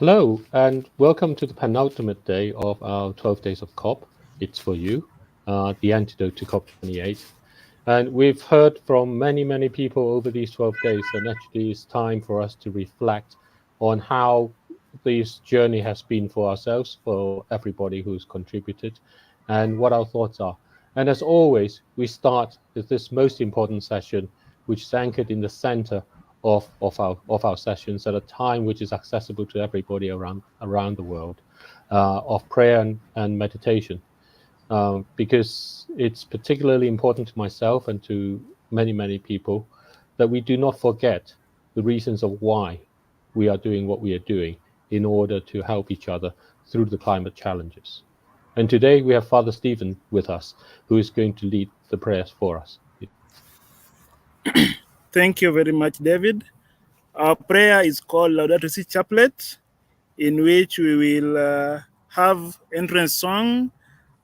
Hello, and welcome to the penultimate day of our 12 Days of COP. It's for you, the antidote to COP28. And we've heard from many people over these 12 days, and actually it's time for us to reflect on how this journey has been for ourselves, for everybody who's contributed, and what our thoughts are. And as always, we start with this most important session, which is anchored in the center of our sessions at a time which is accessible to everybody around the world, of prayer and meditation, because it's particularly important to myself and to many people that we do not forget the reasons of why we are doing what we are doing in order to help each other through the climate challenges. And today we have Father Stephen with us, who is going to lead the prayers for us. Thank you very much, David. Our prayer is called Laudato Si Chaplet, in which we will have entrance song,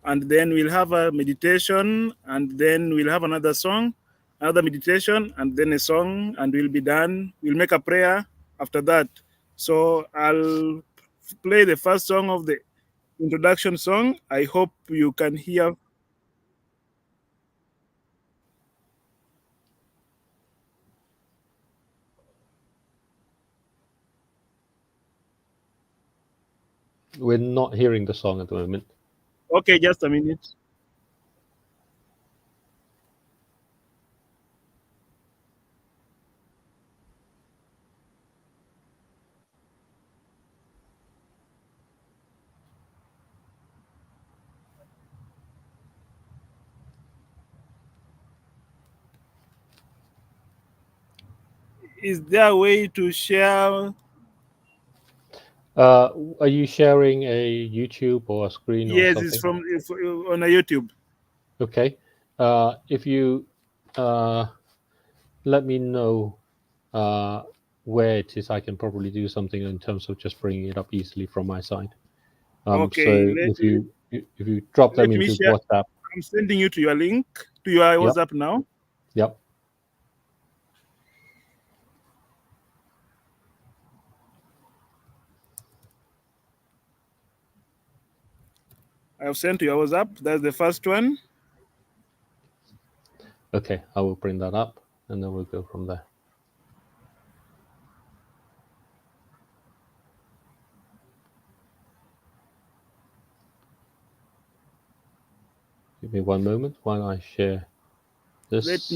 and then we'll have a meditation, and then we'll have another song, another meditation, and then a song, and we'll be done. We'll make a prayer after that. So I'll play the first song of the introduction song. I hope you can hear. We're not hearing the song at the moment. Okay, just a minute. Is there a way to share? Are you sharing a YouTube or a screen or Yes, something? it's on a YouTube. Okay. If you let me know where it is, I can probably do something in terms of just bringing it up easily from my side. Okay, so if you drop them let me into share. WhatsApp. I'm sending you to your link, to your WhatsApp now. Yep. I have sent to your WhatsApp. That's the first one. Okay, I will bring that up and then we'll go from there. Give me one moment while I share this. Let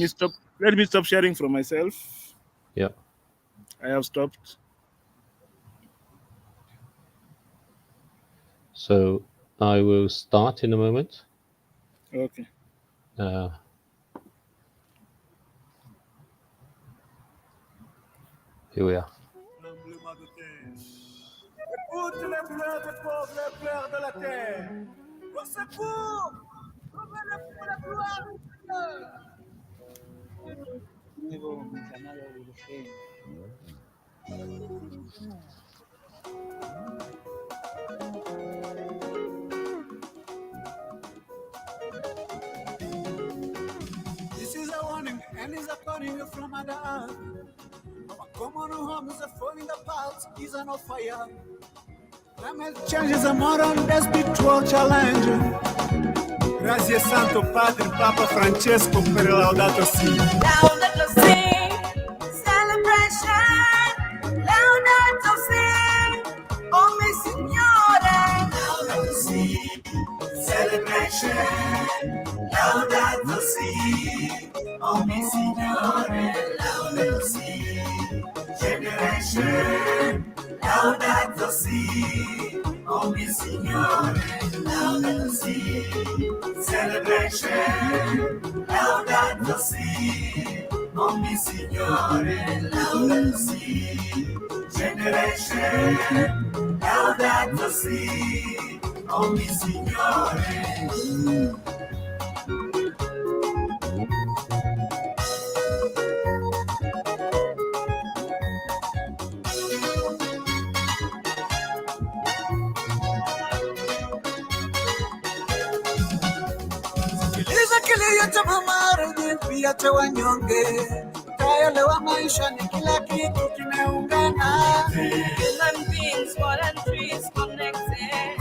me stop sharing from myself. Yep. I have stopped. So I will start in a moment. Okay. Here we are. Toutes les pleurs des pauvres, les pleurs de la terre. Au secours! Revenez pour la gloire du Seigneur. This is a warning and is a calling from the earth. Our common homes are falling apart, is on fire. Climate change is a modern day spiritual challenge. Grazie Santo Padre Papa Francesco per il Laudato Si. Laudato Si, celebration. Laudato Si, oh mio Signore. Laudato Si, celebration. Laudato Si, oh mio Signore. Laudato Si, generation. Laudato Si, oh mio Signore. Laudato Si, celebration. Laudato Si, oh mio Signore. Laudato Si, generation. Laudato Si, oh mio Signore. Kilio cha mamaruji pia cha wanyonge, utaelewa maisha ni kila kitu kimeungana. Human being beings, fallen trees connected.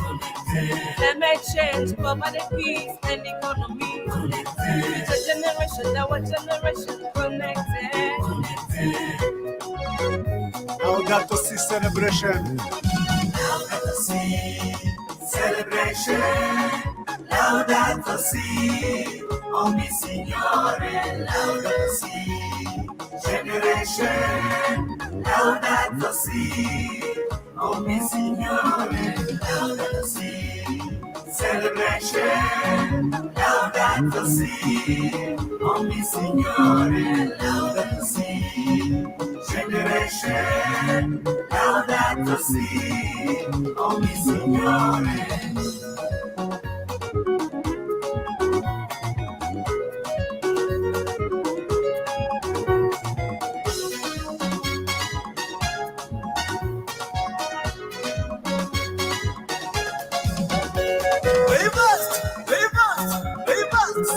Climate change, poverty, peace, and economy. Future generation, our generation connected. Laudato Si celebration. Laudato Si, celebration. Laudato Si, oh mi Signore. Laudato Si, generation. Laudato Si, oh mi Signore. Laudato Si, celebration. Laudato Si, oh mi Signore. Laudato Si, generation. Laudato Si, oh mi Signore.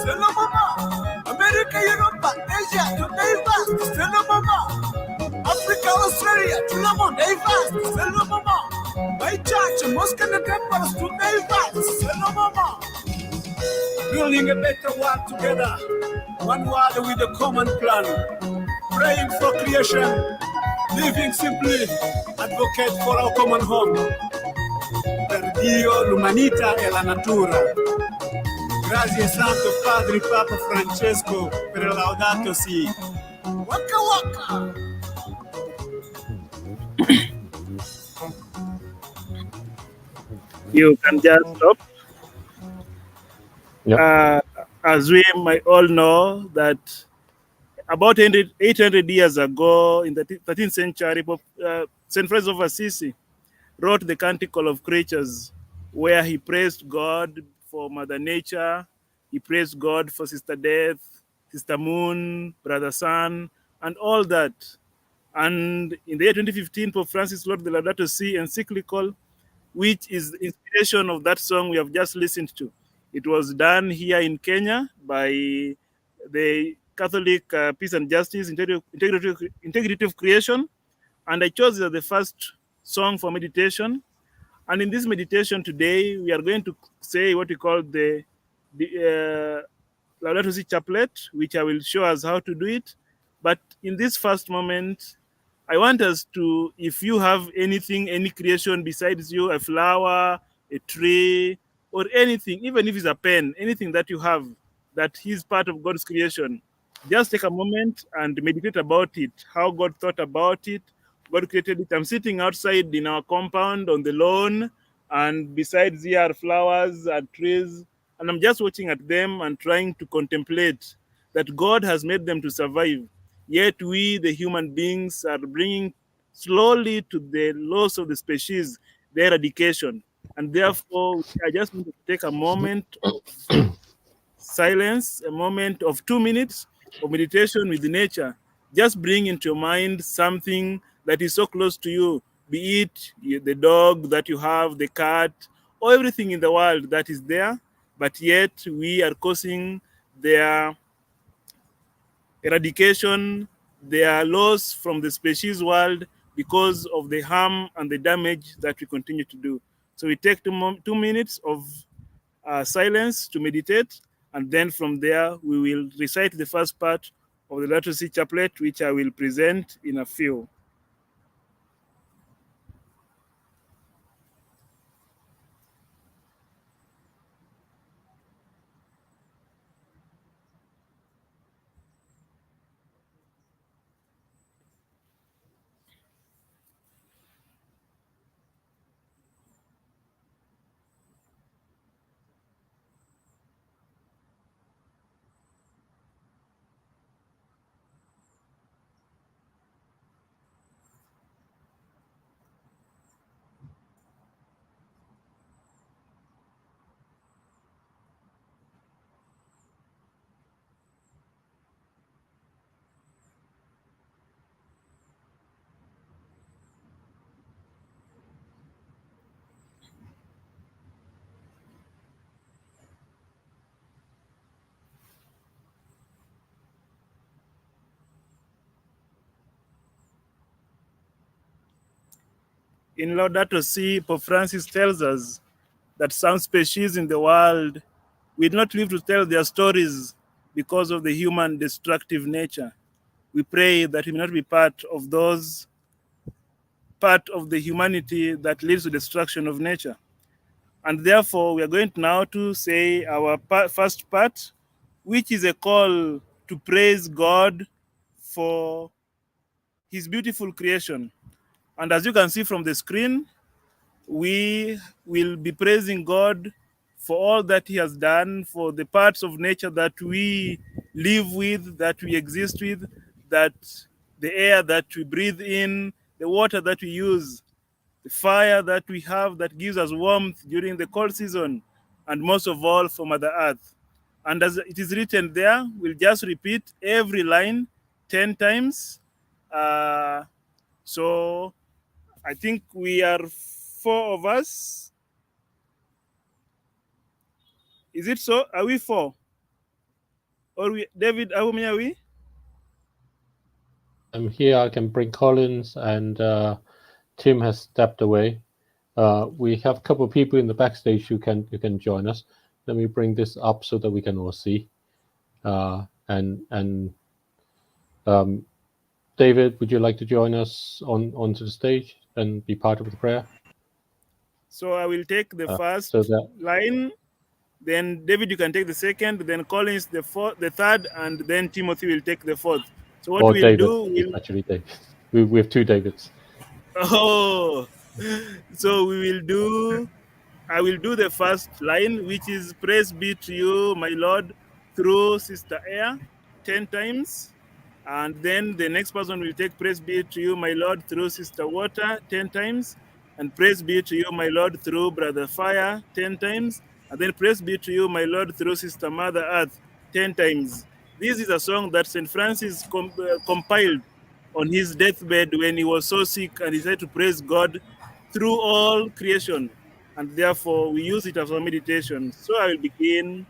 Hello mama. America, Europe, Asia, today fast. Hello mama. Africa, Australia, Tulamo, day fast. Hello mama. My church, Mosque and the temples, today fast. Hello mama. Building a better world together. One world with a common plan. Praying for creation. Living simply. Advocate for our common home. Per Dio, l'umanità e la natura. Grazie Santo Padre Papa Francesco per il Laudato Si. Waka waka! You can just stop. Yep. As we might all know that about 800 years ago, in the 13th century, St. Francis of Assisi wrote the Canticle of Creatures, where he praised God for Mother Nature, he praised God for Sister Death, Sister Moon, Brother Sun, and all that. And in the year 2015, Pope Francis wrote the Laudato Si encyclical, which is the inspiration of that song we have just listened to. It was done here in Kenya by the Catholic Peace and Justice Integrity of Creation, and I chose it as the first song for meditation. And in this meditation today, we are going to say what we call the Laudato Si chaplet, which I will show us how to do it. But in this first moment, I want us to, if you have anything, any creation besides you, a flower, a tree, or anything, even if it's a pen, anything that you have that is part of God's creation, just take a moment and meditate about it, how God thought about it. God created it. I'm sitting outside in our compound on the lawn, and besides here are flowers and trees, and I'm just watching at them and trying to contemplate that God has made them to survive. Yet we, the human beings, are bringing slowly to the loss of the species, the eradication. And therefore, I just want to take a moment of silence, a moment of 2 minutes of meditation with nature. Just bring into your mind something that is so close to you, be it the dog that you have, the cat, or everything in the world that is there, but yet we are causing their eradication, their loss from the species world because of the harm and the damage that we continue to do. So we take 2 minutes of silence to meditate, and then from there we will recite the first part of the Laudato Si chaplet, which I will present in a few. In Laudato Si, Pope Francis tells us that some species in the world will not live to tell their stories because of the human destructive nature. We pray that we may not be part of the humanity that leads to destruction of nature. And therefore, we are going now to say our first part, which is a call to praise God for his beautiful creation. And as you can see from the screen, we will be praising God for all that he has done, for the parts of nature that we live with, that we exist with, that the air that we breathe in, the water that we use, the fire that we have that gives us warmth during the cold season, and most of all for Mother Earth. And as it is written there, we'll just repeat every line 10 times. So I think we are 4 of us. Is it so? Are we 4? Or we, David, how many are we? Here I can bring Collins, and Tim has stepped away. We have a couple of people in the backstage who can join us. Let me bring this up so that we can all see. David, would you like to join us onto the stage and be part of the prayer? So I will take the first line. Then David, you can take the second. Then Collins the third, and then Timothy will take the fourth. So what we'll do? It's actually David. We have 2 Davids. Oh, so we will do. I will do the first line, which is "Praise be to you, my Lord," through Sister Air 10 times. And then the next person will take "Praise be to you, my Lord," through Sister Water 10 times. And "Praise be to you, my Lord," through Brother Fire 10 times. And then "Praise be to you, my Lord," through Sister Mother Earth 10 times. This is a song that St. Francis compiled on his deathbed when he was so sick, and he said to praise God through all creation. And therefore, we use it as our meditation. So I will begin.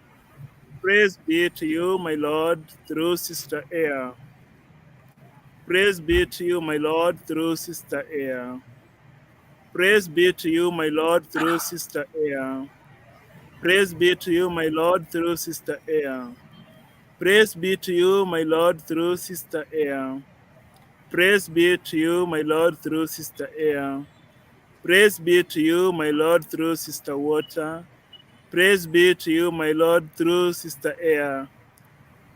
Praise be to you, my Lord, through Sister Air. Praise be to you, my Lord, through Sister Air. Praise be to you, my Lord, through Sister Air. Praise be to you, my Lord, through Sister Air. Praise be to you, my Lord, through Sister Air. Praise be to you, my Lord, through Sister Air. Praise be to you, my Lord, through Sister Water. Praise be to you, my Lord, through Sister Air.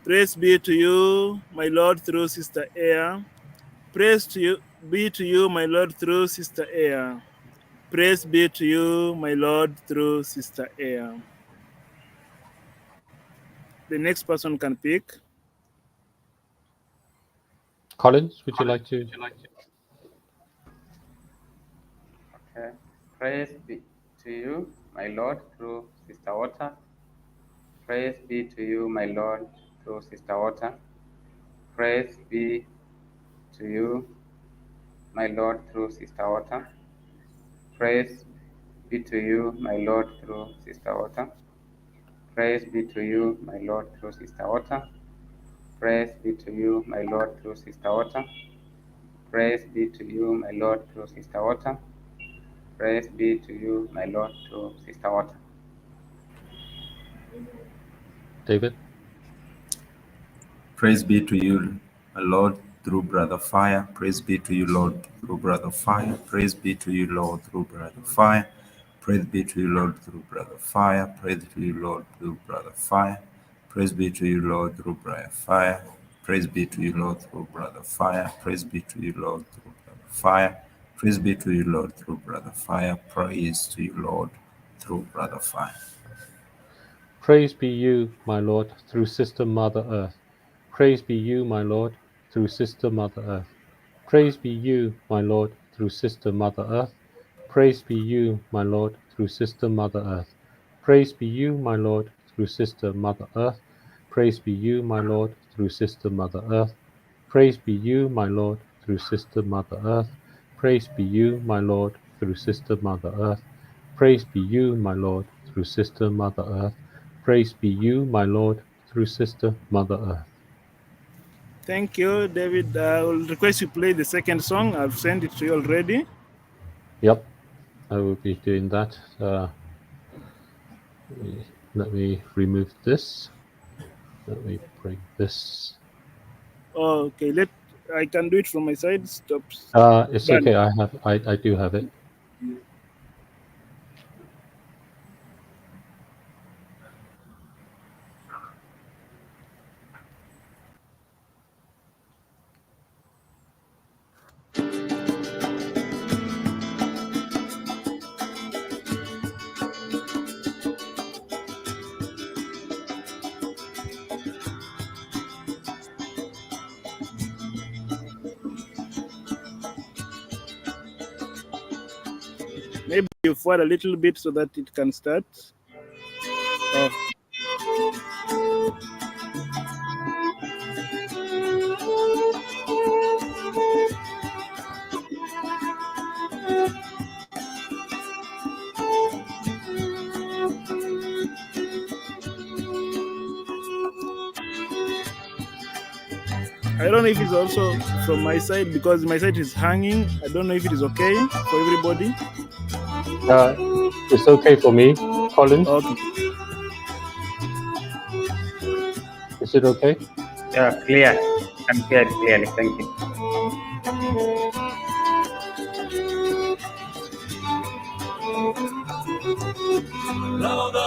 Praise be to you, my Lord, through Sister Air. Praise be to you, my Lord, through Sister Air. Praise be to you, my Lord, through Sister Air. The next person can pick. Collins, would you like to? Okay. Praise be to you, my Lord, through Sister Water. Praise be to you, my Lord, through Sister Water. Praise be to you, my Lord, through Sister Water. Praise be to you, my Lord, through Sister Water. Praise be to you, my Lord, through Sister Water. Praise be to you, my Lord, through Sister Water. Praise be to you, my Lord, through Sister Water. Praise be to you, my Lord, through Sister Water. David? Praise be to you, my Lord, through Brother Fire. Praise be to you, Lord, through Brother Fire. Praise be to you, Lord, through Brother Fire. Praise be to you, Lord, through Brother Fire. Praise to you, Lord, through Brother Fire. Praise be to you, Lord, through Brother Fire. Praise be to you, Lord, through Brother Fire. Praise be to you, Lord, through Brother Fire. Praise be to you, Lord, through Brother Fire. Praise to you, Lord, through Brother Fire. Praise be you, my Lord, through Sister Mother Earth. Praise be you, my Lord, through Sister Mother Earth. Praise be you, my Lord, through Sister Mother Earth. Praise be you, my Lord, through Sister Mother Earth. Praise be you, my Lord, through Sister Mother Earth. Praise be you, my Lord, through Sister Mother Earth. Praise be you, my Lord, through Sister Mother Earth. Praise be you, my Lord, through Sister Mother Earth. Praise be you, my Lord, through Sister Mother Earth. Praise be you, my Lord, through Sister Mother Earth. Thank you, David. I will request you play the second song. I've sent it to you already. Yep, I will be doing that. Let me remove this. Let me bring this. Oh, okay. I can do it from my side. Stop. It's Done. okay. I do have it. Maybe you forward a little bit so that it can start. Oh. I don't know if it's also from my side because my side is hanging. I don't know if it is okay for everybody. It's okay for me, Colin. Okay. Is it okay? Yeah, clear. I'm hear it clearly. Thank you.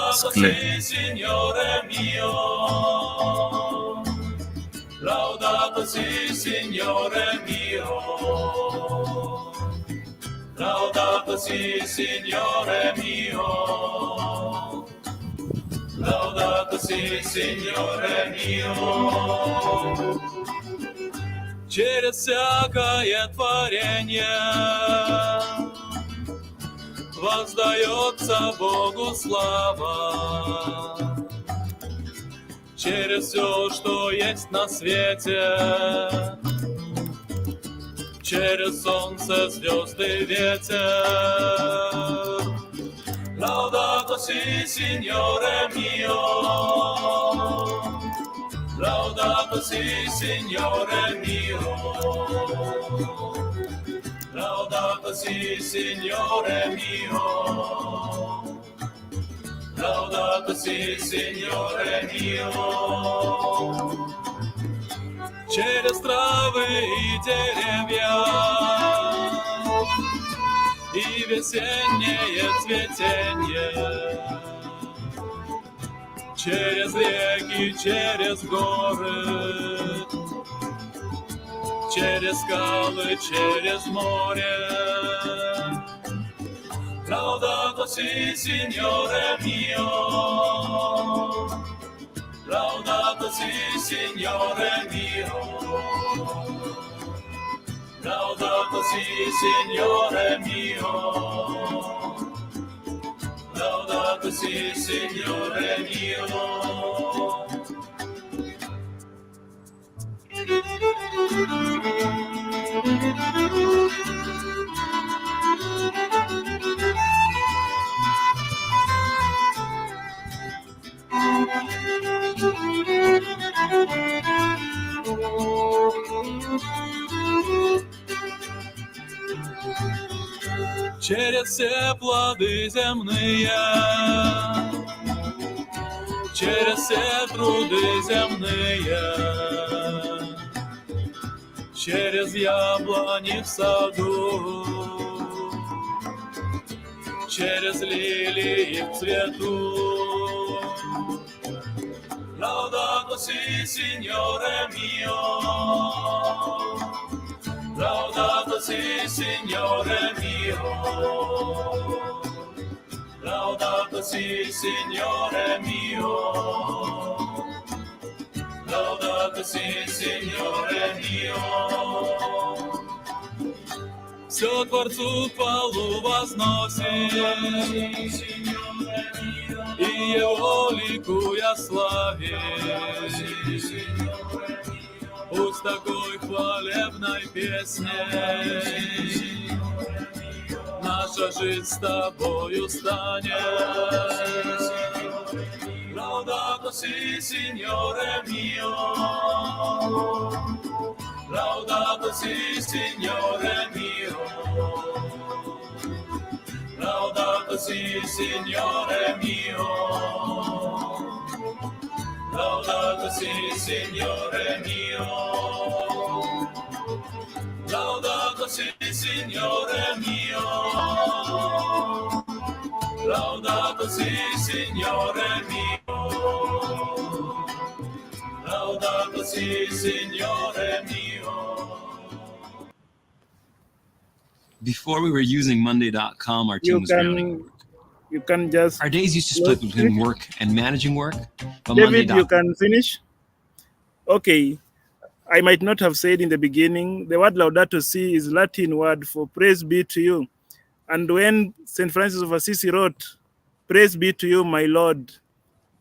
It's clear. Signore mio, laudato si, Signore mio, laudato si, Signore mio, laudato si, Signore mio. Через всякое творение воздается Богу слава. Через все, что есть на свете, через солнце, звезды, ветер. Laudato si, Signore mio, laudato si, Signore mio, laudato si, Signore mio, laudato si, Signore mio. Через травы и деревья и весеннее цветение, через реки, через горы, через скалы, через море. Laudato si, Signore mio, laudato si, Signore mio, laudato si, Signore mio, laudato si, Signore mio. Через все плоды земные, через все труды земные, через яблони в саду, через лилии в цвету. Laudato si, Signore mio, laudato si, Signore mio, laudato si, Signore mio, laudato si, Signore mio. Все Творцу хвалу возносит, и Его ликуя славит. Пусть такой хвалебной песней наша жизнь с Тобою станет. Laudato si, Signore mio, laudato si, Signore mio, si, Signore mio. Laudato si, Signore mio. Laudato si, Signore mio. Laudato si, Signore mio. Laudato si, Signore mio. Before we were using Monday.com, our team You was barely. can just Our days used to split between work and managing work, but David, Monday. you can finish. Okay, I might not have said in the beginning, the word Laudato Si is Latin word for praise be to you. And when St. Francis of Assisi wrote, praise be to you, my Lord,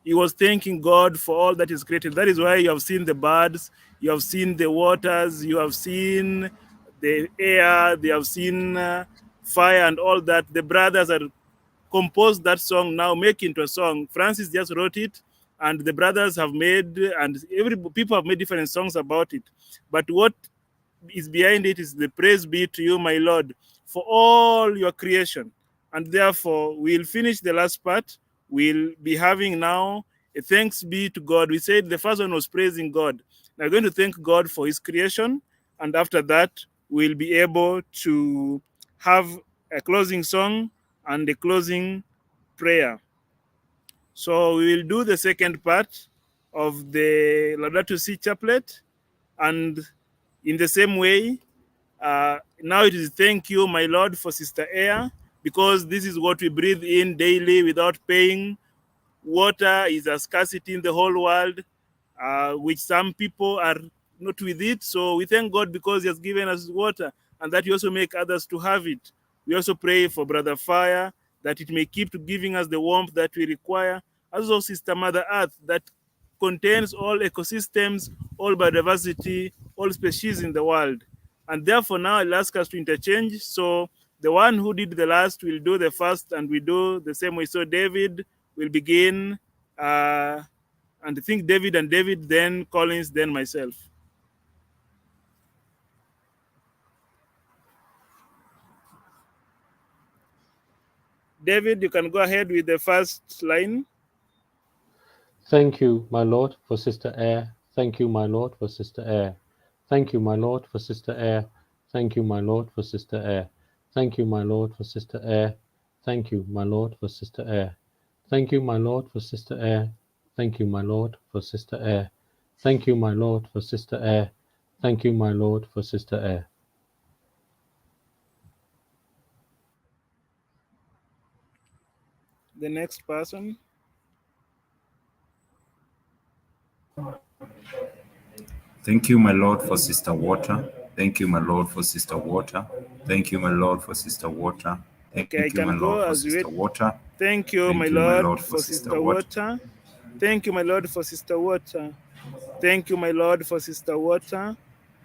he was thanking God for all that is created. That is why you have seen the birds, you have seen the waters, you have seen the air, they have seen fire and all that. The brothers are composed that song, now make into a song. Francis just wrote it, and the brothers have made, and people have made different songs about it. But what is behind it is the praise be to you, my Lord, for all your creation. And therefore, we'll finish the last part. We'll be having now a thanks be to God. We said the first one was praising God. Now we're going to thank God for his creation. And after that, we'll be able to have a closing song and a closing prayer. So we will do the second part of the Laudato Si chaplet. And in the same way, now it is thank you, my Lord, for Sister Air, because this is what we breathe in daily without paying. Water is a scarcity in the whole world, which some people are not with it. So we thank God because he has given us water, and that he also make others to have it. We also pray for Brother Fire, that it may keep giving us the warmth that we require. Also, Sister Mother Earth, that contains all ecosystems, all biodiversity, all species in the world. And therefore, now I'll ask us to interchange. So the one who did the last will do the first, and we do the same way. So David will begin, and I think David and David, then Collins, then myself. David, you can go ahead with the first line. Thank you, my Lord, for Sister Air. Thank you, my Lord, for Sister Air. Thank you, my Lord, for Sister Air. Thank you, my Lord, for Sister Air. Thank you, my Lord, for Sister Air. Thank you, my Lord, for Sister Air. Thank you, my Lord, for Sister Air. Thank you, my Lord, for Sister Air. Thank you, my Lord, for Sister Air. Thank you, my Lord, for Sister Air. The next person. Thank you, my Lord, for Sister Water. Thank you, my Lord, for Sister Water. Thank you, my Lord, for Sister Water. Thank Okay, I you, my can go Lord, for as you Sister wait. Water. Thank you, my Thank you, my Lord, Lord, for Sister Sister Water. Water. Thank you, my Lord, for Sister Water. Thank you, my Lord, for Sister Water.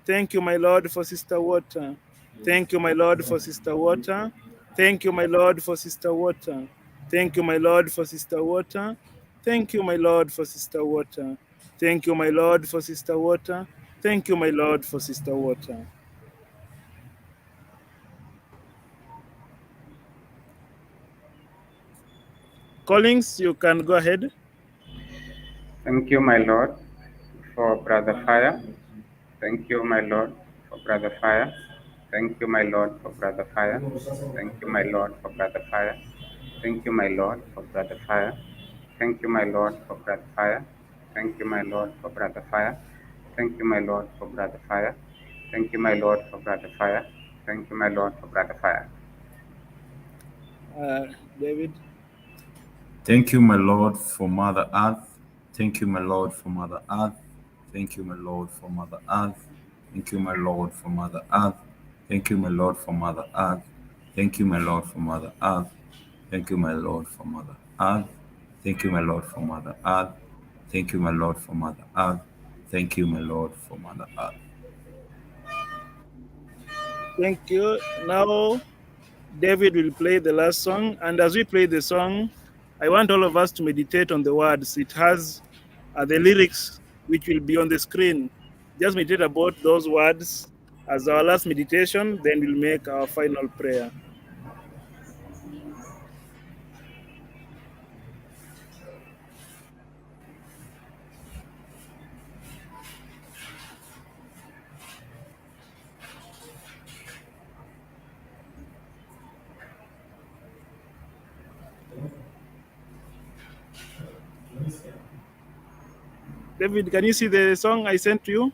Thank you, my Lord, for Sister Water. Thank you, my Lord, for Sister Water. Thank you, my Lord, for Sister Water. Thank you, my Lord, for Sister Water. Thank you, my Lord, for Sister Water. Thank you, my Lord, for Sister Water. Thank you, my Lord, for Sister Water. Collins, you can go ahead. Thank you, my Lord, for Brother Fire. Thank you, my Lord, for Brother Fire. Thank you, my Lord, for Brother Fire. Thank you, my Lord, for Brother Fire. Thank you, my Lord, for Brother Fire. Thank you, my Lord, for Brother Fire. Thank you, my Lord, for Brother Fire. Thank you, my Lord, for Brother Fire. Thank you, my Lord, for Brother Fire. Thank you, my Lord, for Brother Fire. David. Thank you, my Lord, for Mother Earth. Thank you, my Lord, for Mother Earth. Thank you, my Lord, for Mother Earth. Thank you, my Lord, for Mother Earth. Thank you, my Lord, for Mother Earth. Thank you, my Lord, for Mother Earth. Thank you, my Lord, for Mother Earth. Thank you, my Lord, for Mother Earth. Thank you, my Lord, for Mother Earth. Thank you, my Lord, for Mother Earth. Thank you. Now, David will play the last song. And as we play the song, I want all of us to meditate on the words. It has the lyrics which will be on the screen. Just meditate about those words as our last meditation, then we'll make our final prayer. David, can you see the song I sent to you?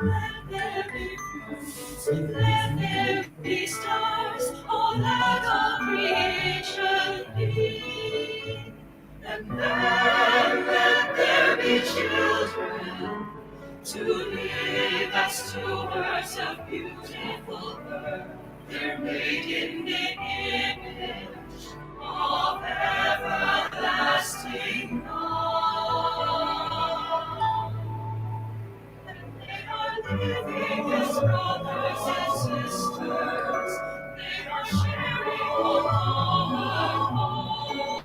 Let there be fruits, let there be stars, oh let all creation be. And then let there be children to live as stewards of beautiful birth. They're made in the image of everlasting God. They are living as brothers and sisters. They are sharing one common home.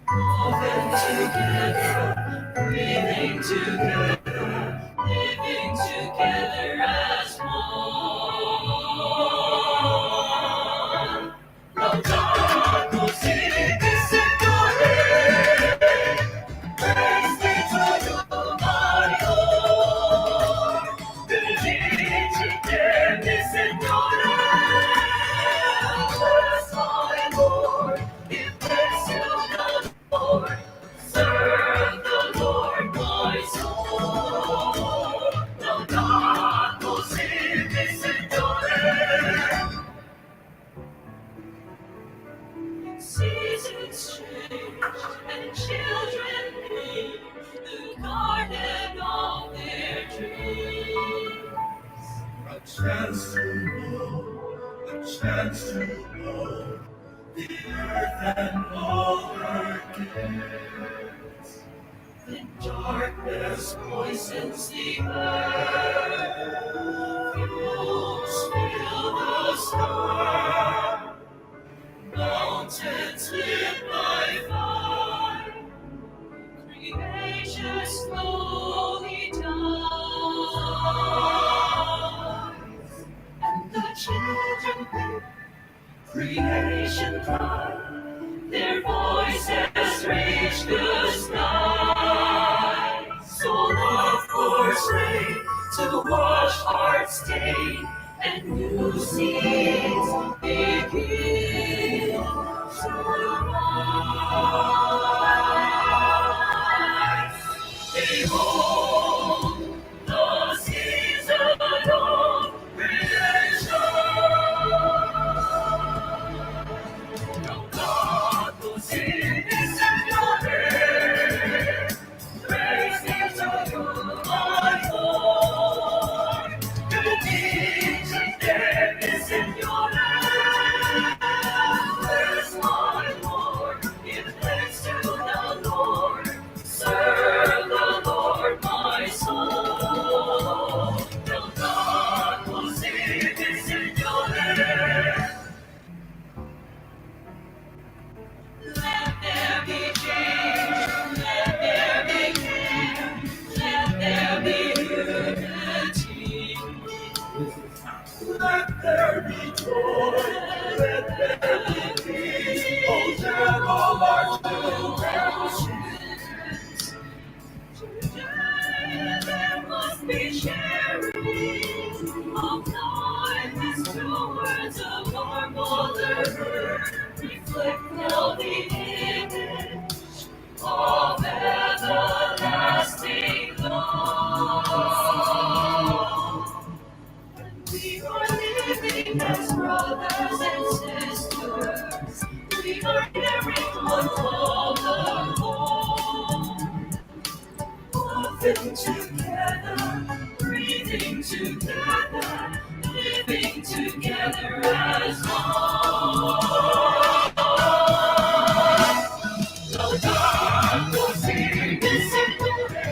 Woven together, breathing together, living together as one. Lodato si Signore, praise be to you, my Lord. Benedici te, Signore, bless my Lord, give thanks to the Lord, serve the Lord, my soul. Lodato si Signore. Seasons change and children leave the garden of their dreams. A chance to know the earth and all her gifts. Then darkness poisons the earth, fumes fill the sky. Mountains live by fire, creation slowly dies, and the children weep, creation cry, their voices reach the sky. So love pours rain to wash hearts stain, and new seeds begin to rise. Behold, the season of redemption. Lodato si Signore, praise be to you, my Lord. Benedici te, Signore, bless my Lord, give thanks to the Lord, serve the Lord, my soul. Lodato si Signore. Let there be change, let there be care, let there be unity. Let there be joy, let there be peace. Oh, tell all our children. Today there must be sharing of life as stewards of our Mother Earth. Reflect now the image of everlasting love. We are living as brothers and sisters. We are sharing one common home. Loving together, breathing together, living together as one. Lodato si Signore,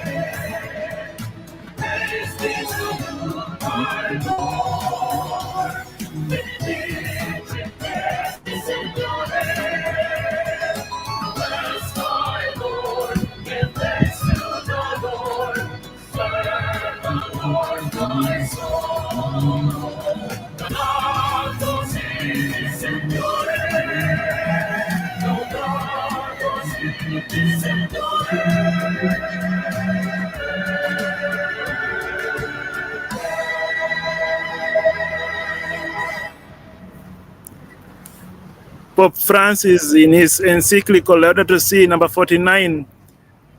Pope Francis, in his encyclical Laudato Si, number 49,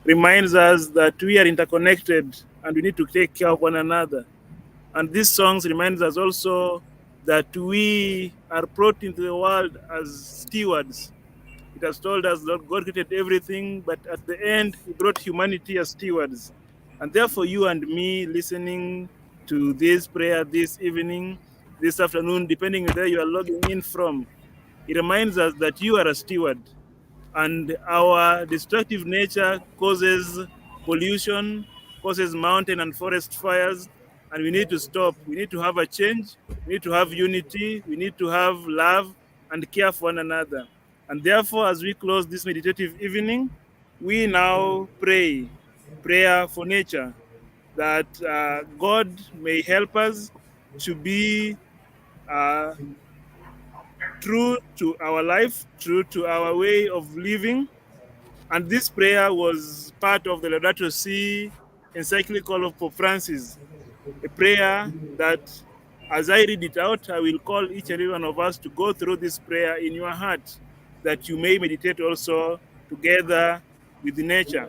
reminds us that we are interconnected and we need to take care of one another. And these songs reminds us also that we are brought into the world as stewards. It has told us that God created everything, but at the end, He brought humanity as stewards. And therefore, you and me listening to this prayer this evening, this afternoon, depending on where you are logging in from, it reminds us that you are a steward. And our destructive nature causes pollution, causes mountain and forest fires, and we need to stop. We need to have a change. We need to have unity. We need to have love and care for one another. And therefore, as we close this meditative evening, we now pray prayer for nature, that God may help us to be uh, true to our life, true to our way of living. And this prayer was part of the Laudato Si encyclical of Pope Francis, a prayer that, as I read it out, I will call each and every one of us to go through this prayer in your heart, that you may meditate also together with nature.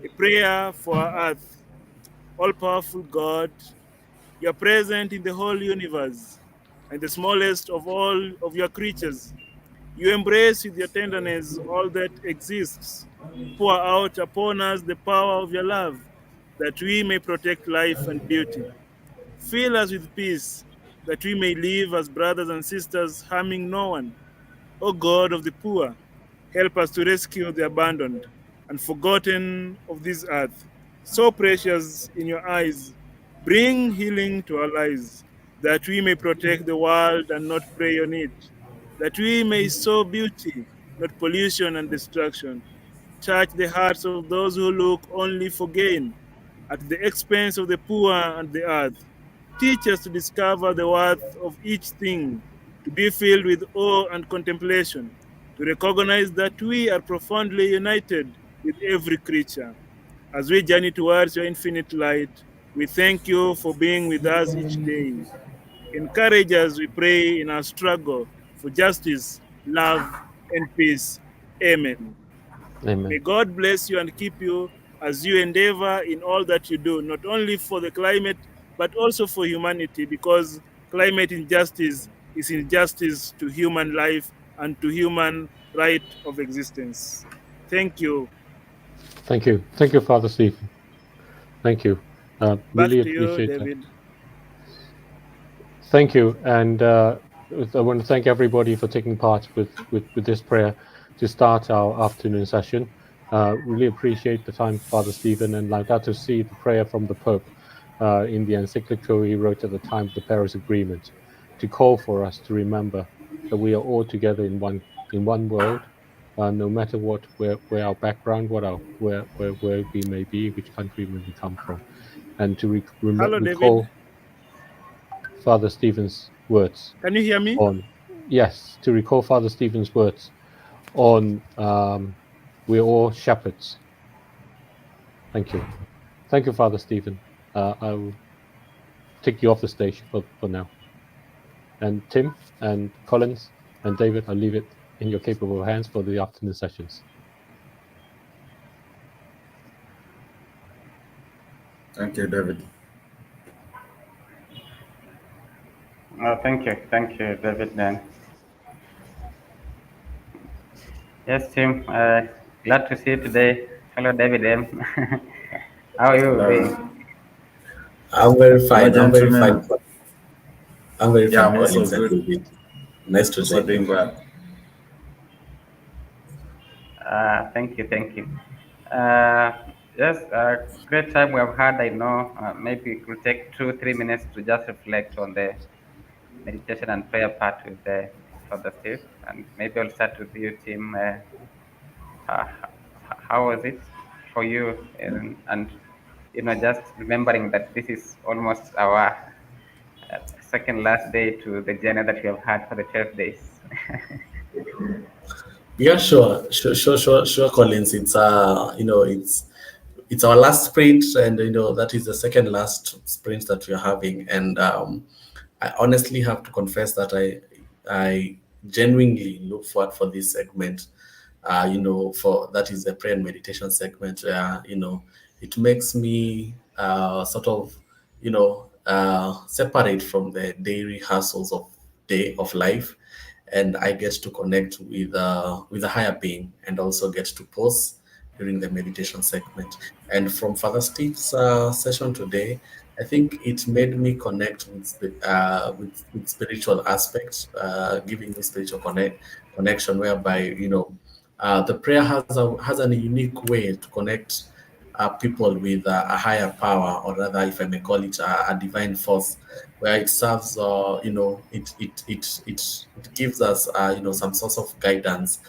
A prayer for our earth. All-powerful God, you are present in the whole universe and the smallest of all of your creatures. You embrace with your tenderness all that exists. Pour out upon us the power of your love, that we may protect life and beauty. Fill us with peace, that we may live as brothers and sisters, harming no one. O God of the poor, help us to rescue the abandoned and forgotten of this earth, so precious in your eyes. Bring healing to our lives, that we may protect the world and not prey on it, that we may sow beauty, not pollution and destruction. Touch the hearts of those who look only for gain, at the expense of the poor and the earth. Teach us to discover the worth of each thing, to be filled with awe and contemplation, to recognize that we are profoundly united with every creature. As we journey towards your infinite light, we thank you for being with us each day. Encourage us, we pray, in our struggle for justice, love, and peace. Amen. Amen. May God bless you and keep you as you endeavor in all that you do, not only for the climate, but also for humanity, because climate injustice is injustice to human life and to human right of existence. Thank you. Thank you. Thank you, Father Stephen. Thank you. Back Really to you, appreciate that. David. Thank you. And I want to thank everybody for taking part with this prayer to start our afternoon session. Really appreciate the time, Father Stephen, and like that to see the prayer from the Pope in the encyclical he wrote at the time of the Paris Agreement, to call for us to remember that we are all together in one world, no matter where our background, where we may be, which country we may come from, and to Hello, David. recall Father Stephen's words Can you hear me? to recall Father Stephen's words on we're all shepherds. Thank you. Thank you, Father Stephen. I will take you off the stage for now. And Tim and Collins and David, I'll leave it in your capable hands for the afternoon sessions. Thank you, David. Thank you, David. Then, yes, Tim. Glad to see you today. Hello, David M. How are you doing? I'm very fine. Hello, I'm very gentlemen. fine. I'm very Yeah, fine. I'm also Collins and good. David. Nice to Also see doing you. well. Thank you. Yes, great time we have had. I know maybe it will take 2-3 minutes to just reflect on the meditation and prayer part with Father Steve, and maybe I'll start with you, Tim. How was it for you? And just remembering that this is almost our second last day to the journey that we have had for the 12 days. Yeah, sure, Collins. It's it's our last sprint, and that is the second last sprint that we're having. And I honestly have to confess that I genuinely look forward for this segment. For that is the prayer and meditation segment. It makes me sort of separate from the daily hustles of day of life, and I get to connect with a higher being, and also get to pause during the meditation segment. And from Father Steve's session today, I think it made me connect with spiritual aspects, giving me spiritual connection, whereby the prayer has a unique way to connect people with a higher power, or rather, if I may call it, a divine force, where it serves, it gives us, some source of guidance,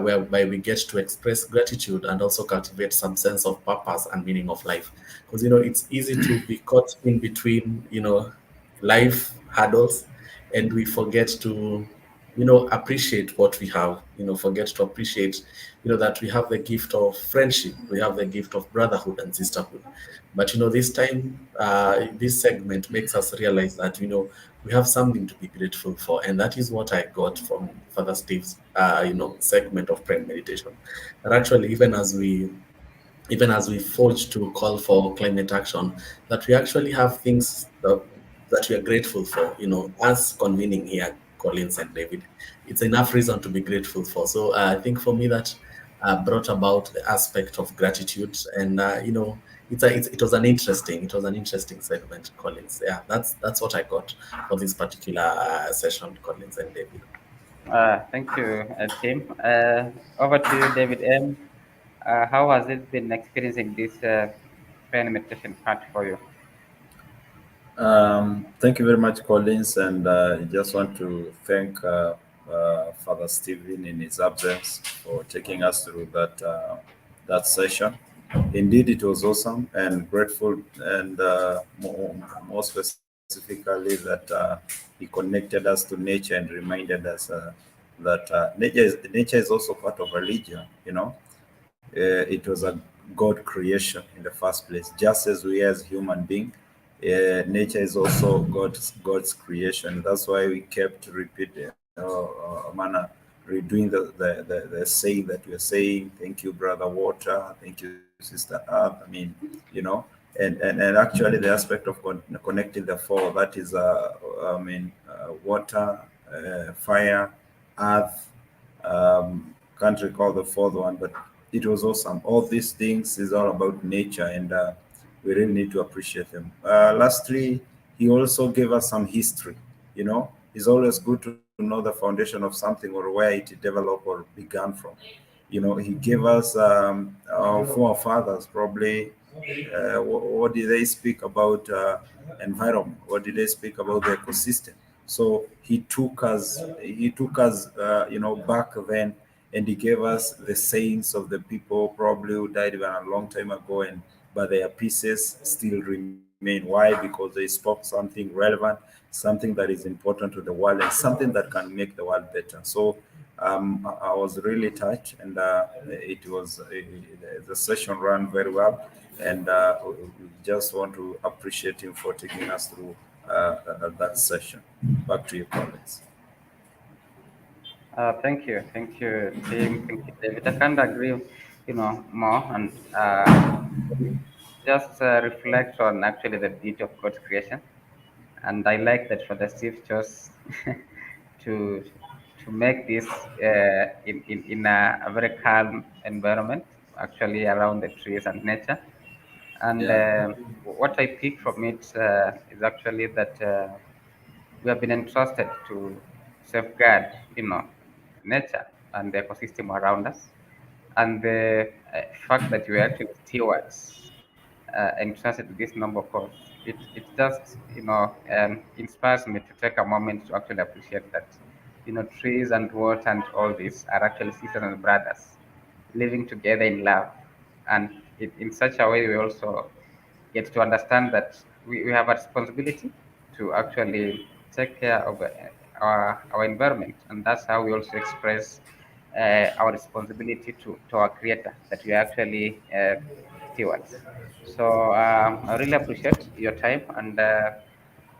whereby we get to express gratitude and also cultivate some sense of purpose and meaning of life. Because it's easy to be caught in between, life hurdles, and we forget to appreciate what we have, forget to appreciate that we have the gift of friendship, we have the gift of brotherhood and sisterhood. But this time, this segment makes us realize that we have something to be grateful for, and that is what I got from Father Steve's segment of prayer and meditation. And actually, even as we forge to call for climate action, that we actually have things that we are grateful for, as convening here, Collins and David. It's enough reason to be grateful for. So I think for me that brought about the aspect of gratitude, and it was an interesting segment, Collins. Yeah, that's what I got for this particular session, Collins and David. Thank you, Tim. Over to you, David M. How has it been experiencing this prayer and meditation part for you? Thank you very much, Collins, and I just want to thank Father Stephen in his absence for taking us through that session. Indeed, it was awesome and grateful, and more specifically that he connected us to nature and reminded us that nature is also part of religion. It was a God creation in the first place, just as we as human being. Nature is also God's creation. That's why we kept repeating, redoing the saying that we are saying. Thank you, brother water. Thank you, sister earth. And actually the aspect of connecting the four, that is, water, fire, earth. Can't recall the fourth one, but it was awesome. All these things is all about nature, and we really need to appreciate them. Lastly, he also gave us some history. It's always good to know the foundation of something or where it developed or began from. He gave us our forefathers probably. What did they speak about environment? What did they speak about the ecosystem? So he took us back then, and he gave us the sayings of the people probably who died even a long time ago, but their pieces still remain. Why? Because they spoke something relevant, something that is important to the world, and something that can make the world better. So I was really touched, and the session ran very well, and we just want to appreciate him for taking us through that session. Back to you, Collins. Thank you, Tim. Thank you, David. I can't agree, more, and just reflect on actually the beauty of God's creation. And I like that Father Steve chose to make this in a very calm environment, actually around the trees and nature. And Yeah. what I pick from it is actually that we have been entrusted to safeguard, nature and the ecosystem around us, and the fact that we are actually stewards entrusted with this number course, it just inspires me to take a moment to actually appreciate that trees and water and all this are actually sisters and brothers living together in love, and in such a way we also get to understand that we have a responsibility to actually take care of our environment, and that's how we also express our responsibility to our Creator, that we are actually stewards. So I really appreciate your time, and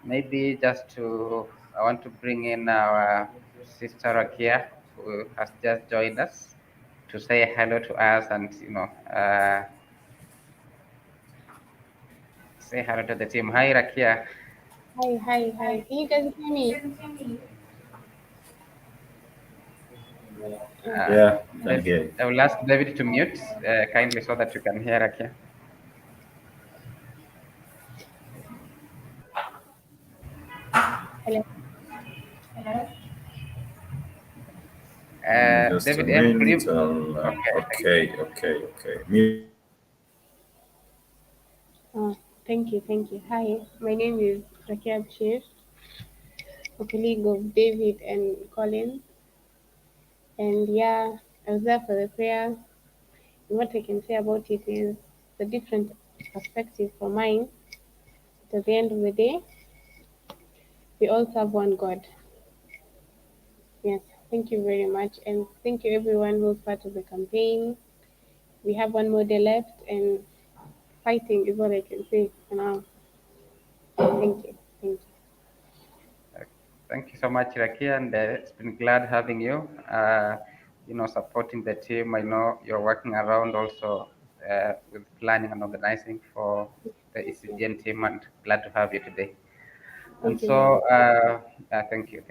maybe just to I want to bring in our sister Rakia, who has just joined us, to say hello to us and say hello to the team. Hi Rakia. Hi, hi, hi. Can you guys hear me? Uh, Yeah, can hear you. I will ask David to mute kindly so that you can hear Rakia. Hello. Just a David M, could minute. you? Okay, thank you. Okay. Oh, thank you, thank you. Hi, my name is Rakia Chief, a colleague of David and Colin. And yeah, I was there for the prayer. And what I can say about it is a different perspective from mine. But at the end of the day, we all serve one God. Yes, thank you very much. And thank you everyone who's part of the campaign. We have one more day left, and fighting is what I can say for now. Thank you. Thank you. Thank you so much, Rakia, and it's been glad having you. Supporting the team. I know you're working around also with planning and organizing for the ECGN team, and glad to have you today. And Thank you very so, much. thank you.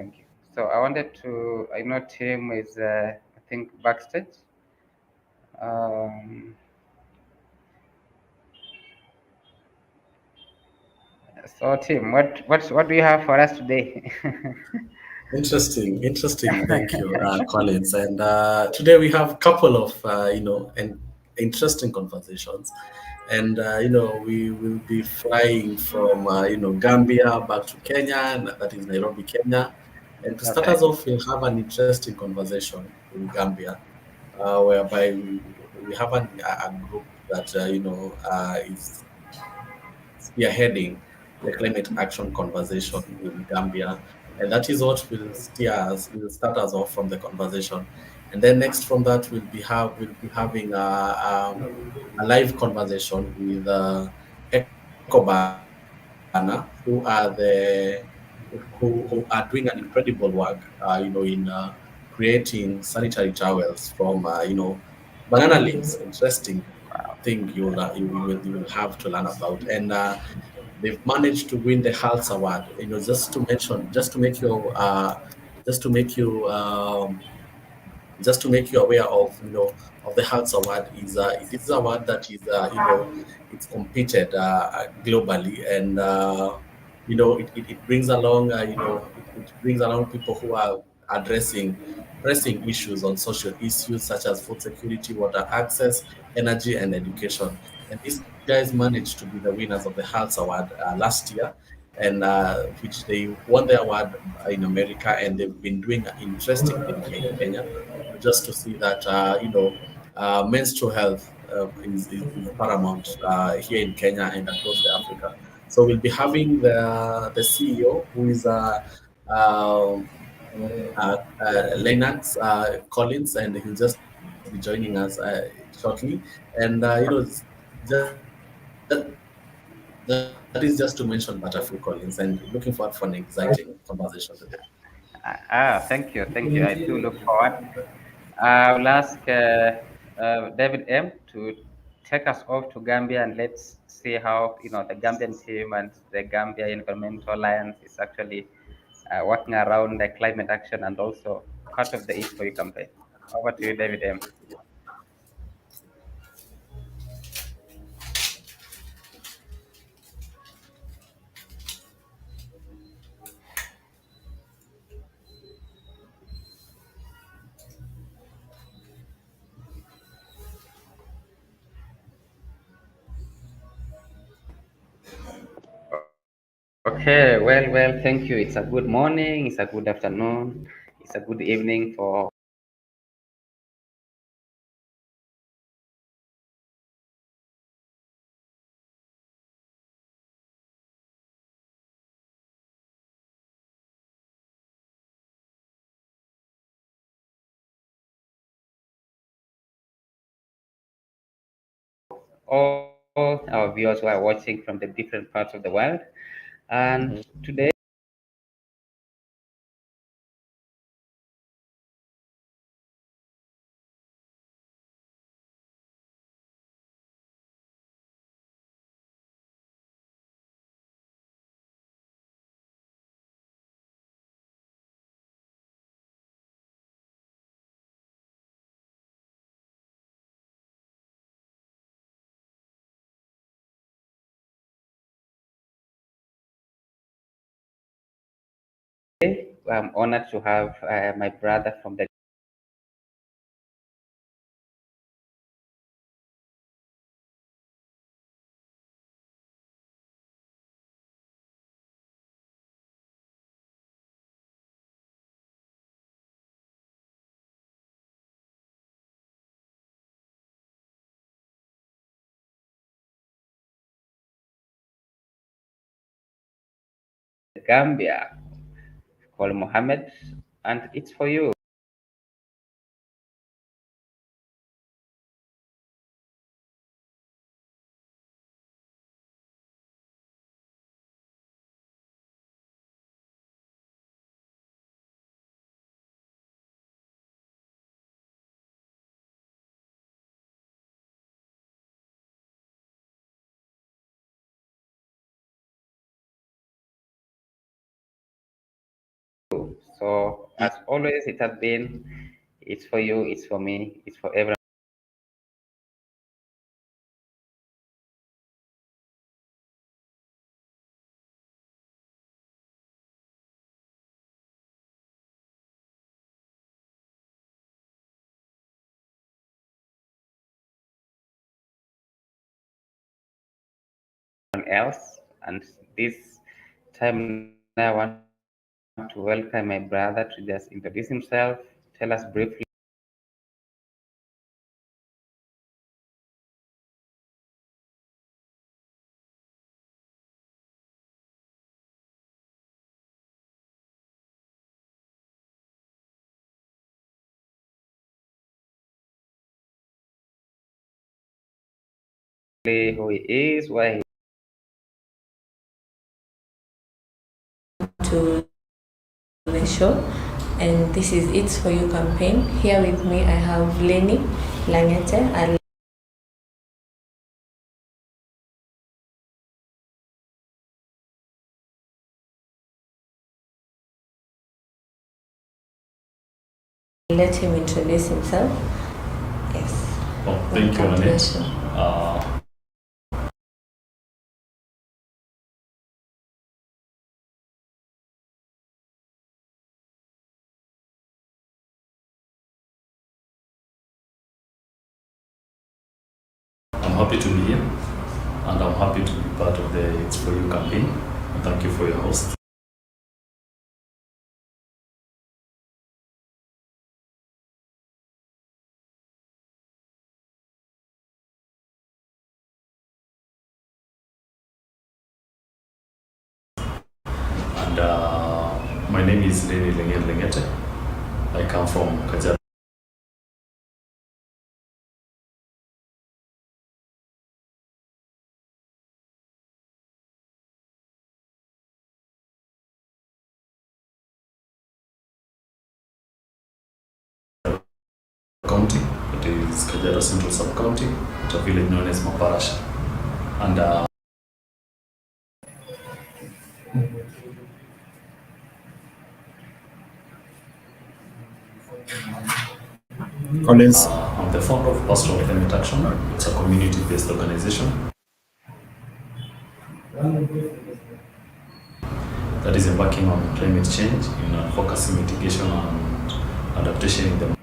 So I wanted to. I know Tim is, I think, backstage. Um, so Tim, what do you have for us today? Interesting. Thank you, Collins. And today we have a couple of interesting conversations. And we will be flying from Gambia back to Kenya, and that is Nairobi, Kenya. And to start Okay. us off, we'll have an interesting conversation in Gambia, whereby we have a group that is spearheading the climate action conversation in Gambia. And that is what will start us off from the conversation. And then next from that, we'll be having a live conversation with Ecobana, who are doing an incredible work, in creating sanitary towels from, banana leaves. Interesting thing you will have to learn about. And they've managed to win the Hals Award. Just to mention, just to make you just to make you aware of of the Hals Award. Is This is a award that is it's competed globally, and it brings along it brings along people who are addressing pressing issues on social issues such as food security, water access, energy, and education. And these guys managed to be the winners of the Hals Award last year, and which they won the award in America, and they've been doing an interesting thing here in Kenya, just to see that menstrual health is paramount here in Kenya and across the Africa. So we'll be having the CEO, who is Lennox Collins, and he'll just be joining us shortly. And that is just to mention but a few, Collins, and looking forward for an exciting conversation today. Thank you. I do look forward. I will ask David M to take us off to Gambia, and let's see how the Gambian team and the Gambia Environmental Alliance is actually working around the climate action and also part of the Eat for You campaign. Over to you, David M. Okay, well, thank you. It's a good morning, it's a good afternoon, it's a good evening for all our viewers who are watching from the different parts of the world. And today, I'm honored to have my brother from the Gambia called Mohammed, and it's for you. So as always, it has been, it's for you, it's for me, it's for everyone. Else. And this time I want to welcome my brother to just introduce himself, tell us briefly. Who he is, why he to the show, and this is It's For You campaign. Here with me I have Lenny Langete. I'll let him introduce himself. Yes. Oh, thank you, Annette. I'm happy to be here, and I'm happy to be part of the It's For You campaign. And thank you for your host. And my name is Lenny Lengete. I come from Kajiado. County, it is Kajiado Central Sub-County, at a village known as Maparasha. And Collins. I'm the founder of Pastoral Climate Action. It's a community-based organization that is embarking on climate change in advocacy, mitigation, and adaptation in the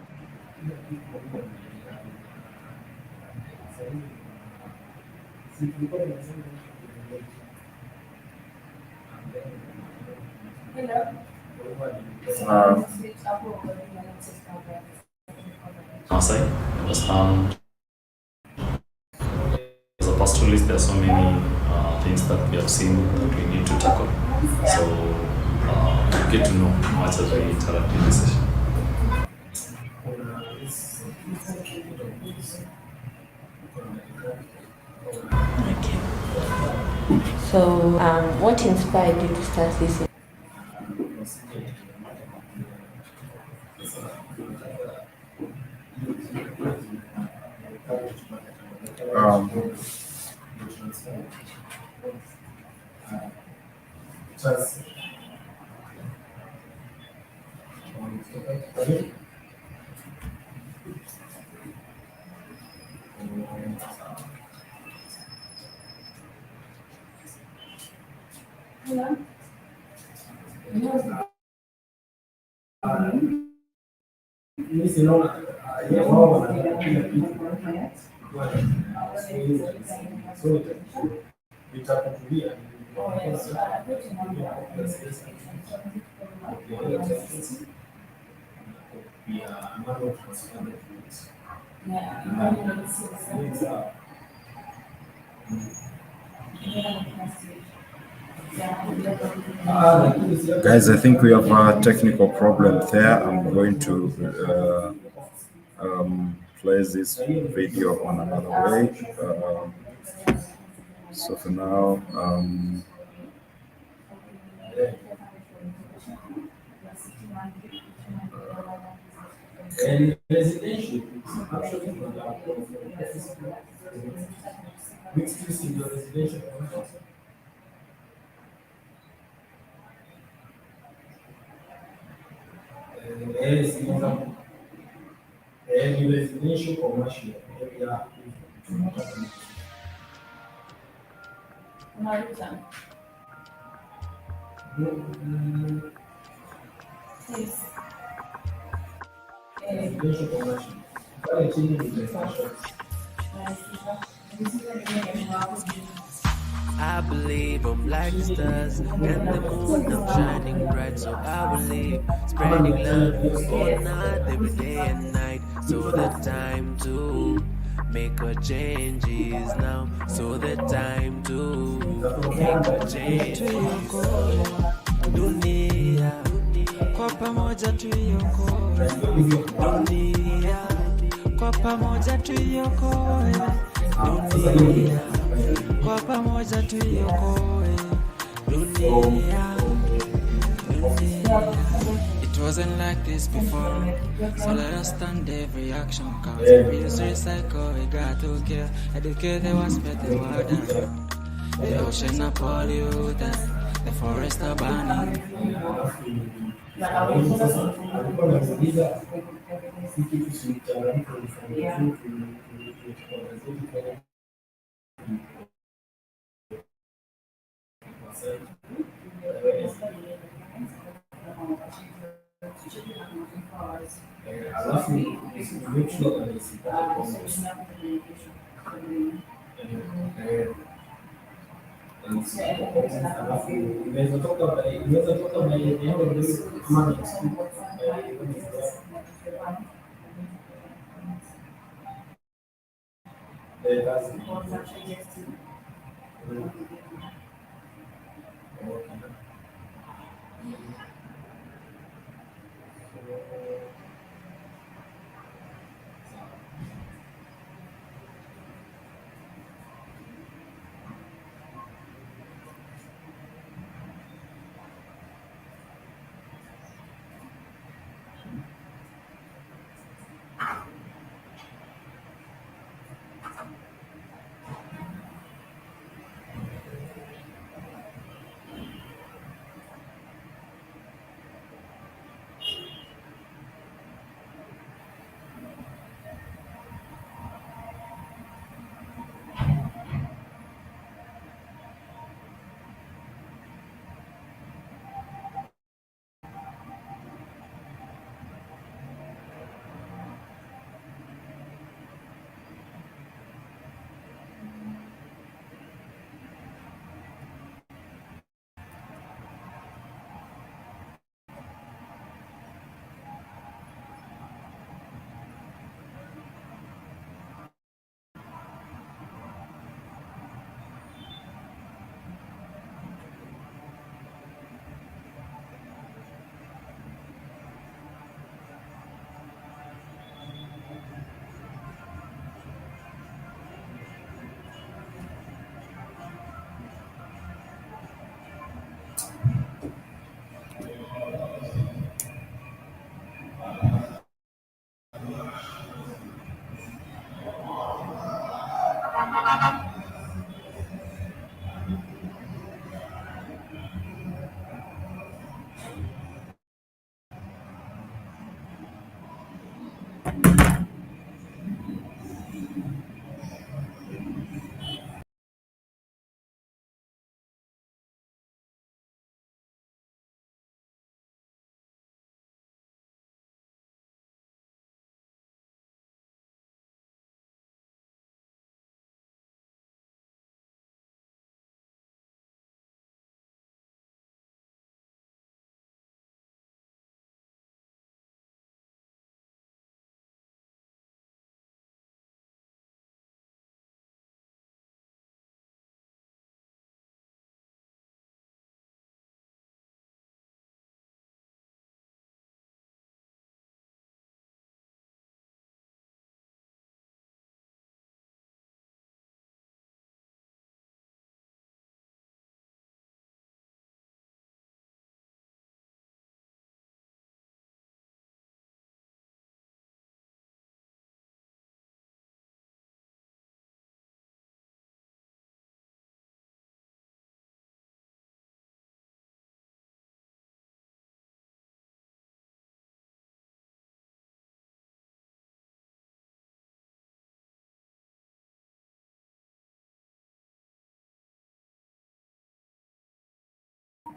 Masai. And as a pastoralist, there are so many things that we have seen that we need to tackle. So you get to know much as we interact in this session. Okay. So, what inspired you to start this? Um, Guys, I think we have a technical problem there. I'm going to play this video on another way. So for now, I believe I'm like the stars and the moon. I'm shining bright, so I will live, spreading love all night, every day and night. So the time to make a change is now. So the time to make a change. Dunia, kwa pamoja tuiokoe. Dunia, kwa pamoja tuiokoe. Dunia, kwa pamoja tuiokoe. Dunia, dunia. It wasn't like this before, so let us stand every action counts. We use recycle, we got to care. Educate the one, spread the word around. The ocean are polluted, the forests are burning.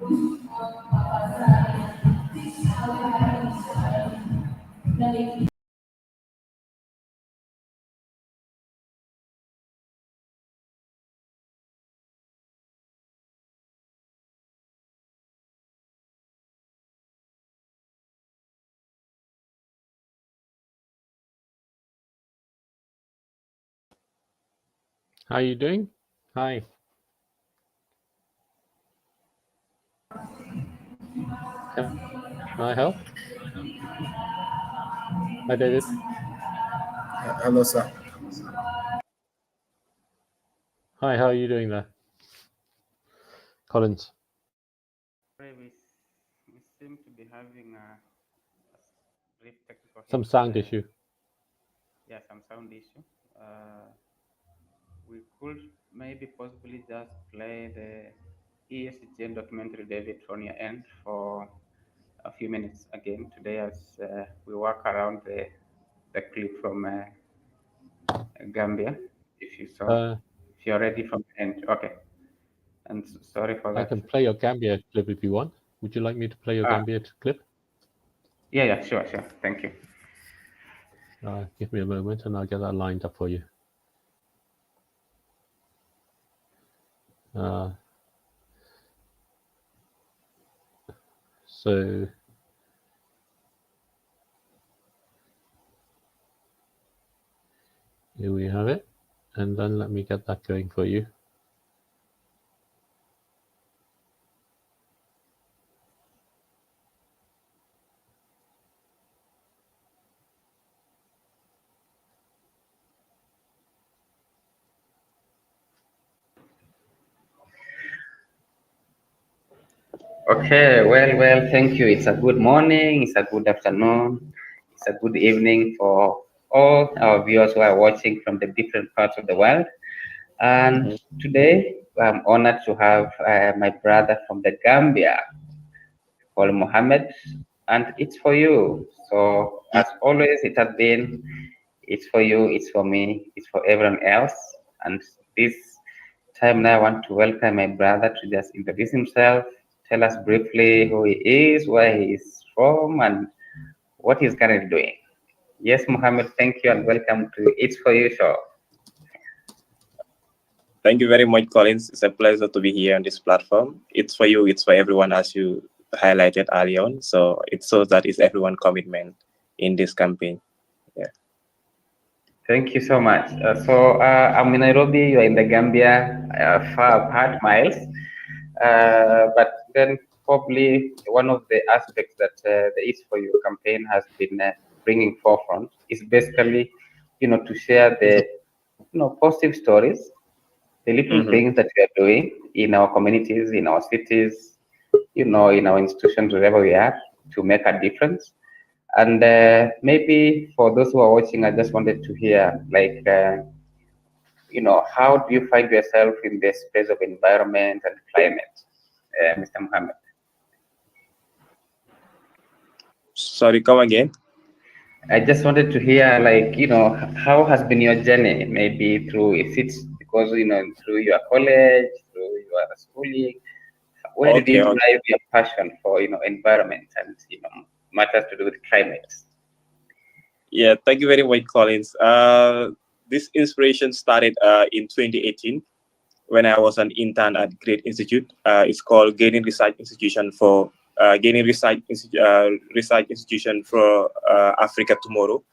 How are you doing? Hi. Can I help? Hi, David. Hello, sir. Hi, how are you doing there? Collins. We seem to be having a brief technical Some hit. sound issue. Yeah, some sound issue. We could maybe possibly just play the ESGN documentary, David, on your end for a few minutes again today as we work around the clip from Gambia, if you saw. If you're ready from the end, okay. And sorry for that. I can play your Gambia clip if you want. Would you like me to play your Gambia clip? Yeah, sure. Thank you. Give me a moment and I'll get that lined up for you. So here we have it. And then let me get that going for you. Okay, well, thank you. It's a good morning, it's a good afternoon, it's a good evening for all our viewers who are watching from the different parts of the world. And today, I'm honored to have my brother from the Gambia, called Mohammed, and it's for you. So, as always, it has been, it's for you, it's for me, it's for everyone else. And this time now, I want to welcome my brother to just introduce himself, tell us briefly who he is, where he is from, and what he's currently doing. Yes, Mohammed, thank you and welcome to It's For You show. Thank you very much, Collins. It's a pleasure to be here on this platform. It's for you, it's for everyone, as you highlighted early on. So it shows that it's everyone's commitment in this campaign. Yeah. Thank you so much. I'm in Nairobi, you're in the Gambia, far apart miles. But then probably one of the aspects that the It's For You campaign has been bringing forefront is basically, to share the, positive stories, the little things that we are doing in our communities, in our cities, in our institutions, wherever we are, to make a difference. And maybe for those who are watching, I just wanted to hear, like, how do you find yourself in the space of environment and climate, Mr. Mohammed? Sorry, come again. I just wanted to hear, like, how has been your journey? Maybe through, if it's because, through your college, through your schooling, where did you drive your passion for, environment and, matters to do with climate? Yeah, thank you very much, Collins. This inspiration started in 2018 when I was an intern at Great Institute. It's called Gaining Research Institution for Research Institution for Africa Tomorrow.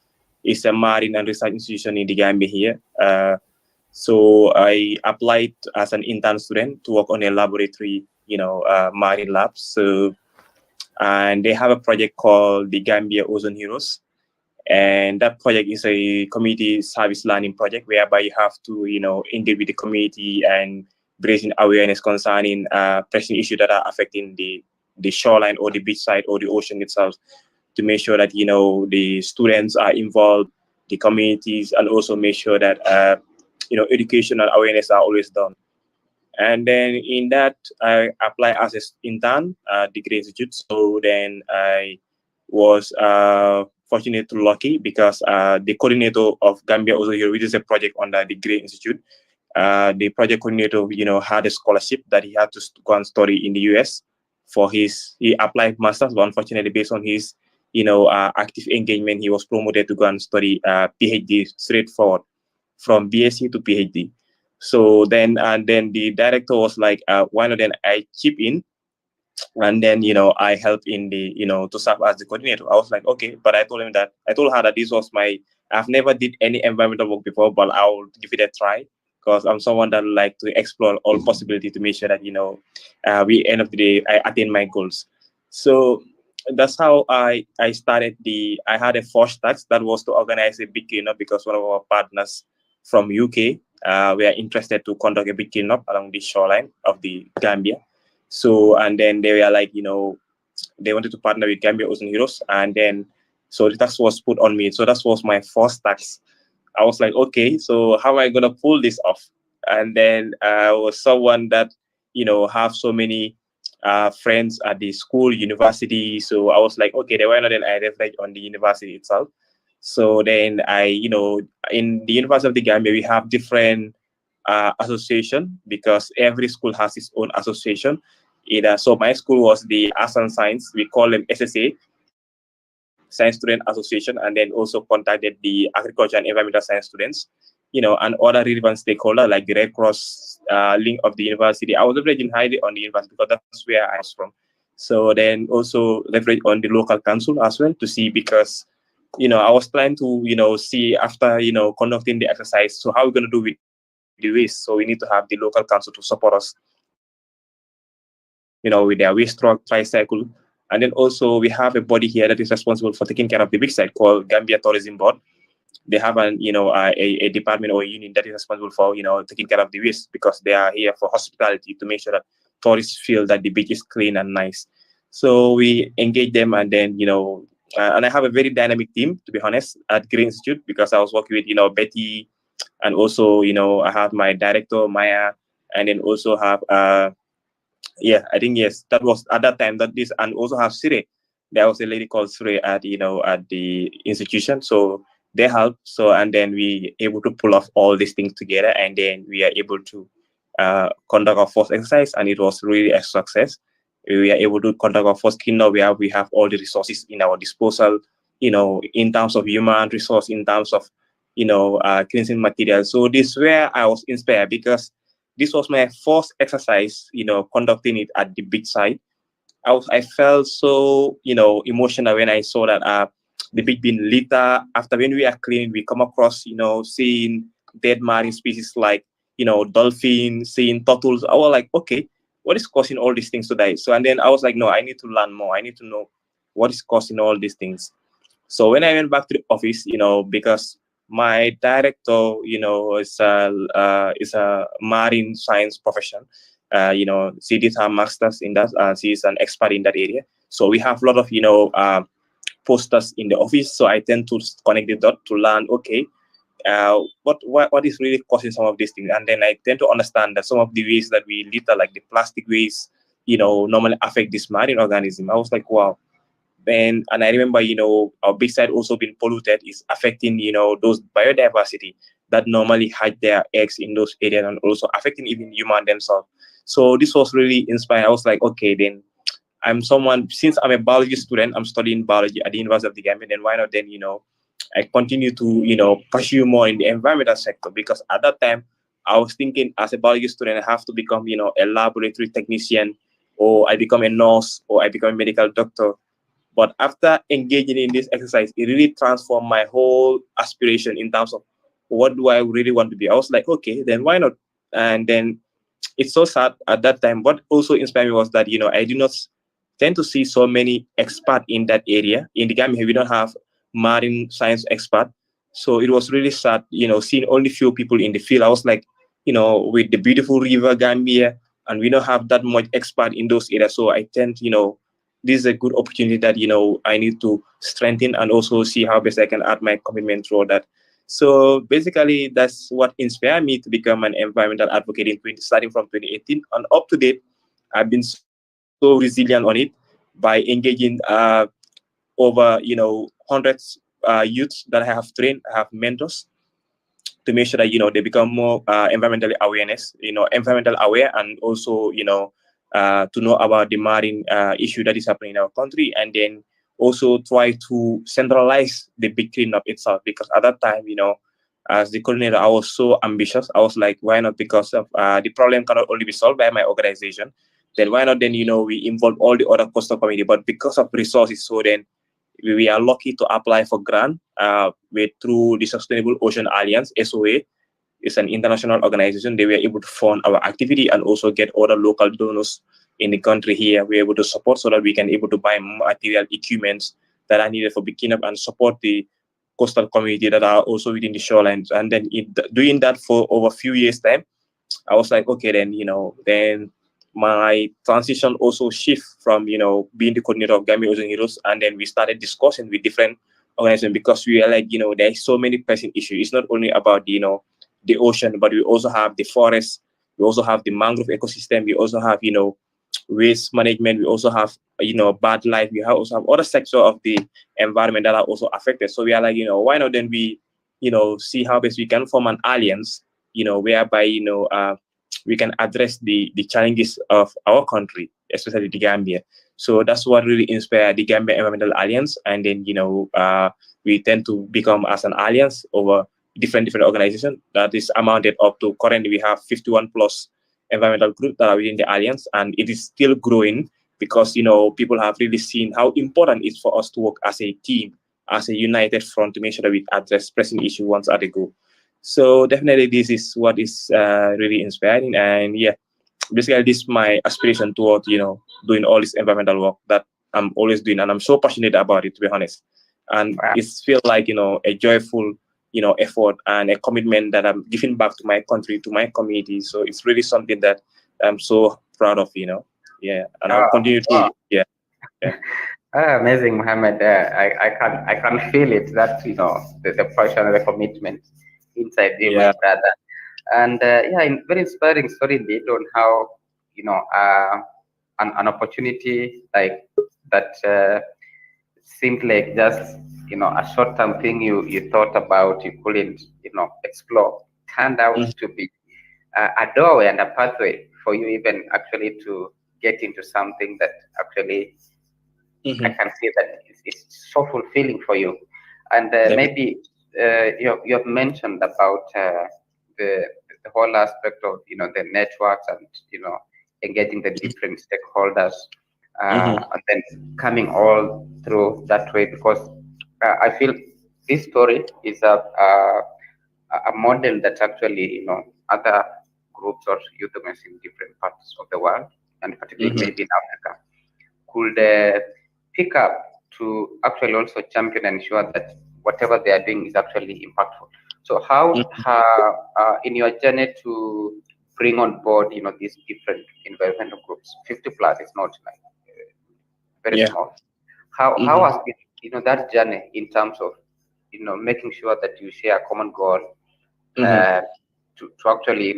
It's a marine and research institution in the Gambia here. So I applied as an intern student to work on a laboratory, marine labs. So, and they have a project called the Gambia Ozone Heroes. And that project is a community service learning project whereby you have to, engage with the community and raising awareness concerning pressing issues that are affecting the shoreline or the beach side or the ocean itself, to make sure that, the students are involved, the communities, and also make sure that, education and awareness are always done. And then in that, I applied as an intern at the Great Institute. So then I was fortunate to lucky because the coordinator of Gambia also here, which is a project under the Great Institute. The project coordinator, had a scholarship that he had to go and study in the US for he applied masters, but unfortunately, based on his active engagement, he was promoted to go and study PhD straightforward from BSc to PhD. So then the director was like, why not then I chip in, and then I help in the to serve as the coordinator. I was like, okay, but I told her that this was I've never did any environmental work before, but I'll give it a try, because I'm someone that like to explore all possibility to make sure that we end of the day I attain my goals. So that's how I started I had a first task that was to organize a big cleanup, because one of our partners from UK we are interested to conduct a big cleanup along the shoreline of the Gambia. So, and then they were like, they wanted to partner with Gambia Ocean Heroes, and then so the task was put on me. So that was my first task. I was like, okay, so how am I gonna pull this off? And then I was someone that have so many friends at the school, university. So I was like, okay, then why not then I reflect on the university itself. So then in the University of the Gambia, we have different association, because every school has its own association. So my school was the Arts and Science, we call them SSA, Science Student Association, and then also contacted the Agriculture and Environmental Science students, and other relevant stakeholders like the Red Cross link of the university. I was leveraging highly on the university because that's where I was from. So then also leverage on the local council as well to see, because I was trying to see after conducting the exercise, so how we're going to do with the waste. So we need to have the local council to support us, with their waste truck, tricycle. And then also we have a body here that is responsible for taking care of the big site called Gambia Tourism Board. They have a department or a unit that is responsible for taking care of the waste, because they are here for hospitality to make sure that tourists feel that the beach is clean and nice. So we engage them, and then and I have a very dynamic team, to be honest, at Green Institute, because I was working with Betty, and also I have my director Maya, and then also have I think yes, that was at that time that this, and also have Sire. There was a lady called Sire at at the institution, so they helped. So and then we able to pull off all these things together, and then we are able to conduct our first exercise, and it was really a success. We are able to conduct our first cleanup where we have all the resources in our disposal, in terms of human resource, in terms of cleansing material. So this is where I was inspired, because this was my first exercise, conducting it at the beach side. I felt so, emotional when I saw that the beach being litter. After when we are cleaning, we come across, seeing dead marine species like, dolphins, seeing turtles. I was like, okay, what is causing all these things to die? So, and then I was like, no, I need to learn more. I need to know what is causing all these things. So when I went back to the office, because my director, is a marine science profession. She did her master's in that. She's an expert in that area. So we have a lot of posters in the office. So I tend to connect the dot to learn. Okay, what is really causing some of these things, and then I tend to understand that some of the waste that we litter, like the plastic waste, normally affect this marine organism. I was like, wow. And I remember, our big side also being polluted is affecting, those biodiversity that normally hatch their eggs in those areas, and also affecting even human themselves. So this was really inspiring. I was like, okay, then since I'm a biology student, I'm studying biology at the University of the Gambia, then why not then, I continue to, pursue more in the environmental sector, because at that time I was thinking as a biology student, I have to become, a laboratory technician, or I become a nurse, or I become a medical doctor. But after engaging in this exercise, it really transformed my whole aspiration in terms of what do I really want to be. I was like, okay, then why not? And then it's so sad at that time. What also inspired me was that, I do not tend to see so many experts in that area. In the Gambia, we don't have marine science expert. So it was really sad, seeing only few people in the field. I was like, with the beautiful river Gambia, and we don't have that much expert in those areas. So I tend, this is a good opportunity that, I need to strengthen, and also see how best I can add my commitment through that. So basically, that's what inspired me to become an environmental advocate starting from 2018. And up to date, I've been so resilient on it by engaging over, hundreds youths that I have trained. I have mentors to make sure that, they become more environmental aware, and also, to know about the marine issue that is happening in our country, and then also try to centralize the big cleanup itself. Because at that time, as the coordinator, I was so ambitious. I was like, why not? Because of the problem cannot only be solved by my organization. Then why not? Then we involve all the other coastal community. But because of resources, so then we are lucky to apply for grant through the Sustainable Ocean Alliance (SOA). It's an international organization. They were able to fund our activity and also get other local donors in the country here. We're able to support so that we can able to buy material equipments that are needed for big cleanup and support the coastal community that are also within the shorelines. And then doing that for over a few years time, I was like, okay, then, then my transition also shift from, being the coordinator of Gambia Ocean Heroes. And then we started discussing with different organizations because we are like, there's so many pressing issues. It's not only about, the ocean, but we also have the forest, we also have the mangrove ecosystem, we also have, waste management, we also have, bad life, we also have other sectors of the environment that are also affected. So we are like, why not then we, see how best we can form an alliance, whereby, we can address the challenges of our country, especially the Gambia. So that's what really inspired the Gambia Environmental Alliance. And then, we tend to become as an alliance over different organizations that is amounted up to currently we have 51 plus environmental groups that are within the alliance, and it is still growing because people have really seen how important it is for us to work as a team, as a united front to make sure that we address pressing issues once at a go. So definitely this is what is really inspiring, and yeah, basically this is my aspiration toward doing all this environmental work that I'm always doing, and I'm so passionate about it, to be honest. And it feels like a joyful effort and a commitment that I'm giving back to my country, to my community. So it's really something that I'm so proud of, yeah. And I'll continue to, yeah. Amazing, Mohammed. I can feel it. That the passion and the commitment inside you, my brother. And very inspiring story indeed on how an opportunity like that seemed like just a short-term thing you thought about, you couldn't explore, turned out to be a doorway and a pathway for you even actually to get into something that actually I can see that it's so fulfilling for you. And maybe you have mentioned about the whole aspect of the networks and engaging the different stakeholders and then coming all through that way, because I feel this story is a model that actually other groups or youth organizations in different parts of the world, and particularly maybe in Africa, could pick up to actually also champion and ensure that whatever they are doing is actually impactful. So how in your journey to bring on board these different environmental groups, 50 plus, it's not like very small. How has been that journey in terms of making sure that you share a common goal to actually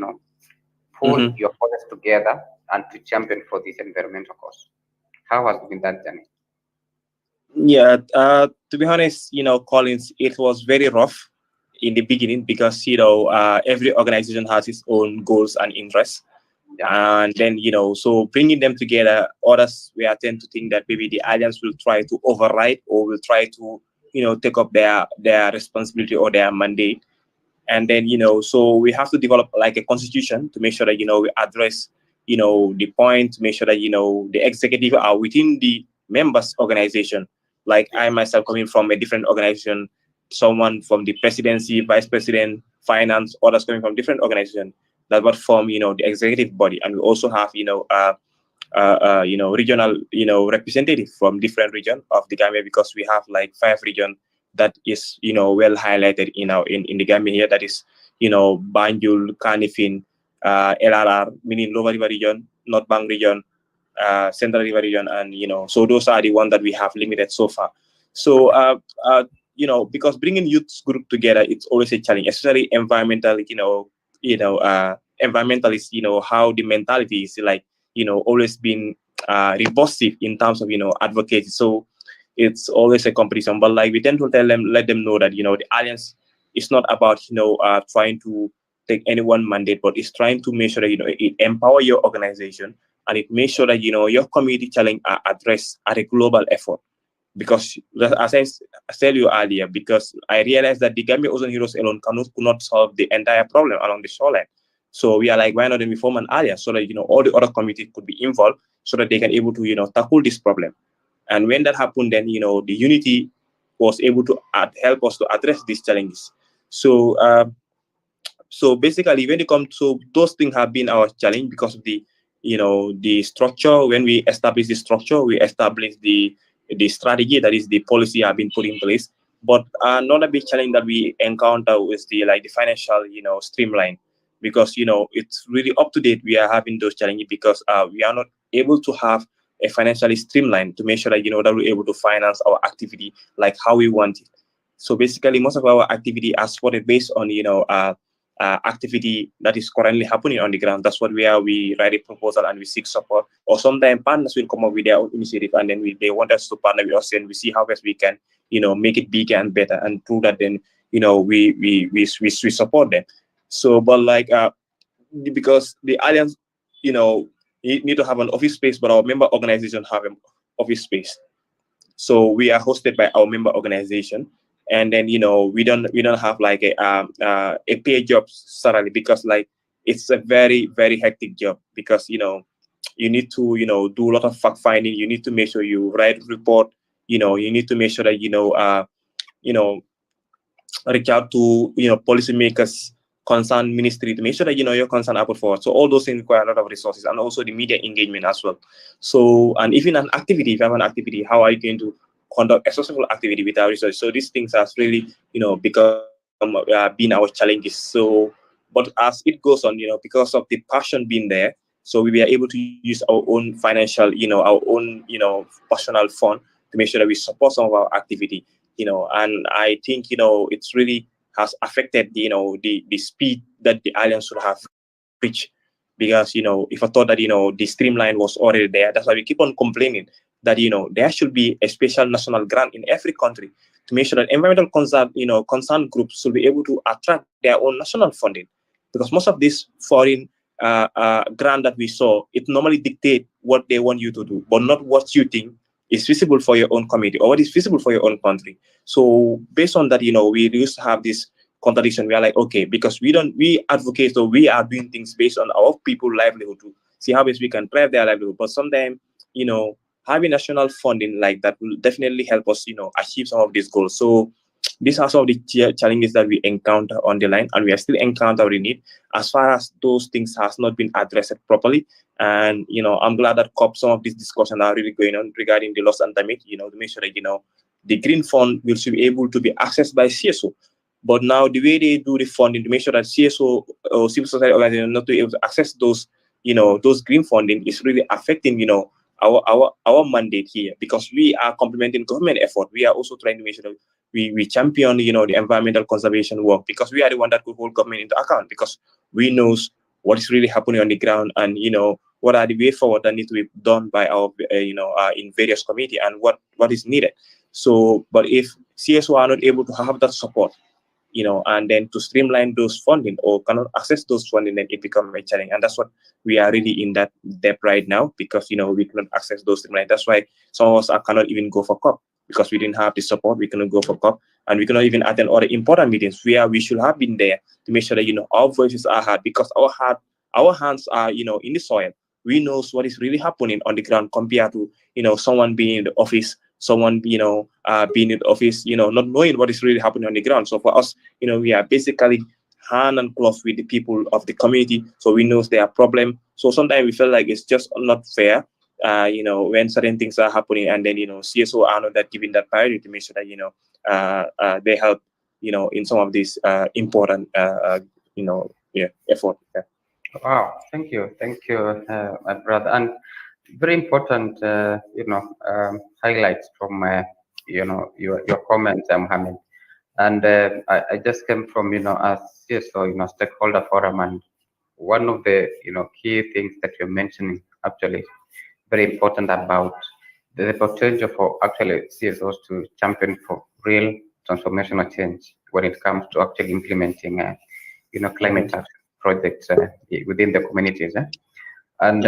pull your forces together and to champion for this environmental cause? How has been that journey? Yeah, to be honest, Collins, it was very rough in the beginning because every organization has its own goals and interests. And then so bringing them together, others we tend to think that maybe the alliance will try to override or will try to take up their responsibility or their mandate. And then so we have to develop like a constitution to make sure that we address the point, to make sure that the executive are within the members organization. Like I myself coming from a different organization, someone from the presidency, vice president, finance, others coming from different organizations that would form the executive body. And we also have regional representative from different region of the Gambia, because we have like 5 regions that is well highlighted in the Gambia here. That is Banjul, Kanifing, LRR, meaning Lower River region, North Bank region, Central River region, and so those are the ones that we have limited so far. So because bringing youth group together, it's always a challenge, especially environmental environmentalists, how the mentality is like always been repulsive in terms of advocacy. So it's always a competition, but like we tend to let them know that the alliance is not about trying to take any one mandate, but it's trying to make sure that it empower your organization and it makes sure that your community challenge are addressed at a global effort. Because as I said you earlier, because I realized that the Gambia Ocean Heroes alone could not solve the entire problem along the shoreline. So we are like, why not then we form an alliance so that all the other communities could be involved, so that they can able to tackle this problem. And when that happened, then the unity was able to help us to address these challenges. So so basically, when it comes to those things, have been our challenge because of the the structure. When we establish the structure, we establish the strategy, that is the policy have been put in place. But another big challenge that we encounter is the financial streamline, because it's really up to date. We are having those challenges because we are not able to have a financially streamlined to make sure that that we're able to finance our activity like how we want it. So basically, most of our activity are supported based on activity that is currently happening on the ground. That's what we write a proposal and we seek support. Or sometimes partners will come up with their own initiative, and then they want us to partner with us, and we see how best we can make it bigger and better. And through that, then we support them. So, but because the alliance, need to have an office space, but our member organization have an office space. So we are hosted by our member organization, and then we don't have like a paid job salary, because it's a very, very hectic job, because you need to do a lot of fact finding. You need to make sure you write report. You need to make sure that reach out to policymakers, concerned ministry, to make sure that your concern are put forward. So all those things require a lot of resources, and also the media engagement as well. So, and even an activity, if you have an activity, how are you going to conduct a successful activity without resources? So these things has really become been our challenges. So, but as it goes on, because of the passion being there, so we were able to use our own financial, our own personal fund to make sure that we support some of our activity. And I think it's really has affected the speed that the alliance should have reached, because if I thought that the streamline was already there, that's why we keep on complaining that there should be a special national grant in every country to make sure that environmental concerned groups should be able to attract their own national funding, because most of this foreign grant that we saw, it normally dictate what they want you to do, but not what you think is feasible for your own community or what is feasible for your own country. So based on that, we used to have this contradiction. We are like, okay, because we advocate, so we are doing things based on our people livelihood to see how best we can drive their livelihood. But sometimes, having national funding like that will definitely help us, achieve some of these goals. So these are some of the challenges that we encounter on the line, and we are still encountering it as far as those things has not been addressed properly. And I'm glad that some of these discussions are really going on regarding the loss and damage, to make sure that the green fund will be able to be accessed by CSO. But now the way they do the funding to make sure that CSO or civil society organizations not to be able to access those those green funding is really affecting our mandate here, because we are complementing government effort. We are also trying to make sure that we champion the environmental conservation work, because we are the one that could hold government into account, because we knows what is really happening on the ground, and what are the way forward that need to be done by our in various committee, and what is needed. So, but if CSO are not able to have that support, and then to streamline those funding or cannot access those funding, then it becomes a challenge. And that's what we are really in that depth right now, because we cannot access those streamline. That's why some of us cannot even go for COP, because we didn't have the support. We cannot go for COP, and we cannot even attend other important meetings where we should have been there to make sure that our voices are heard, because our hands are in the soil. We know what is really happening on the ground compared to someone being in the office, someone being in the office, not knowing what is really happening on the ground. So for us, we are basically hand and glove with the people of the community, so we know their problem. So sometimes we feel like it's just not fair, when certain things are happening, and then CSO are not that giving that priority to make sure that they help in some of these important effort. Yeah. Wow, thank you, my brother, and very important, highlights from your comments, Mohammed. And I just came from as CSO, stakeholder forum, and one of the key things that you're mentioning actually very important about the potential for actually CSOs to champion for real transformational change when it comes to actually implementing climate action projects within the communities. And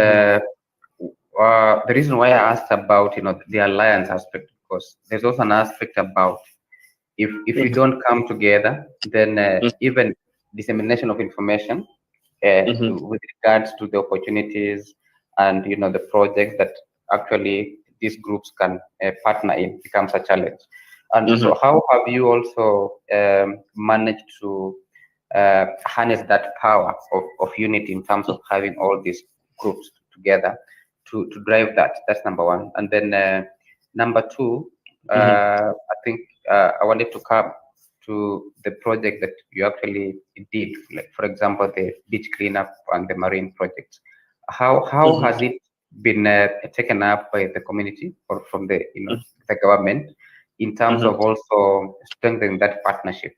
The reason why I asked about the alliance aspect, because there's also an aspect about if you don't come together, then even dissemination of information with regards to the opportunities and the projects that actually these groups can partner in becomes a challenge. And so, how have you also managed to harness that power of unity in terms of having all these groups together to drive that? That's number one. And then number two, I think I wanted to come to the project that you actually did, like for example, the beach cleanup and the marine projects. How has it been taken up by the community or from the the government in terms of also strengthening that partnership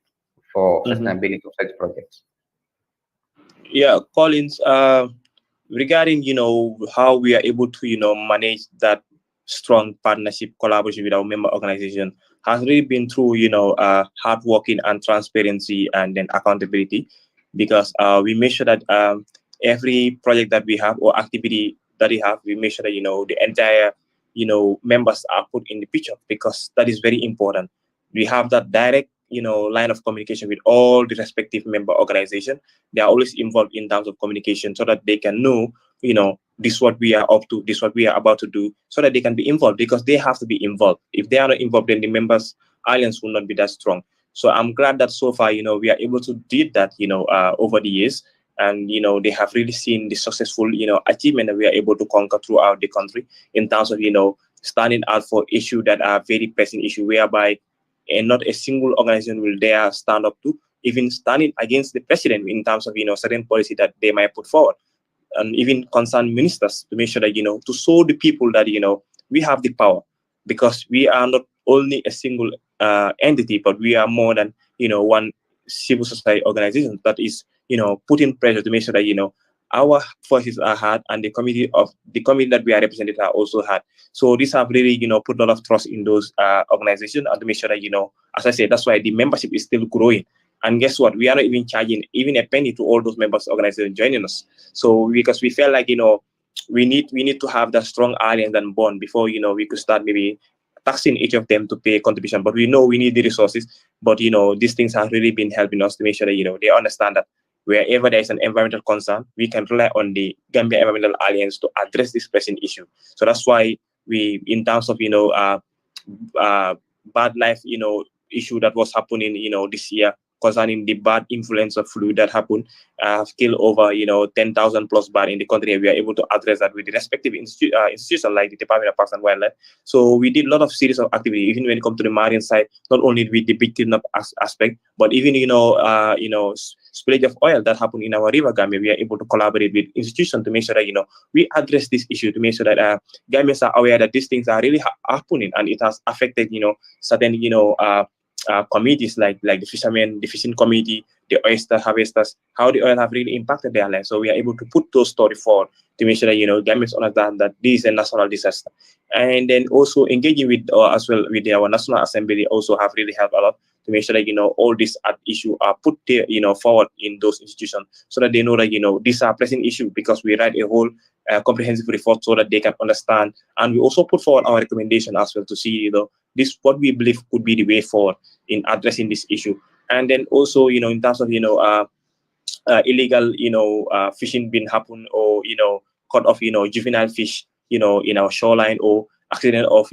for sustainability of such projects? Yeah, Collins, regarding how we are able to manage that strong partnership collaboration with our member organization has really been through hard working and transparency and then accountability, because we make sure that every project that we have or activity that we have, we make sure that the entire members are put in the picture, because that is very important. We have that direct line of communication with all the respective member organization. They are always involved in terms of communication so that they can know this is what we are up to, this is what we are about to do, so that they can be involved, because they have to be involved. If they are not involved, then the members alliance will not be that strong. So I'm glad that so far we are able to do that over the years, and they have really seen the successful achievement that we are able to conquer throughout the country in terms of standing out for issues that are very pressing issue, whereby and not a single organization will dare stand up to, even standing against the president in terms of certain policy that they might put forward, and even concerned ministers, to make sure that to show the people that we have the power, because we are not only a single entity, but we are more than one civil society organization that is putting pressure to make sure that our voices are heard, and the community that we are represented are also heard. So these have really put a lot of trust in those organizations, and to make sure that as I said, that's why the membership is still growing. And guess what? We are not even charging even a penny to all those members organizations joining us. So because we felt like we need to have that strong alliance and bond before we could start maybe taxing each of them to pay a contribution. But we know we need the resources. But these things have really been helping us to make sure that they understand that wherever there is an environmental concern, we can rely on the Gambia Environmental Alliance to address this pressing issue. So that's why we, in terms of bad life issue that was happening this year concerning the bad influence of flu that happened, have killed over 10,000 plus birds in the country, and we are able to address that with the respective institutions like the Department of Parks and Wildlife. So we did a lot of series of activity, even when it comes to the marine side, not only with the big cleanup aspect, but even spillage of oil that happened in our river Gambia. We are able to collaborate with institutions to make sure that we address this issue, to make sure that Gambians are aware that these things are really happening, and it has affected certain communities like the fishermen, the fishing community, the oyster harvesters, how the oil have really impacted their lives. So we are able to put those stories forward to make sure that Gambians understand that this is a national disaster. And then also engaging with as well with our National Assembly also have really helped a lot to make sure that all these issues are put there forward in those institutions, so that they know that these are pressing issue, because we write a whole comprehensive report so that they can understand. And we also put forward our recommendation as well to see this what we believe could be the way forward in addressing this issue. And then also in terms of illegal fishing being happen, or caught of juvenile fish in our shoreline, or accident of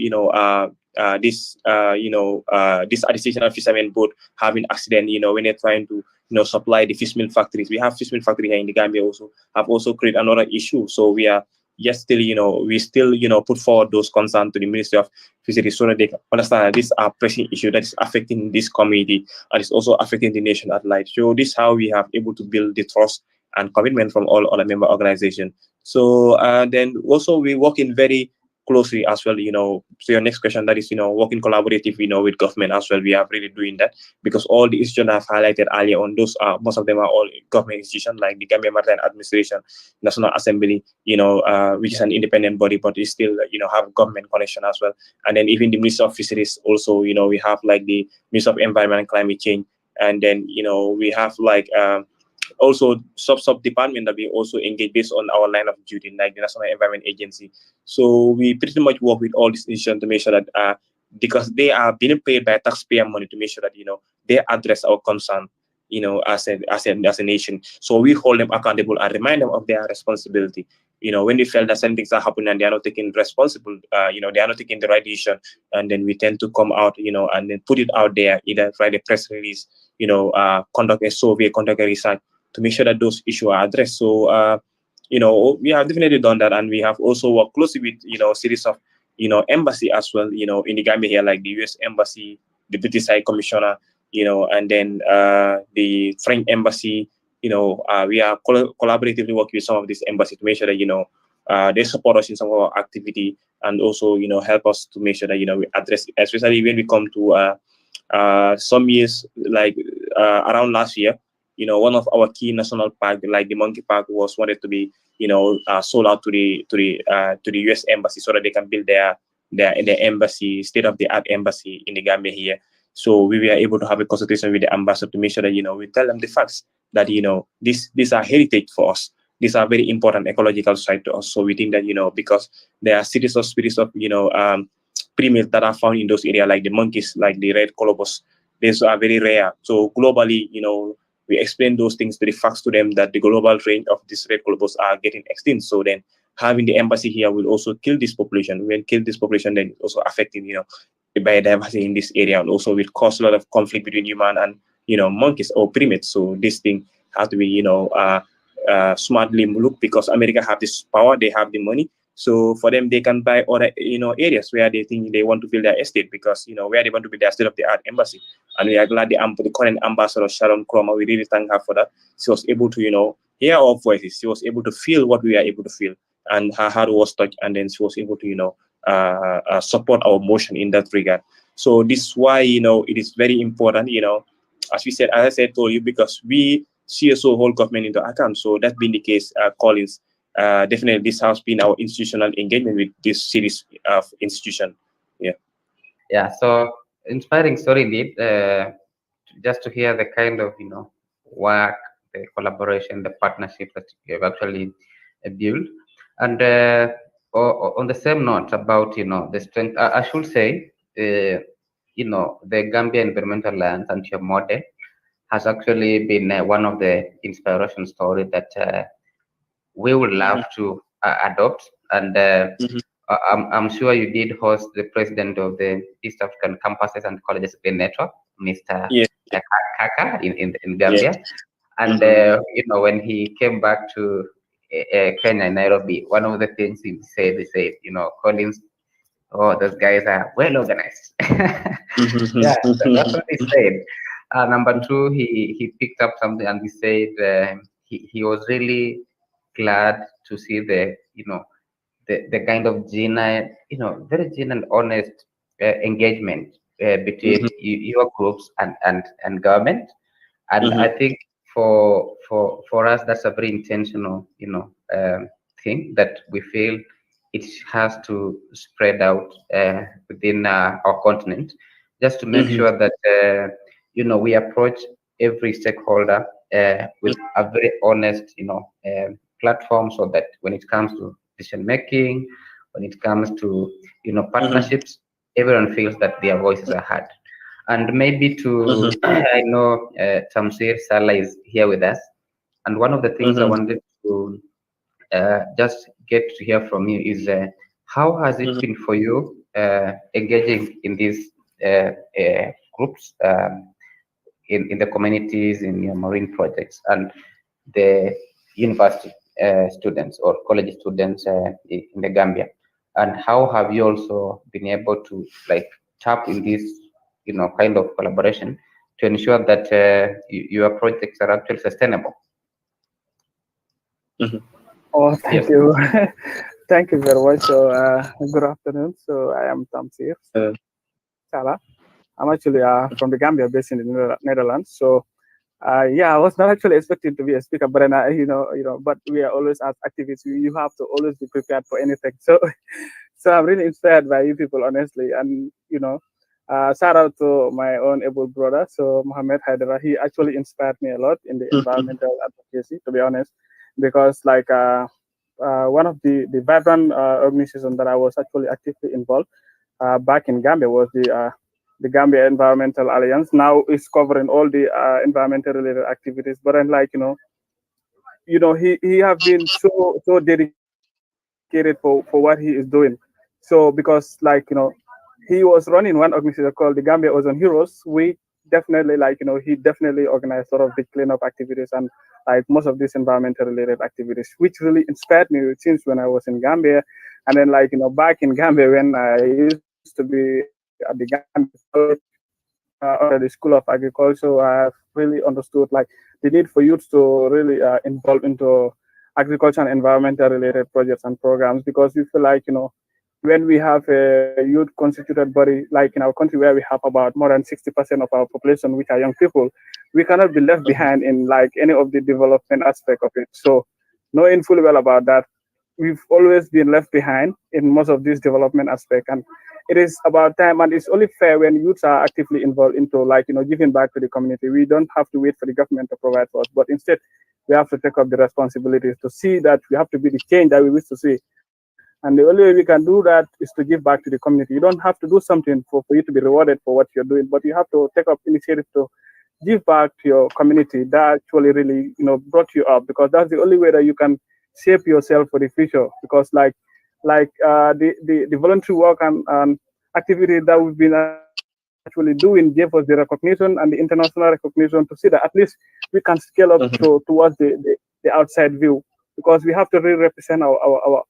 this additional fishermen boat having accident when they're trying to supply the fish meal factories. We have fish meal factory here in the Gambia also have also created another issue. So we are we still put forward those concerns to the Ministry of Fisheries, so that they can understand that these are pressing issue that is affecting this community, and it's also affecting the nation at large. So this is how we have able to build the trust and commitment from all other member organizations. So then also we work in very closely as well, so your next question, that is, working collaborative, with government as well. We are really doing that, because all the institutions I've highlighted earlier on, those are, most of them are all government institutions, like the Gambia Maritime Administration, National Assembly, which is an independent body, but it still, have government connection as well. And then even the Ministry of Fisheries also, we have like the Ministry of Environment and Climate Change. And then, we have like, also sub department that we also engage based on our line of duty, like the National Environment Agency. So we pretty much work with all these institutions to make sure that because they are being paid by taxpayer money, to make sure that they address our concern, as a nation. So we hold them accountable and remind them of their responsibility. When we feel that certain things are happening and they are not taking responsible, they are not taking the right decision, and then we tend to come out, and then put it out there, either write a press release, conduct a survey, conduct a research to make sure that those issues are addressed. So, we have definitely done that, and we have also worked closely with, series of, embassy as well, in the Gambia here, like the U.S. Embassy, the British High Commissioner, and then the French Embassy. We are collaboratively working with some of these embassies to make sure that, they support us in some of our activity, and also, help us to make sure that, we address it, especially when we come to some years, like around last year, one of our key national park, like the Monkey Park, was wanted to be, sold out to the U.S. Embassy so that they can build their embassy, state-of-the-art embassy in the Gambia here. So we were able to have a consultation with the ambassador to make sure that we tell them the facts that these are heritage for us. These are very important ecological site to us. So we think that because there are cities of spirits of primates that are found in those areas, like the monkeys, like the red colobus, these are very rare. So globally, we explain those things, the facts to them, that the global range of these red colobus are getting extinct. So then having the embassy here will also kill this population. When kill this population, then also affecting the biodiversity in this area, and also will cause a lot of conflict between human and monkeys or primates. So this thing has to be smartly looked, because America have this power, they have the money. So for them, they can buy other areas where they think they want to build their estate, because where they want to build their state-of-the-art embassy. And we are glad the current ambassador Sharon Cromer, we really thank her for that. She was able to hear our voices. She was able to feel what we are able to feel, and her heart was touched, and then she was able to support our motion in that regard. So this is why it is very important, as I said told you, because we CSO hold government into account. So that's been the case, Collins. Definitely this has been our institutional engagement with this series of institution. Yeah, so inspiring story indeed. Just to hear the kind of work, the collaboration, the partnership that you have actually built. And on the same note about the strength, I should say, the Gambia Environmental Alliance and your model has actually been one of the inspiration stories that we would love to adopt. And I'm sure you did host the president of the East African Campuses and Colleges Network, Mr. Kaka, in Gambia. And when he came back to Kenya, Nairobi, one of the things he said, Collins, oh, those guys are well organized. Yeah, that's what he said. Number two, he picked up something and he said he was really glad to see the kind of genuine, very genuine, honest engagement between your groups and government. And I think for us, that's a very intentional, thing that we feel it has to spread out within our continent, just to make sure that we approach every stakeholder with a very honest, platform, so that when it comes to decision making, when it comes to partnerships, everyone feels that their voices are heard. And maybe to I know Tamsir Salah is here with us, and one of the things I wanted to just get to hear from you is how has it been for you engaging in these groups, in the communities, in your marine projects, and the university students or college students in the Gambia, and how have you also been able to tap in this kind of collaboration to ensure that your projects are actually sustainable? Oh, thank you. Thank you very much. So, good afternoon. So, I am Tamsir Salah. I'm actually from the Gambia, based in the Netherlands. So, I was not actually expected to be a speaker, but then, but we are always as activists. You have to always be prepared for anything. So, so I'm really inspired by you people, honestly. And shout out to my own able brother, so Mohammed Haidara. He actually inspired me a lot in the environmental advocacy, to be honest, because like one of the vibrant organizations that I was actually actively involved back in Gambia was the Gambia Environmental Alliance. Now it's covering all the environmental related activities, but then like he have been so dedicated for what he is doing. So because like he was running one organization called the Gambia Ozone Heroes. We definitely he definitely organized sort of the cleanup activities and like most of these environmental related activities, which really inspired me since when I was in Gambia. And then like back in Gambia when I used to be at the Gambia College under the School of Agriculture, I have really understood like the need for youth to really involve into agriculture and environmental related projects and programs, because we feel like when we have a youth constituted body like in our country where we have about more than 60% of our population which are young people, we cannot be left behind in like any of the development aspect of it. So knowing fully well about that, we've always been left behind in most of these development aspect, and it is about time, and it's only fair when youths are actively involved into like giving back to the community. We don't have to wait for the government to provide for us, but instead we have to take up the responsibilities to see that we have to be the change that we wish to see. And the only way we can do that is to give back to the community. You don't have to do something for you to be rewarded for what you're doing, but you have to take up initiative to give back to your community that actually really brought you up, because that's the only way that you can shape yourself for the future. Because the voluntary work and activity that we've been actually doing gave us the recognition and the international recognition to see that at least we can scale up towards the outside view, because we have to really represent our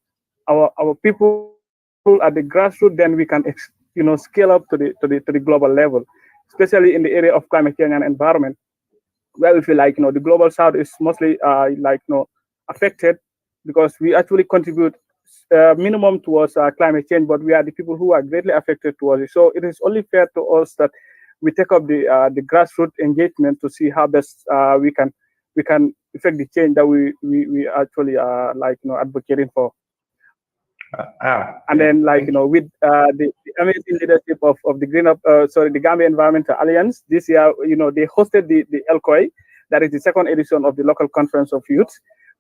people at the grassroots. Then we can scale up to the global level, especially in the area of climate change and environment, where we feel like the global south is mostly affected, because we actually contribute minimum towards climate change, but we are the people who are greatly affected towards it. So it is only fair to us that we take up the grassroots engagement to see how best we can effect the change that we actually are advocating for. And then with the amazing leadership of the Gambia Environmental Alliance, this year they hosted the ELCOI, that is the second edition of the local conference of youth,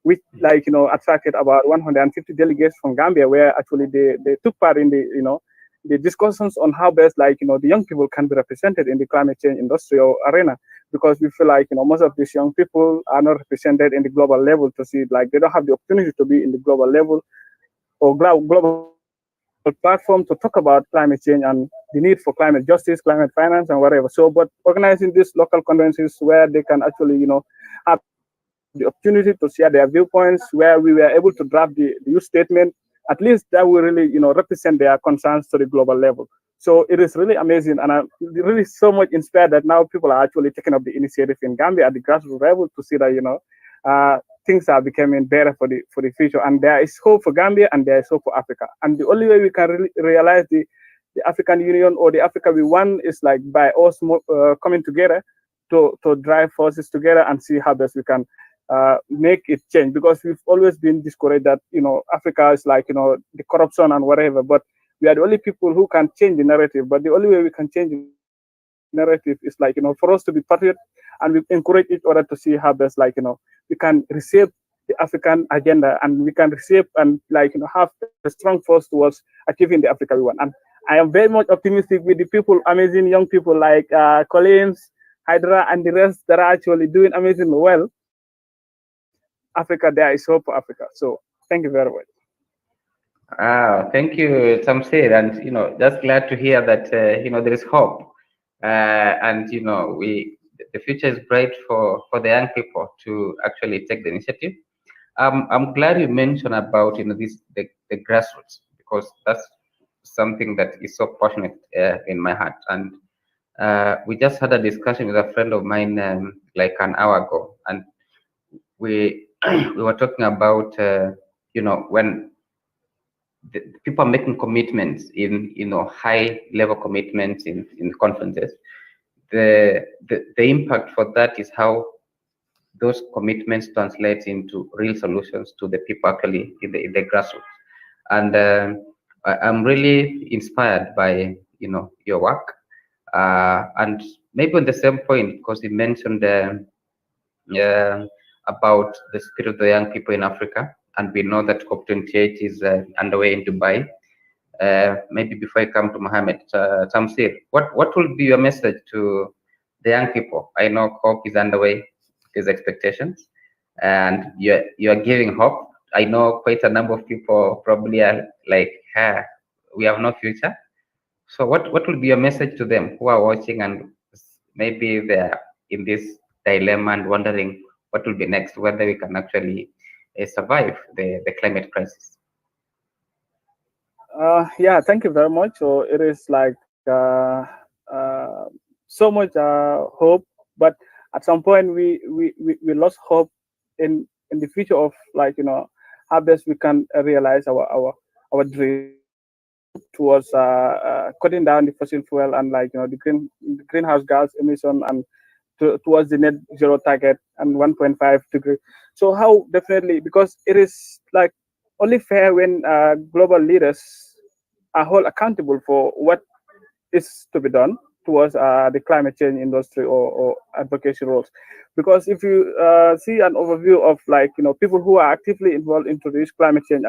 which attracted about 150 delegates from Gambia, where actually they took part in the discussions on how best the young people can be represented in the climate change industrial arena, because we feel like most of these young people are not represented in the global level to see, like they don't have the opportunity to be in the global level or global platform to talk about climate change and the need for climate justice, climate finance, and whatever. So, but organizing these local conferences where they can actually, have the opportunity to share their viewpoints, where we were able to draft the youth statement, at least that will really, represent their concerns to the global level. So it is really amazing, and I'm really so much inspired that now people are actually taking up the initiative in Gambia at the grassroots level to see that things are becoming better for the future, and there is hope for Gambia and there is hope for Africa. And the only way we can really realize the African Union or the Africa we want is like by us coming together to drive forces together and see how best we can make it change, because we've always been discouraged that Africa is like the corruption and whatever, but we are the only people who can change the narrative. But the only way we can change the narrative is for us to be patriot, and we encourage each other to see how best we can reshape the African agenda, and we can reshape and have a strong force towards achieving the Africa we want. And I am very much optimistic with the people, amazing young people like Collins, Hydra, and the rest that are actually doing amazingly well. Africa, there is hope for Africa. So thank you very much. Thank you, Tamsir, and just glad to hear that there is hope, and the future is bright for the young people to actually take the initiative. I'm glad you mentioned about the grassroots, because that's something that is so passionate in my heart. And we just had a discussion with a friend of mine like an hour ago, and we we were talking about when the people are making commitments in high level commitments in conferences, the impact for that is how those commitments translate into real solutions to the people actually in the grassroots. And I'm really inspired by your work, And maybe on the same point, because you mentioned about the spirit of the young people in Africa, and we know that COP28 is underway in Dubai. Maybe before I come to Mohammed, Tamsir, what will be your message to the young people? I know COP is underway, there's expectations, and you're giving hope. I know quite a number of people probably are like, we have no future. So what will be your message to them who are watching and maybe they're in this dilemma and wondering what will be next, whether we can actually survive the climate crisis? Yeah, thank you very much. So it is like so much hope, but at some point we lost hope in the future of, like, how best we can realize our dream towards cutting down the fossil fuel and, like, the greenhouse gas emission, and towards the net zero target and 1.5 degree. So how definitely, because it is like only fair when global leaders are held accountable for what is to be done towards the climate change industry, or advocacy roles. Because if you see an overview of, like, people who are actively involved into these climate change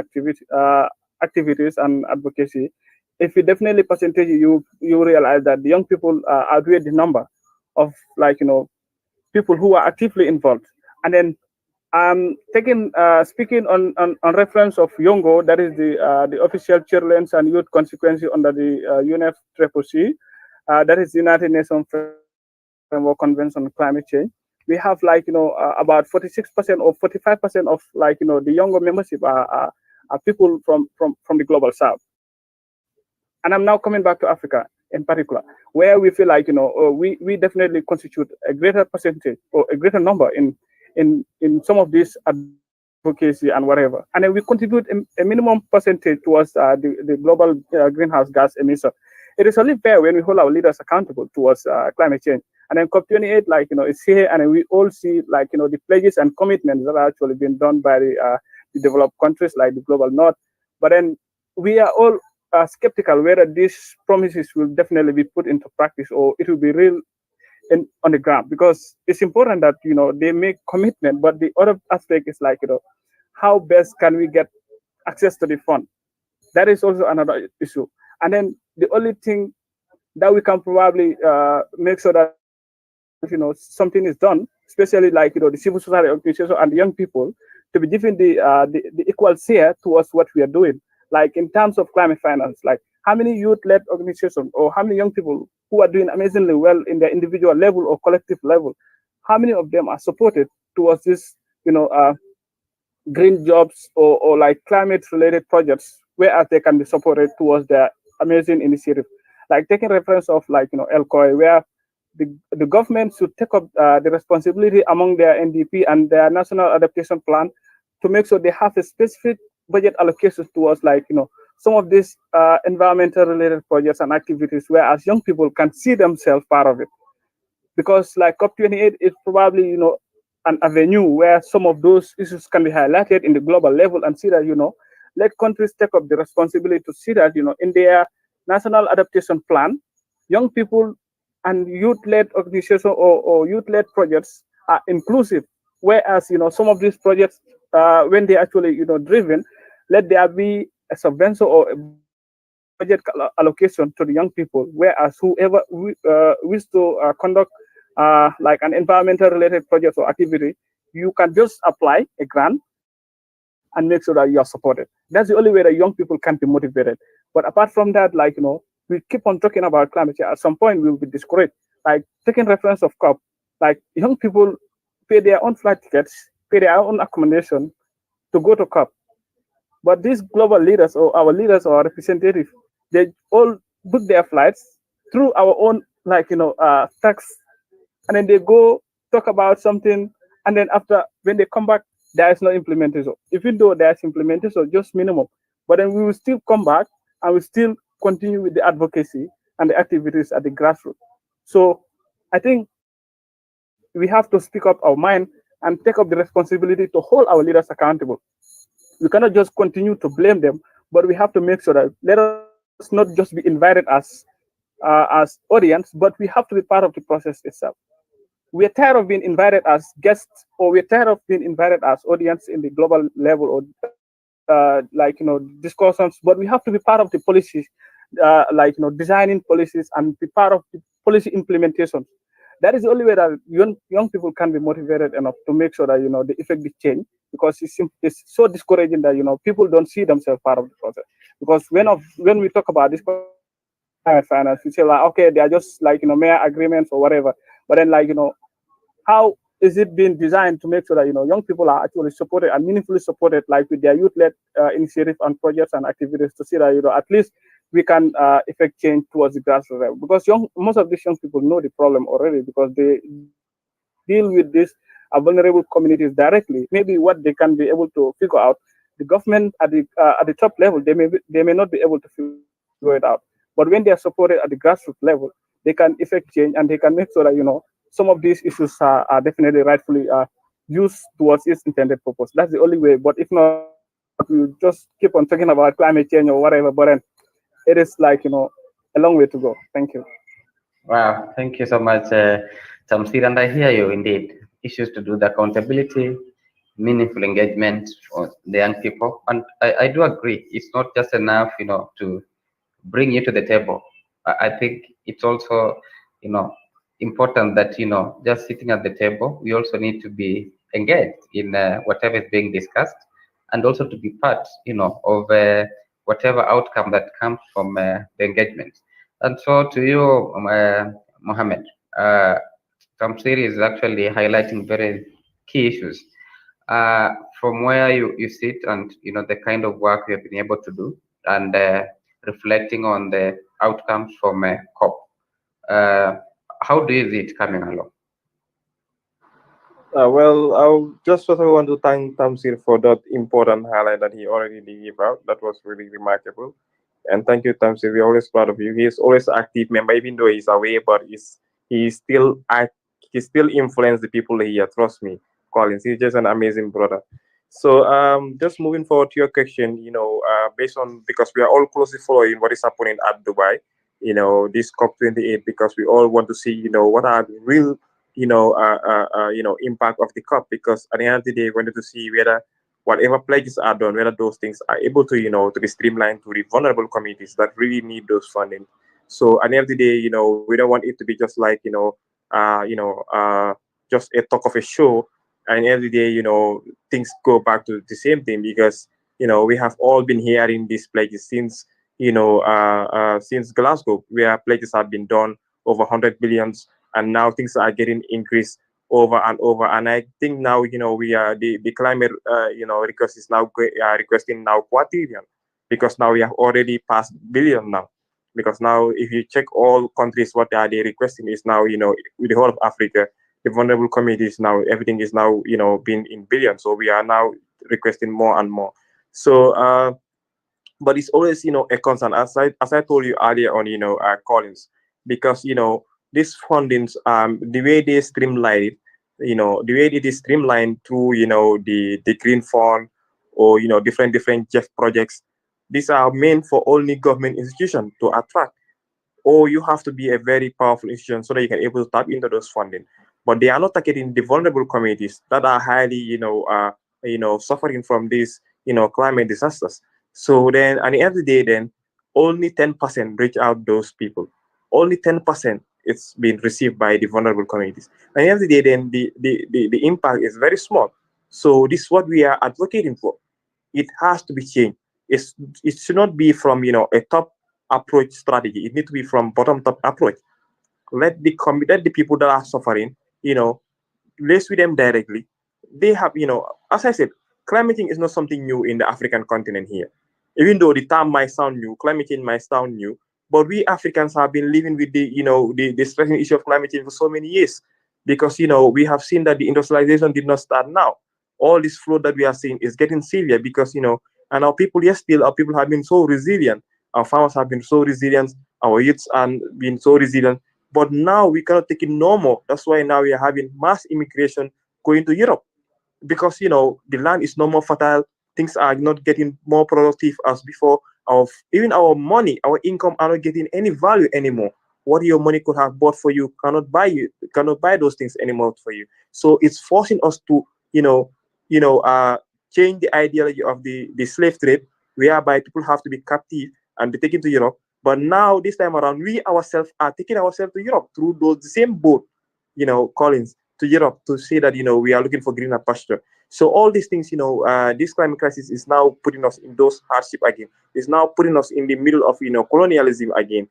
activities and advocacy, if you definitely percentage, you realize that the young people outweigh the number of, like, people who are actively involved. And then taking speaking on reference of Yongo, that is the official children's and youth consequences under the UNFCCC, that is the United Nations Framework Convention on Climate Change. We have, like, about 46% or 45% of, like, the younger membership are people from the global south. And I'm now coming back to Africa in particular, where we feel like, we definitely constitute a greater percentage or a greater number in some of these advocacy and whatever. And then we contribute a minimum percentage towards the global greenhouse gas emission. It is only fair when we hold our leaders accountable towards climate change. And then COP28, like, is here, and then we all see, like, the pledges and commitments that are actually being done by the developed countries, like the global north. But then we are all skeptical whether these promises will definitely be put into practice, or it will be real on the ground. Because it's important that, they make commitment, but the other aspect is, like, how best can we get access to the fund? That is also another issue. And then the only thing that we can probably make sure that, something is done, especially, like, the civil society organization and the young people, to be given the equal share towards what we are doing. Like, in terms of climate finance, like, how many youth-led organizations or how many young people who are doing amazingly well in their individual level or collective level, how many of them are supported towards this, green jobs, or like climate-related projects, whereas they can be supported towards their amazing initiative? Like, taking reference of, like, ELCOI, where the government should take up the responsibility among their NDP and their national adaptation plan to make sure they have a specific budget allocations towards, like, some of these environmental related projects and activities, whereas young people can see themselves part of it. Because, like, COP28 is probably, an avenue where some of those issues can be highlighted in the global level, and see that, let countries take up the responsibility to see that, in their national adaptation plan, young people and youth-led organizations or youth-led projects are inclusive. Whereas, some of these projects, when they actually, driven, let there be a subvention or a budget allocation to the young people. Whereas whoever wish to conduct like an environmental related project or activity, you can just apply a grant and make sure that you are supported. That's the only way that young people can be motivated. But apart from that, like, we keep on talking about climate change. At some point, we will be discouraged. Like, taking reference of COP, like, young people pay their own flight tickets, pay their own accommodation to go to COP. But these global leaders, or our leaders or representatives, they all book their flights through our own, like, tax, and then they go talk about something, and then after, when they come back, there is no implementation. Even though there is implementation, just minimum, but then we will still come back and we still continue with the advocacy and the activities at the grassroots. So I think we have to speak up our mind and take up the responsibility to hold our leaders accountable. We cannot just continue to blame them, but we have to make sure that let us not just be invited as as audience, but we have to be part of the process itself. We're tired of being invited as guests, or we're tired of being invited as audience in the global level, or discussions. But we have to be part of the policies, designing policies and be part of the policy implementation. That is the only way that young people can be motivated enough to make sure that they effect the change. Because it's so discouraging that people don't see themselves part of the process. Because when we talk about this climate finance, we say like, okay, they are just mere agreements or whatever. But then how is it being designed to make sure that young people are actually supported and meaningfully supported, like with their youth-led initiative and projects and activities, to see that at least we can effect change towards the grassroots level. Because most of these young people know the problem already, because they deal with these vulnerable communities directly. Maybe what they can be able to figure out, the government at the top level, they may not be able to figure it out. But when they are supported at the grassroots level, they can effect change, and they can make sure that some of these issues are definitely rightfully used towards its intended purpose. That's the only way. But if not, we just keep on talking about climate change or whatever. But then it is a long way to go. Thank you. Wow, thank you so much, Tamsir. And I hear you indeed. Issues to do the accountability, meaningful engagement for the young people. And I do agree. It's not just enough, to bring you to the table. I think it's also, important that, just sitting at the table, we also need to be engaged in whatever is being discussed, and also to be part, of whatever outcome that comes from the engagement. And so to you, Mohammed, Tamsir is actually highlighting very key issues. From where you sit and, the kind of work you have been able to do, and reflecting on the outcomes from COP. How do you see it coming along? Well, I just first of all want to thank Tamsir for that important highlight that he already gave out. That was really remarkable. And thank you, Tamsir. We're always proud of you. He's always an active member, even though he's away, but he's still he still influence the people here. Trust me, Collins. He's just an amazing brother. So just moving forward to your question, based on, because we are all closely following what is happening at Dubai, this COP28, because we all want to see, what are the real impact of the COP, because at the end of the day, we wanted to see whether whatever pledges are done, whether those things are able to, to be streamlined to the vulnerable communities that really need those funding. So at the end of the day, we don't want it to be just like, just a talk of a show. And every day, things go back to the same thing, because, we have all been hearing these pledges since, since Glasgow, where pledges have been done over 100 billions, and now things are getting increased over and over. And I think now, we are the climate, request is now requesting now quadrillion, because now we have already passed billion now. Because now, if you check all countries, what are they requesting is now, with the whole of Africa, the vulnerable communities now, everything is now, being in billions. So we are now requesting more and more. So, but it's always, a concern, as I told you earlier on, Collins, because, these fundings, the way they streamline it, the way it is streamlined through, the green fund, or, different JEF projects, these are meant for only government institutions to attract, or you have to be a very powerful institution so that you can able to tap into those funding. But they are not targeting the vulnerable communities that are highly, suffering from these, climate disasters. So then, at the end of the day, then only 10% reach out those people. Only 10% it's been received by the vulnerable communities. At the end of the day, then the impact is very small. So this is what we are advocating for. It has to be changed. It should not be from a top approach strategy. It needs to be from bottom top approach. Let the people that are suffering, raise with them directly. They have, as I said, climate change is not something new in the African continent here. Even though the term might sound new, climate change might sound new, but we Africans have been living with the stressing issue of climate change for so many years, because we have seen that the industrialization did not start now. All this flood that we are seeing is getting severe, because and our people, yes, still our people have been so resilient. Our farmers have been so resilient. Our youths have been so resilient. But now we cannot take it normal. That's why now we are having mass immigration going to Europe, because the land is no more fertile. Things are not getting more productive as before. Even our money, our income are not getting any value anymore. what your money could have bought for you cannot buy those things anymore for you. So it's forcing us to, change the ideology of the slave trade, whereby people have to be captive and be taken to Europe. But now this time around, we ourselves are taking ourselves to Europe through the same boat, Collins, to Europe to say that we are looking for greener pasture. So all these things, this climate crisis is now putting us in those hardship again. It's now putting us in the middle of colonialism again,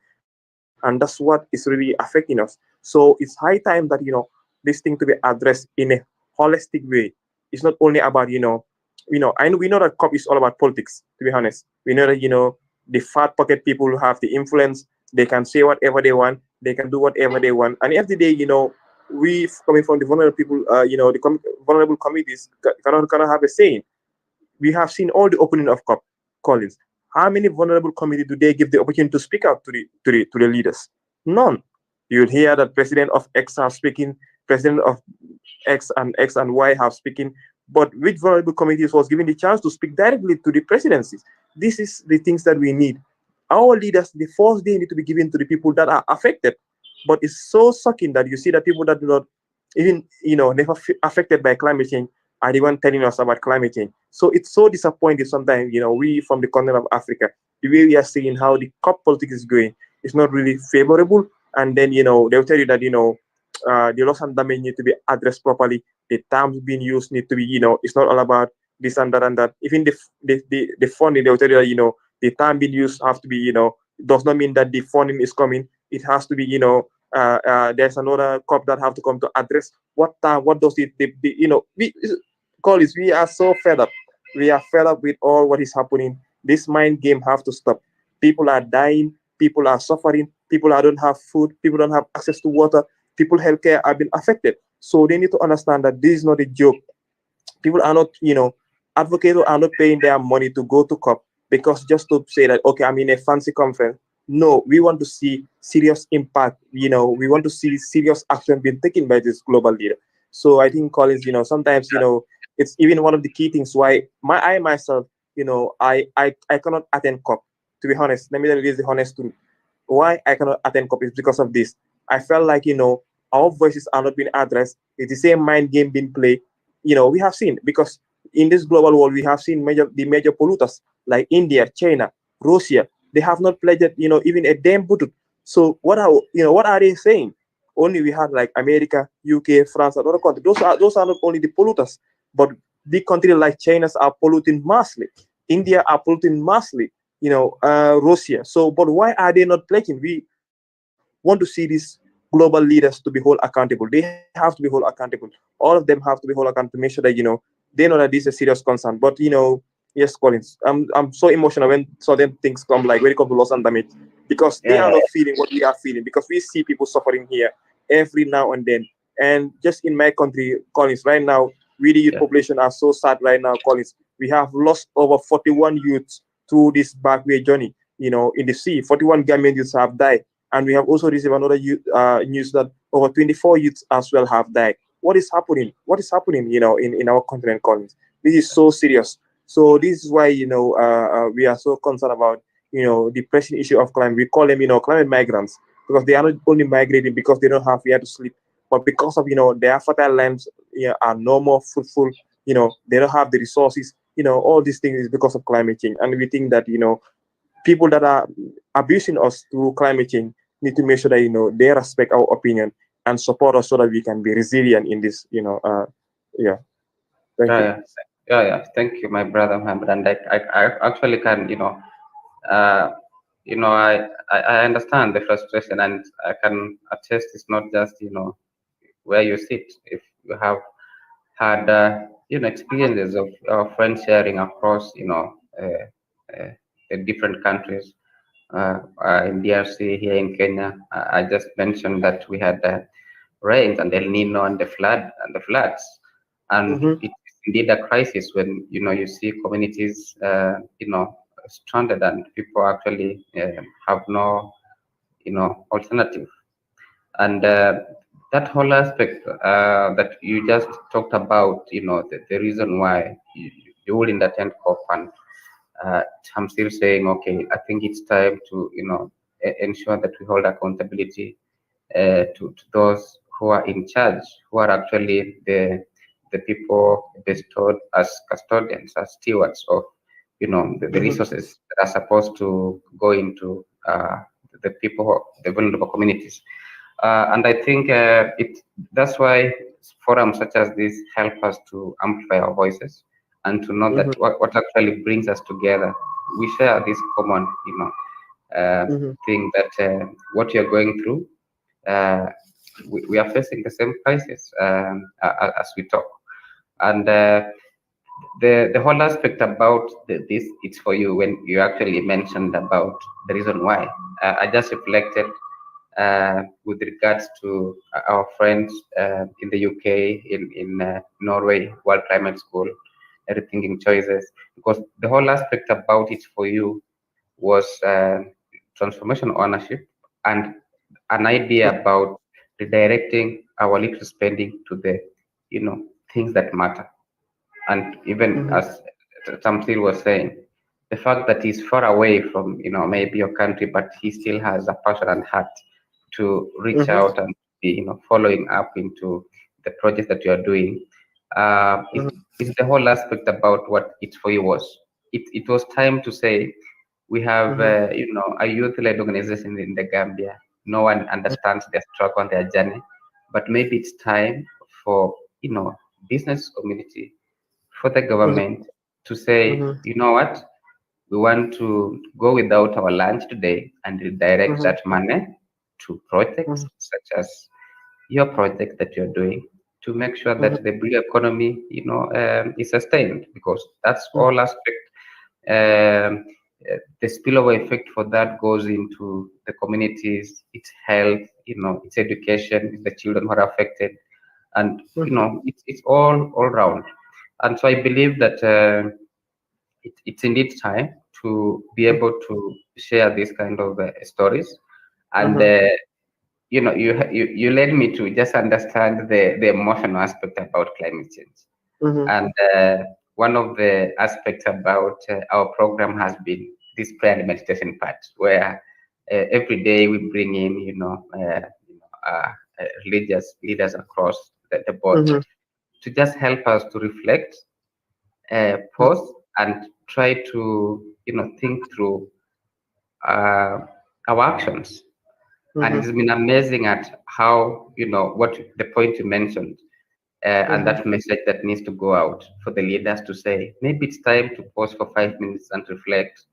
and that's what is really affecting us. So it's high time that this thing to be addressed in a holistic way. It's not only about I know we know that COP is all about politics. To be honest, we know that the fat pocket people who have the influence, they can say whatever they want, they can do whatever they want, and every day, we coming from the vulnerable people, vulnerable communities cannot have a saying. We have seen all the opening of COP, Collins. How many vulnerable communities do they give the opportunity to speak out to the leaders? None. You'll hear that president of X have speaking, president of X and Y have speaking, but which vulnerable communities was given the chance to speak directly to the presidencies? This is the things that we need. Our leaders, the first they need to be given to the people that are affected. But it's so shocking that you see that people that do not even, never affected by climate change are the one telling us about climate change. So it's so disappointing sometimes, we from the continent of Africa, the way we are seeing how the COP politics is going, it's not really favorable. And then, they'll tell you that, the loss and damage need to be addressed properly. The terms being used need to be, it's not all about this and that and that. Even the funding, they'll tell you that, the time being used have to be, does not mean that the funding is coming. It has to be, there's another COP that have to come to address what does it, we are so fed up. We are fed up with all what is happening. This mind game have to stop. People are dying. People are suffering. People don't have food. People don't have access to water. People healthcare have been affected. So they need to understand that this is not a joke. People are not, advocates are not paying their money to go to COP because just to say that, okay, I'm in a fancy conference. No, we want to see serious impact. We want to see serious action being taken by this global leader. So I think, Collins, sometimes, it's even one of the key things why I myself, I cannot attend COP. To be honest, let me tell you the honest truth. Why I cannot attend COP is because of this. I felt like, our voices are not being addressed. It's the same mind game being played. We have seen, because in this global world, we have seen the major polluters like India, China, Russia. They have not pledged, even a damn butut. So what are they saying? Only we have like America, UK, France, and other countries. Those are not only the polluters, but big countries like China are polluting massively. India are polluting massively. Russia. So, but why are they not pledging? We want to see these global leaders to be held accountable. They have to be held accountable. All of them have to be held accountable to make sure that they know that this is a serious concern. But yes, Collins, I'm so emotional when certain things come, like when it comes to loss and damage, because they are not feeling what we are feeling. Because we see people suffering here every now and then. And just in my country, Collins, right now, we the youth population are so sad right now, Collins. We have lost over 41 youths through this backway journey, in the sea. 41 Gambian youths have died. And we have also received another news that over 24 youths as well have died. What is happening? What is happening, in our continent, Collins? This is so serious. So this is why, we are so concerned about, the pressing issue of climate. We call them, climate migrants, because they are not only migrating because they don't have where to sleep, but because of, their fertile lands are no more fruitful, they don't have the resources, all these things is because of climate change. And we think that, people that are abusing us through climate change need to make sure that, they respect our opinion and support us so that we can be resilient in this, yeah. Thank you. Thank you, my brother Mohammed. And I actually can, I understand the frustration, and I can attest it's not just, where you sit. If you have had, experiences of friends sharing across, the different countries, in DRC, here in Kenya, I just mentioned that we had rains and El Nino and the floods, and it's indeed a crisis when you see communities stranded and people actually have no alternative. And that whole aspect that you just talked about, the reason why you wouldn't attend COP, and I'm still saying, okay, I think it's time to ensure that we hold accountability to those who are in charge, who are actually the people bestowed as custodians, as stewards of the resources that are supposed to go into the people, the vulnerable communities. And I think that's why forums such as this help us to amplify our voices and to know that what actually brings us together. We share this common, thing that what you're going through, we are facing the same crisis as we talk. And the whole aspect about this, it's for you, when you actually mentioned about the reason why. I just reflected with regards to our friends in the UK, in Norway, World Climate School, Rethinking Choices, because the whole aspect about it for you was transformation ownership and an idea about redirecting our little spending to the things that matter. And even as Tamsil was saying, the fact that he's far away from maybe your country, but he still has a passion and heart to reach out and be following up into the project that you are doing. It's the whole aspect about what It For You was. It was time to say we have a youth-led organization in the Gambia. No one understands their struggle and their journey, but maybe it's time for business community, for the government to say, you know what, we want to go without our lunch today and redirect that money to projects such as your project that you're doing, to make sure that the blue economy is sustained, because that's all aspect. The spillover effect for that goes into the communities, its health, its education, it's the children who are affected, and it's all round. And so I believe that it's indeed time to be able to share these kind of stories. And you led me to just understand the emotional aspect about climate change. And one of the aspects about our program has been this prayer and meditation part, where every day we bring in religious leaders across the board to just help us to reflect, pause, and try to think through our actions. And it's been amazing at how what the point you mentioned, and that message that needs to go out for the leaders to say, maybe it's time to pause for 5 minutes and reflect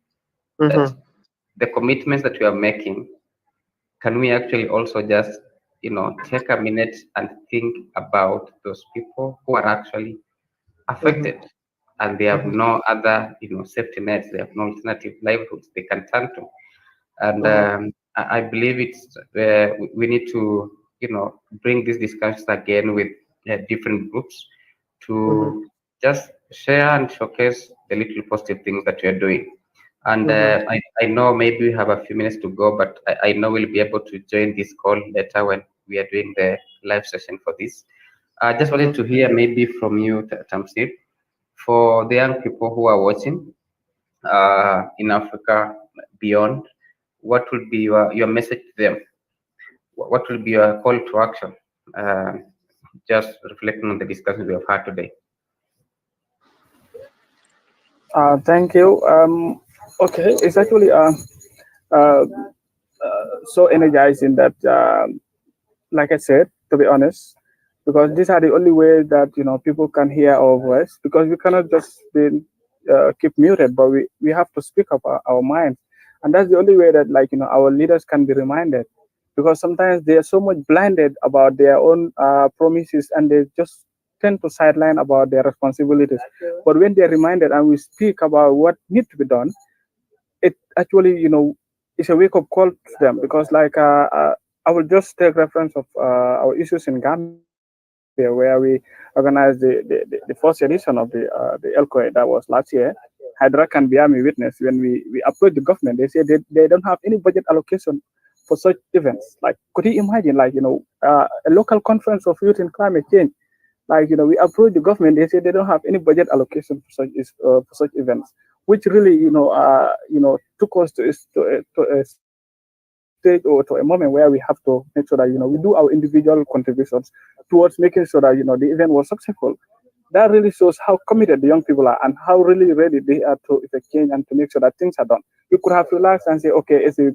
that the commitments that we are making, can we actually also just take a minute and think about those people who are actually affected, and they have no other safety nets, they have no alternative livelihoods they can turn to. And I believe it's we need to bring these discussions again with different groups to just share and showcase the little positive things that we are doing. And I know maybe we have a few minutes to go, but I know we'll be able to join this call later when we are doing the live session for this. I just wanted to hear maybe from you, Tamsir, for the young people who are watching in Africa, beyond, what will be your message to them? What will be your call to action? Just reflecting on the discussion we have had today. Thank you. Okay, it's actually so energizing that, like I said, to be honest, because these are the only ways that people can hear our voice, because we cannot just keep muted, but we have to speak up our minds, and that's the only way that our leaders can be reminded, because sometimes they are so much blinded about their own promises, and they just tend to sideline about their responsibilities. But when they're reminded and we speak about what needs to be done, it actually it's a wake-up call to them, because I will just take reference of our issues in Gambia, where we organized the first edition of the ELCOE that was last year. Hydra can be army witness. When we approached the government, they said they don't have any budget allocation for such events. Like, could you imagine, a local conference of youth in climate change? We approached the government, they said they don't have any budget allocation for such events, which really took us to a stage or to a moment where we have to make sure that we do our individual contributions towards making sure that the event was successful. That really shows how committed the young people are and how really ready they are to effect change and to make sure that things are done. We could have relaxed and say, okay, it's the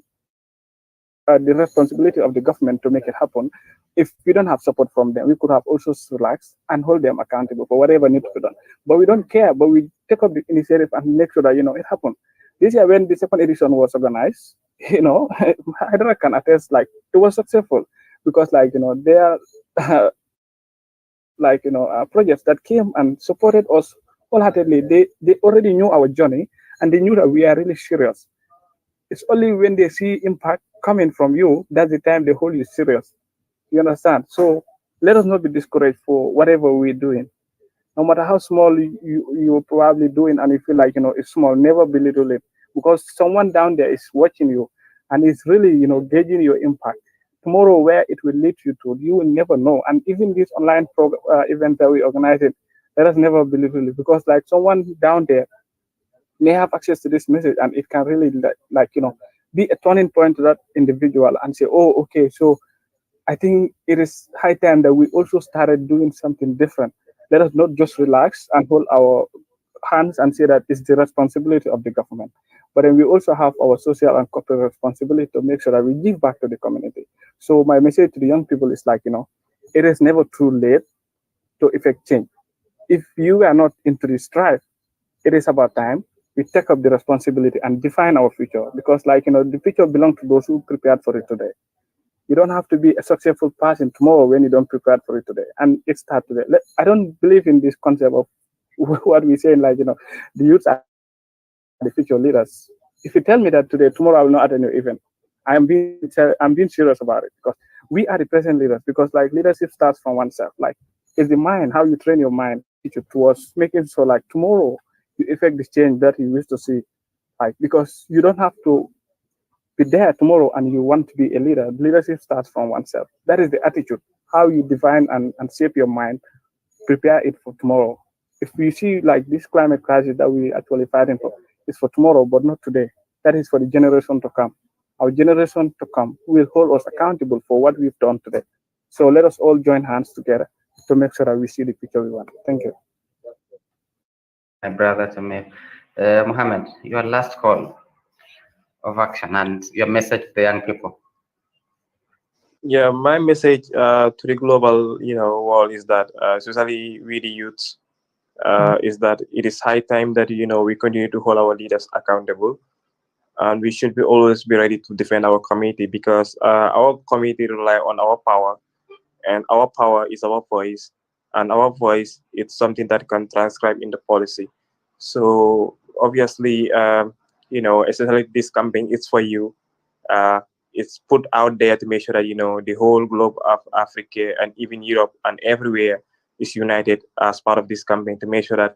responsibility of the government to make it happen. If we don't have support from them, we could have also relaxed and hold them accountable for whatever needs to be done. But we don't care, but we take up the initiative and make sure that, it happened. This year, when the second edition was organized, Hydra can attest, like, it was successful because, like, there are, projects that came and supported us wholeheartedly. They already knew our journey and they knew that we are really serious. It's only when they see impact coming from you that's the time they hold you serious. You understand? So let us not be discouraged for whatever we're doing. No matter how small you're probably doing and you feel like, it's small, never belittle it. Because someone down there is watching you and is really, gauging your impact. Tomorrow, where it will lead you to, you will never know. And even this online event that we organize it, let us never belittle it. Because like someone down there may have access to this message and it can really be a turning point to that individual and say, oh, okay, so I think it is high time that we also started doing something different. Let us not just relax and hold our hands and say that it's the responsibility of the government. But then we also have our social and corporate responsibility to make sure that we give back to the community. So my message to the young people is like, it is never too late to effect change. If you are not into this strive, it is about time we take up the responsibility and define our future. Because like, the future belongs to those who prepared for it today. You don't have to be a successful person tomorrow when you don't prepare for it today. And it starts today. I don't believe in this concept of what we say, like, the youths are the future leaders. If you tell me that today, tomorrow I will not attend your event, I'm being serious about it because we are the present leaders. Because like leadership starts from oneself. Like it's the mind, how you train your mind towards making sure like tomorrow you effect this change that you wish to see. Like because you don't have to be there tomorrow and you want to be a leader. Leadership starts from oneself. That is the attitude, how you define and shape your mind, prepare it for tomorrow. If we see like this climate crisis that we actually fighting for, is for tomorrow, but not today. That is for the generation to come. Our generation to come will hold us accountable for what we've done today. So let us all join hands together to make sure that we see the picture we want. Thank you. My brother Tamir. Mohammed, your last call of action and your message to the young people. Yeah, my message to the global, world is that, especially we the youths, is that it is high time that we continue to hold our leaders accountable, and we should be always be ready to defend our community because our community rely on our power, and our power is our voice, and our voice is something that can transcribe in the policy. So obviously, especially this campaign, it's for you. It's put out there to make sure that the whole globe of Africa and even Europe and everywhere is united as part of this campaign to make sure that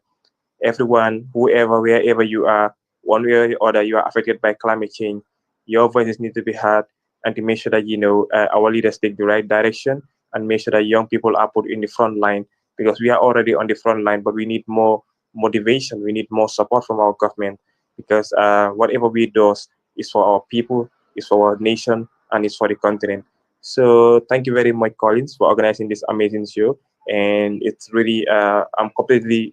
everyone, whoever, wherever you are, one way or the other, you are affected by climate change. Your voices need to be heard, and to make sure that our leaders take the right direction and make sure that young people are put in the front line, because we are already on the front line, but we need more motivation. We need more support from our government, because whatever we do is for our people, is for our nation, and is for the continent. So thank you very much, Collins, for organizing this amazing show. And it's really, I'm completely,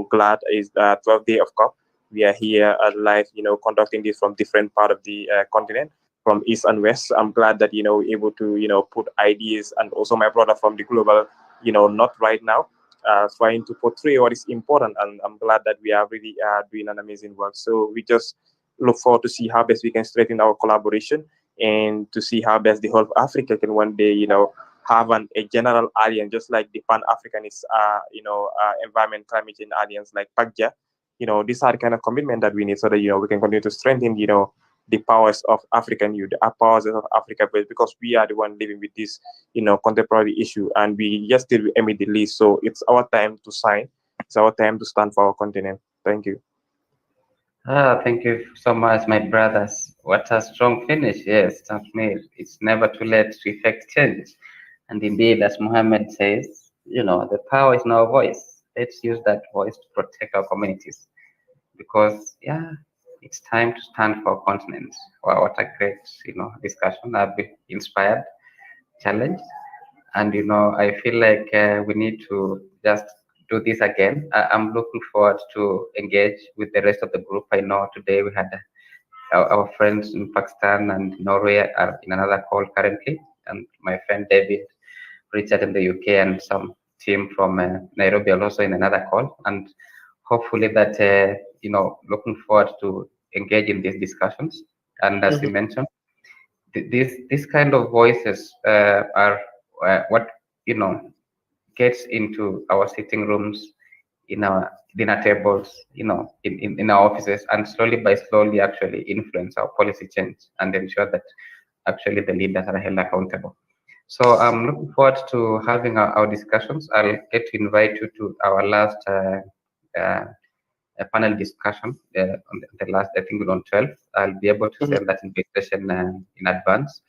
glad it's the 12th day of COP. We are here live, conducting this from different part of the continent, from east and west. I'm glad that, we're able to, put ideas, and also my brother from the global, not right now, trying to portray what is important. And I'm glad that we are really doing an amazing work. So we just look forward to see how best we can strengthen our collaboration, and to see how best the whole of Africa can one day, have a general alliance, just like the Pan-Africanist, environment climate change alliance like PACJA. These are the kind of commitment that we need so that, we can continue to strengthen, the powers of African youth, the powers of Africa, because we are the one living with this, contemporary issue, and we just did emit the list. So it's our time to sign. It's our time to stand for our continent. Thank you. Thank you so much, my brothers. What a strong finish. Yes, Tamir. It's never too late to effect change. And indeed, as Mohammed says, the power is in our voice. Let's use that voice to protect our communities. Because, it's time to stand for continents. Wow, what a great, discussion. I've been inspired, challenged, and I feel like we need to just do this again. I'm looking forward to engage with the rest of the group. I know today we had our friends in Pakistan and Norway are in another call currently, and my friend David, Richard in the UK, and some team from Nairobi are also in another call. And hopefully that, looking forward to engage in these discussions. And as you mentioned, this kind of voices are what, gets into our sitting rooms, in our dinner tables, in our offices, and slowly by slowly actually influence our policy change and ensure that actually the leaders are held accountable. So I'm looking forward to having our discussions. I'll get to invite you to our last panel discussion on the last, I think, on 12th. I'll be able to send that invitation in advance,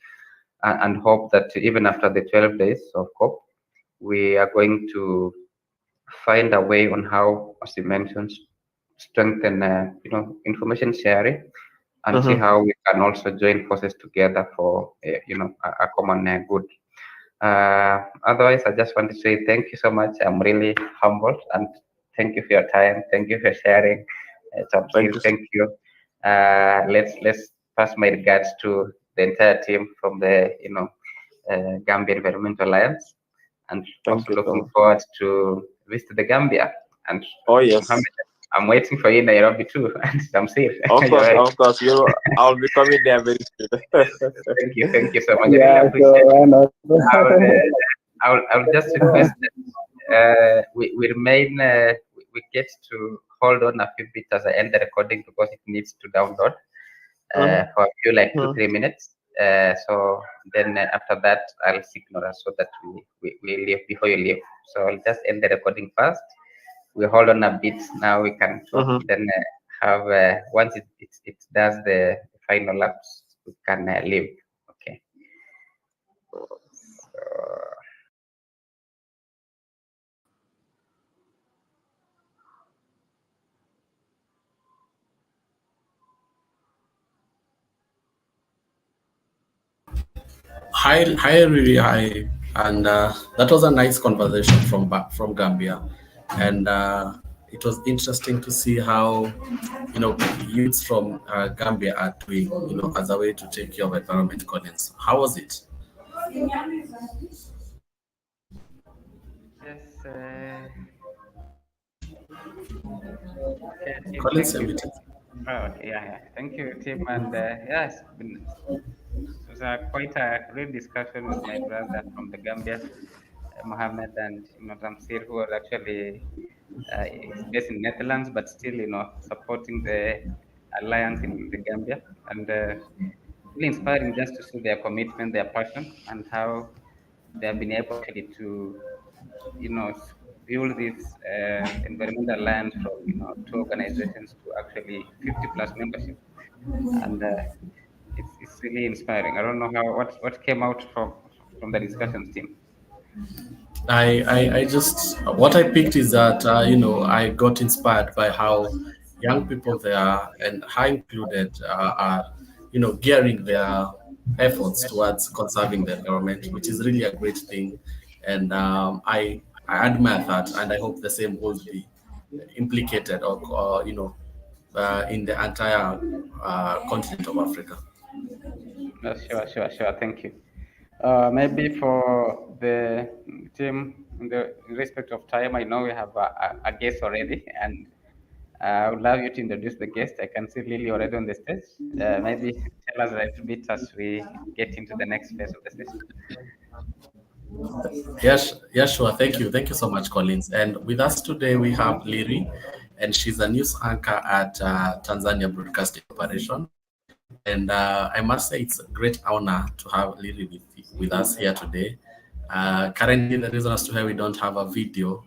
and hope that even after the 12 days of COP, we are going to find a way on how, as you mentioned, strengthen information sharing, and see how we can also join forces together for a common good. Otherwise, I just want to say thank you so much. I'm really humbled, and thank you for your time. Thank you for sharing. Thank you. Let's pass my regards to the entire team from the Gambia Environmental Alliance, and also looking forward to visit the Gambia. And yes, Mohammed, I'm waiting for you in Nairobi too. I'm serious. Of course, I'll be coming there very soon. Thank you so much. Yeah, I really appreciate it. I'll just request that we remain, we get to hold on a few bits as I end the recording, because it needs to download for a few, like 2-3 minutes. So then after that, I'll signal us so that we leave before you leave. So I'll just end the recording first. We hold on a bit. Now we can talk. Then have once it does the final laps, we can leave. Okay. Hi, really, hi, and that was a nice conversation from Gambia, and it was interesting to see how youths from Gambia are doing, as a way to take care of environment. Collins, how was it? Yes. Collins, Thank you. Okay, yeah. Thank you, Tim. And yes, it was quite a great discussion with my brother from the Gambia, Mohammed, and Ramsir, who are actually is based in Netherlands, but still, supporting the alliance in the Gambia, and really inspiring just to see their commitment, their passion, and how they have been able actually to, build this environmental alliance from 2 organizations to actually 50+ membership, and it's really inspiring. I don't know what came out from the discussions, team. I just, what I picked is that I got inspired by how young people there, and how included, are gearing their efforts towards conserving the environment, which is really a great thing, and I admire that, and I hope the same will be implicated or in the entire continent of Africa. Sure. Thank you. Maybe for the team, in the respect of time, I know we have a guest already, and I would love you to introduce the guest. I can see Lily already on the stage. Maybe tell us a little bit as we get into the next phase of the session. Yes, sure. Thank you so much, Collins. And with us today we have Liri, and she's a news anchor at Tanzania Broadcasting Corporation. And I must say it's a great honor to have Liri with us here today. Currently, the reason as to why we don't have video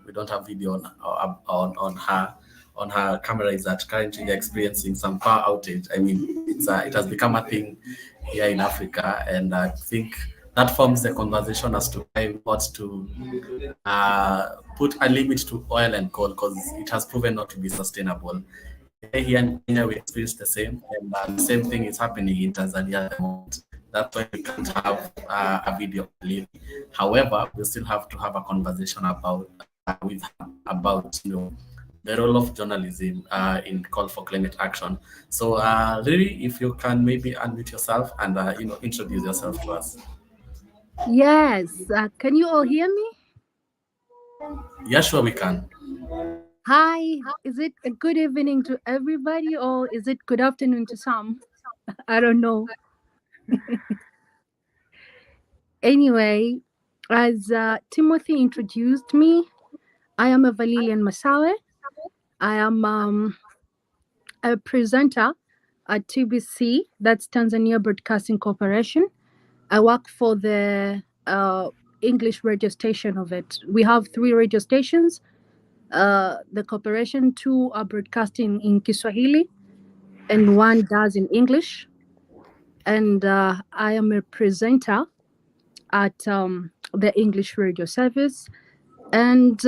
on her camera is that currently they're experiencing some power outage. I mean, it has become a thing here in Africa, and I think that forms the conversation as to why we want to put a limit to oil and coal, because it has proven not to be sustainable here in Kenya, we experience the same, and the same thing is happening in Tanzania at the moment. That's why we can't have a video clip. However, we still have to have a conversation about the role of journalism in call for climate action. So, Riri, if you can maybe unmute yourself and introduce yourself to us. Yes. Can you all hear me? Yeah, sure, we can. Hi. Is it a good evening to everybody, or is it good afternoon to some? I don't know. Anyway, as Timothy introduced me, I am Evalilian Masawe. I am a presenter at TBC, that's Tanzania Broadcasting Corporation. I work for the English radio station of it. We have 3 radio stations. The corporation, 2 are broadcasting in Kiswahili and 1 does in English. And I am a presenter at the English radio service. And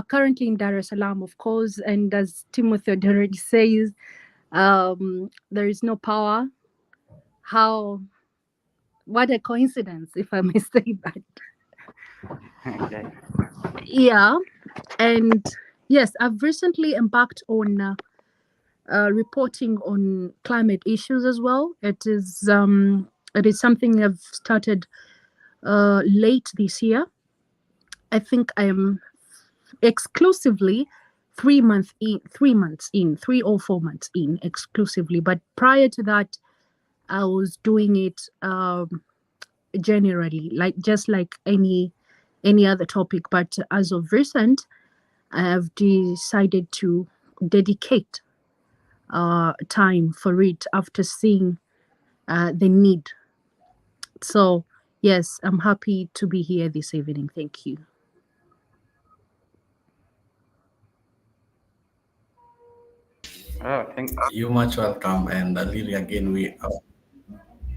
currently in Dar es Salaam, of course. And as Timothy already says, there is no power. What a coincidence, if I may say that. Okay. Yeah. And yes, I've recently embarked on reporting on climate issues as well. It is something I've started late this year. I think I am exclusively 3 or 4 months in exclusively. But prior to that, I was doing it generally, just like any other topic. But as of recent, I have decided to dedicate time for it after seeing the need. So yes, I'm happy to be here this evening. Thank you. Oh, thank you. You're much welcome. And Lily, again,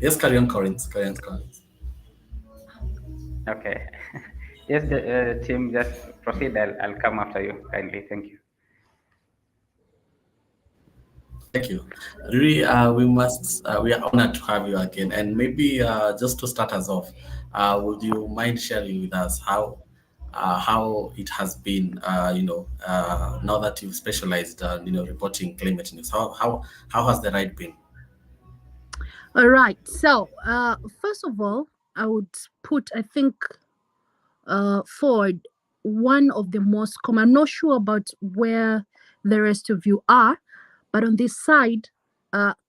yes, carry on, Collins. Okay. Yes, Tim, just proceed. I'll come after you kindly. Thank you. Thank you. Really, we are honored to have you again. And maybe just to start us off, would you mind sharing with us how it has been, now that you've specialized, reporting climate news? How has the ride been? All right. So first of all, I would put, I think, forward one of the most common. I'm not sure about where the rest of you are, but on this side,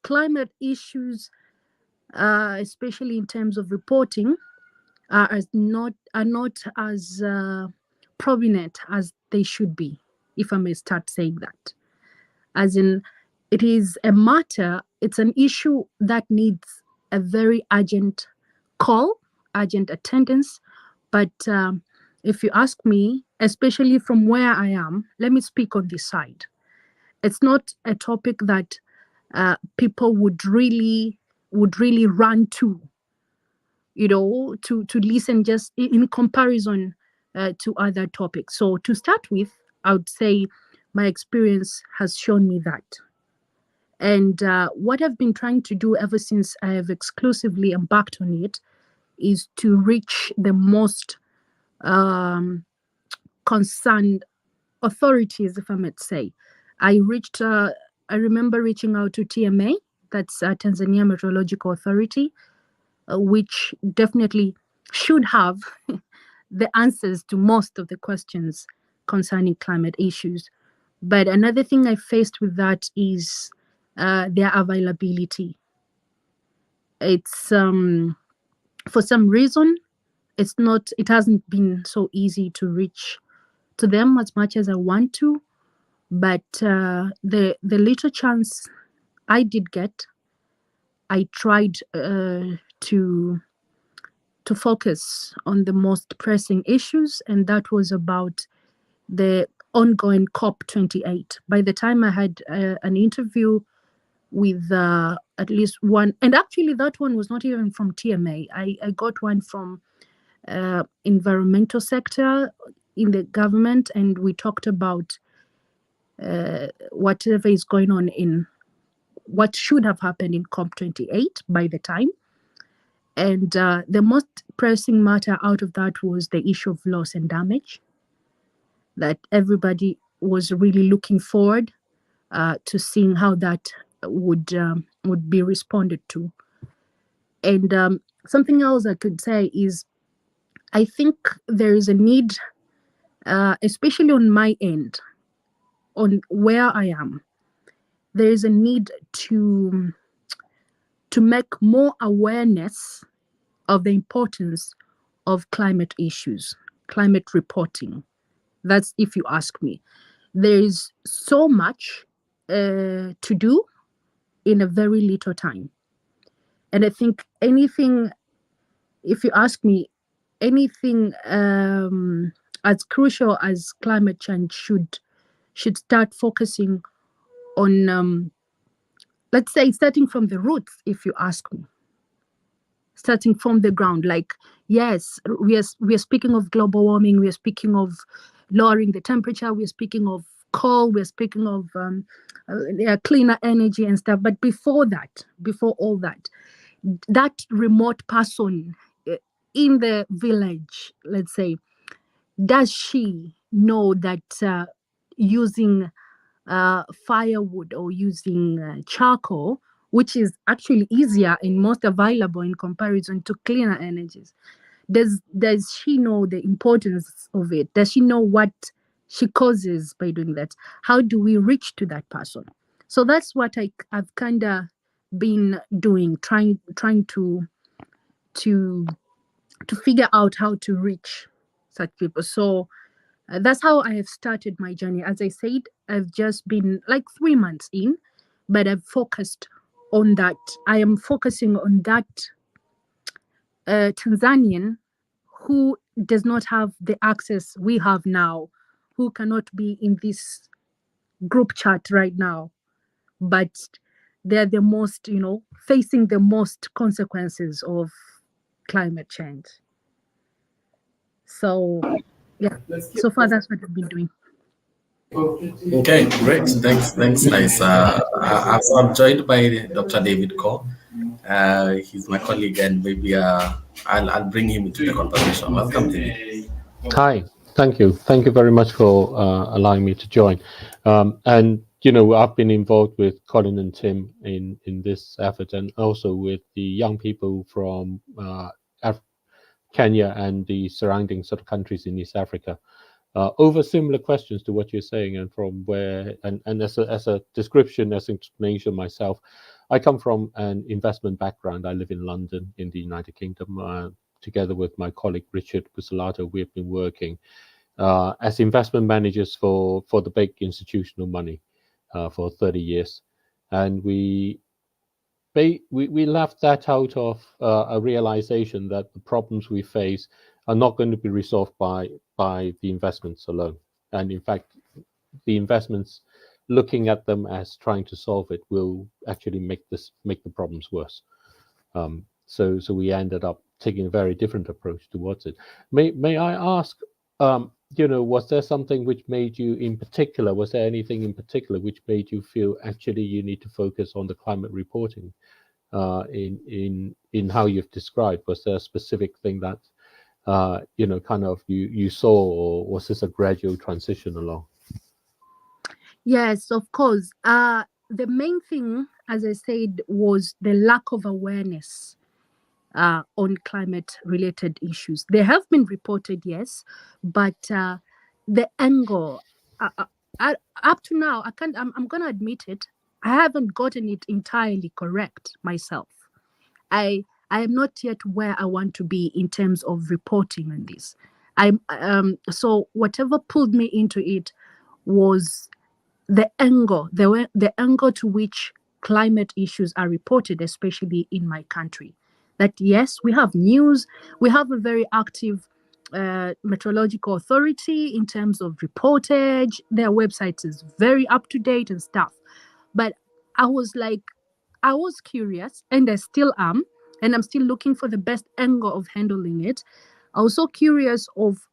climate issues, especially in terms of reporting, are not as prominent as they should be, if I may start saying that. As in, it is a matter, it's an issue that needs a very urgent call, urgent attendance. But if you ask me, especially from where I am, let me speak on this side. It's not a topic that people would really run to, to listen, just in comparison to other topics. So to start with, I would say my experience has shown me that. And what I've been trying to do ever since I have exclusively embarked on it is to reach the most concerned authorities, if I might say. I remember reaching out to TMA, that's Tanzania Meteorological Authority, which definitely should have the answers to most of the questions concerning climate issues. But another thing I faced with that is their availability. It's for some reason it hasn't been so easy to reach to them as much as I want to. But the little chance I did get, I tried to focus on the most pressing issues, and that was about the ongoing COP28. By the time I had an interview with at least one, and actually that one was not even from TMA. I got one from environmental sector in the government, and we talked about whatever is going on in what should have happened in COP28 by the time. And the most pressing matter out of that was the issue of loss and damage, that everybody was really looking forward to seeing how that would be responded to. And something else I could say is, I think there is a need, especially on my end, on where I am, there is a need to make more awareness of the importance of climate issues, climate reporting. That's if you ask me. There is so much to do in a very little time. And I think anything, if you ask me, anything as crucial as climate change should start focusing on, let's say, starting from the roots, if you ask me. Starting from the ground, like, yes, we are speaking of global warming, we are speaking of lowering the temperature, we are speaking of coal, we are speaking of cleaner energy and stuff. But before all that, that remote person in the village, let's say, does she know that using firewood or using charcoal, which is actually easier and most available in comparison to cleaner energies, does she know the importance of it? Does she know what she causes by doing that? How do we reach to that person? So that's what I've kind of been doing, trying to figure out how to reach such people. So that's how I have started my journey. As I said, I've just been like 3 months in, but I've focused on that. I am focusing on that Tanzanian who does not have the access we have now, who cannot be in this group chat right now, but they're the most, facing the most consequences of climate change. So, yeah, so far that's what I've been doing. Okay, great. Thanks, nice. I'm joined by Dr. David Cole. He's my colleague, and maybe I'll bring him into the conversation. Welcome, David. Hi, thank you very much for allowing me to join. And I've been involved with Colin and Tim in this effort, and also with the young people from Kenya and the surrounding sort of countries in East Africa. Over similar questions to what you're saying, and from where, and as a description, as an explanation myself, I come from an investment background. I live in London in the United Kingdom. Together with my colleague Richard Busolato, we've been working as investment managers for the big institutional money for 30 years, and we left that out of a realization that the problems we face are not going to be resolved by the investments alone. And in fact, the investments, looking at them as trying to solve it, will actually make the problems worse. So we ended up taking a very different approach towards it. May I ask, was there something which made you in particular, was there anything in particular which made you feel actually you need to focus on the climate reporting in how you've described? Was there a specific thing that kind of you saw, or was this a gradual transition along? Yes, of course. The main thing, as I said, was the lack of awareness on climate-related issues. They have been reported, yes, but the angle, up to now, I'm going to admit it, I haven't gotten it entirely correct myself. I am not yet where I want to be in terms of reporting on this. So whatever pulled me into it was the angle, the angle to which climate issues are reported, especially in my country. That yes, we have news, we have a very active meteorological authority in terms of reportage. Their website is very up to date and stuff. But I was curious, and I still am, and I'm still looking for the best angle of handling it. I was so curious of,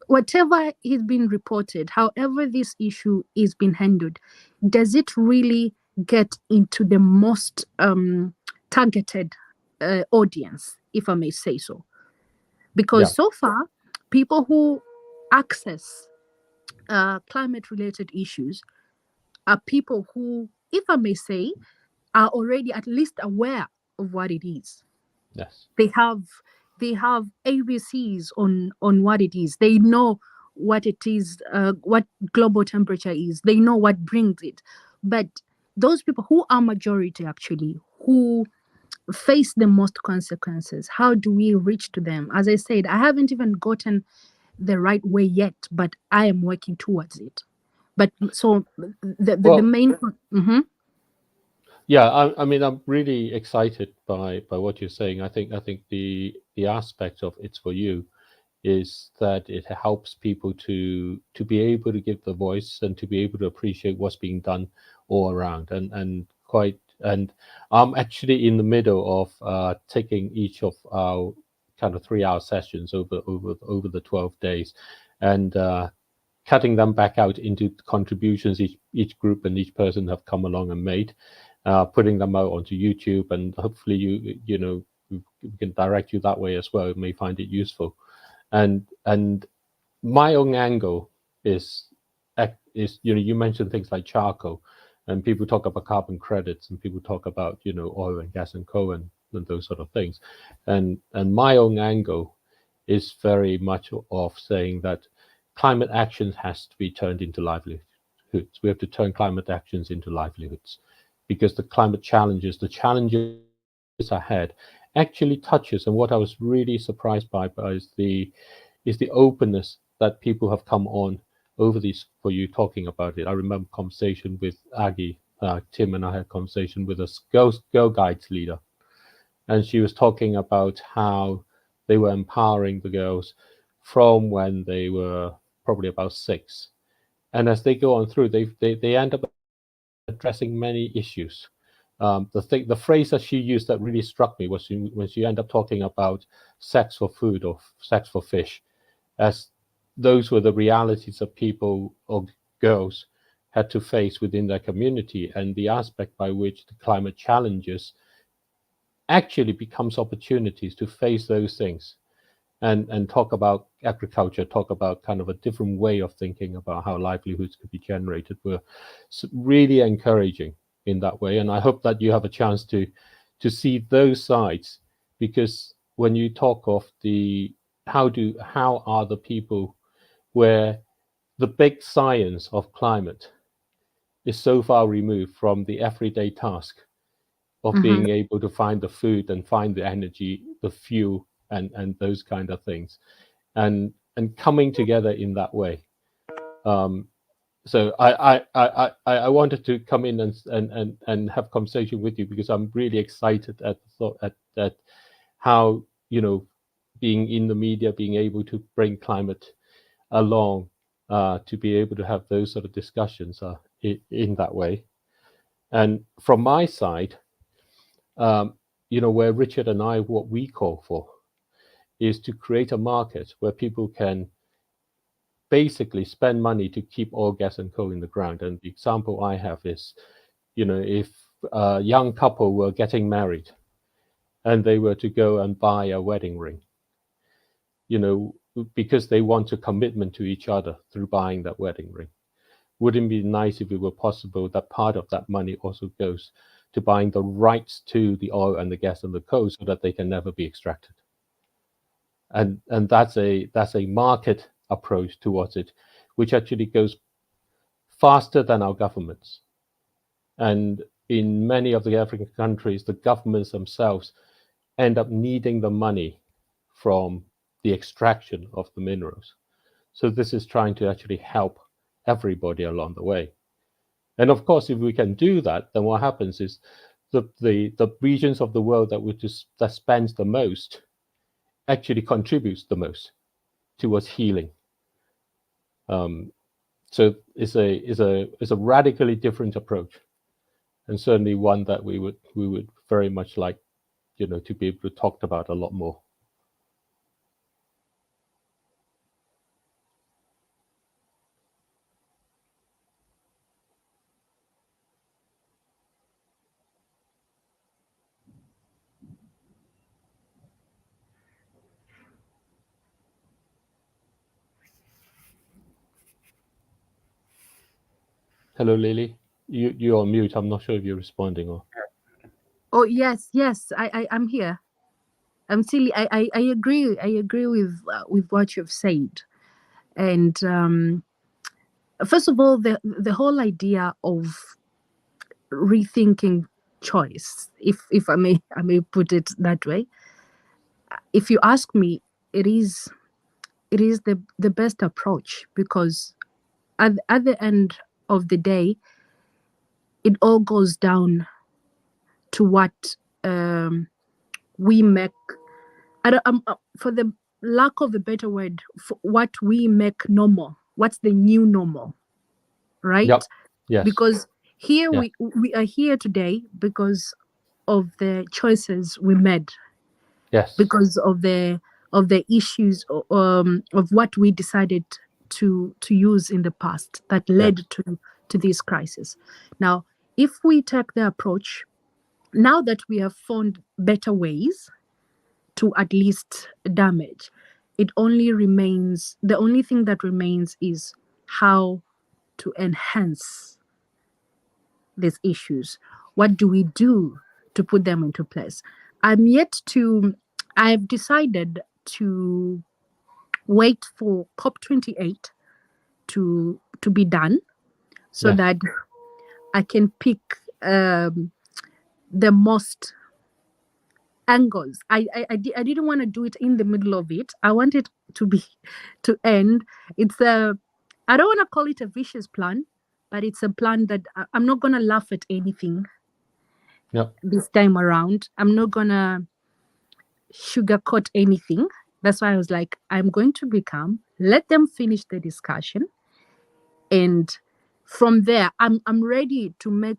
whatever is being reported, however this issue is being handled, does it really get into the most targeted audience, if I may say so? Because so far, people who access climate-related issues are people who, if I may say, are already at least aware of what it is. Yes. They have ABCs on what it is. They know what it is, what global temperature is. They know what brings it. But those people who are majority actually, who face the most consequences, how do we reach to them? As I said, I haven't even gotten the right way yet, but I am working towards it. But so the main Yeah, I mean, I'm really excited by what you're saying. I think the aspect of It's For You is that it helps people to be able to give the voice and to be able to appreciate what's being done all around. And I'm actually in the middle of taking each of our kind of 3-hour sessions over the 12 days, and cutting them back out into contributions each group and each person have come along and made, putting them out onto YouTube, and hopefully you know we can direct you that way as well. You may find it useful. And my own angle is you mentioned things like charcoal, and people talk about carbon credits, and people talk about oil and gas and coal and those sort of things, and my own angle is very much of saying that climate actions has to be turned into livelihoods. We have to turn climate actions into livelihoods, because the climate challenges, the challenges ahead, actually touches. And what I was really surprised by is the openness that people have come on over these for you talking about it. I remember conversation with Aggie, Tim and I had a conversation with a Girl Guides leader, and she was talking about how they were empowering the girls from when they were probably about 6, and as they go on through, they end up addressing many issues. The phrase that she used that really struck me was when she ended up talking about sex for food or sex for fish, as those were the realities that people or girls had to face within their community, and the aspect by which the climate challenges actually becomes opportunities to face those things, and talk about agriculture, talk about kind of a different way of thinking about how livelihoods could be generated, were really encouraging in that way. And I hope that you have a chance to see those sides, because when you talk of how are the people where the big science of climate is so far removed from the everyday task of being able to find the food and find the energy, the fuel, and those kind of things, and coming together in that way. So I wanted to come in and have conversation with you, because I'm really excited at the thought at how being in the media, being able to bring climate along, to be able to have those sort of discussions in that way. And from my side, where Richard and I, what we call for is to create a market where people can basically spend money to keep oil, gas, and coal in the ground. And the example I have is, if a young couple were getting married and they were to go and buy a wedding ring, because they want a commitment to each other through buying that wedding ring. Wouldn't it be nice if it were possible that part of that money also goes to buying the rights to the oil and the gas and the coal, so that they can never be extracted? And that's a market approach towards it, which actually goes faster than our governments. And in many of the African countries, the governments themselves end up needing the money from the extraction of the minerals. So this is trying to actually help everybody along the way. And of course, if we can do that, then what happens is the regions of the world that spends the most actually contributes the most towards healing. So it's a radically different approach, and certainly one that we would very much like, to be able to talk about a lot more. Hello, Lily. You're on mute. I'm not sure if you're responding or. Oh yes, I'm here. I'm silly. I agree. I agree with what you've said, and first of all, the whole idea of rethinking choice, if I may put it that way. If you ask me, it is the best approach, because at the end of the day, it all goes down to what we make. I don't, for the lack of a better word, for what we make normal. What's the new normal, right? Yep. Yes. Because here Yeah. we are here today because of the choices we made. Yes. Because of the issues of what we decided to use in the past that led to this crisis. Now, if we take the approach, now that we have found better ways to at least damage, the only thing that remains is how to enhance these issues. What do we do to put them into place? I've decided to wait for COP28 to be done, so that I can pick the most angles. I didn't want to do it in the middle of it. I want it to end. I don't want to call it a vicious plan, but it's a plan that I'm not going to laugh at anything. Yep. This time around, I'm not going to sugarcoat anything. That's why I was like, I'm going to be calm. Let them finish the discussion, and from there, I'm ready to make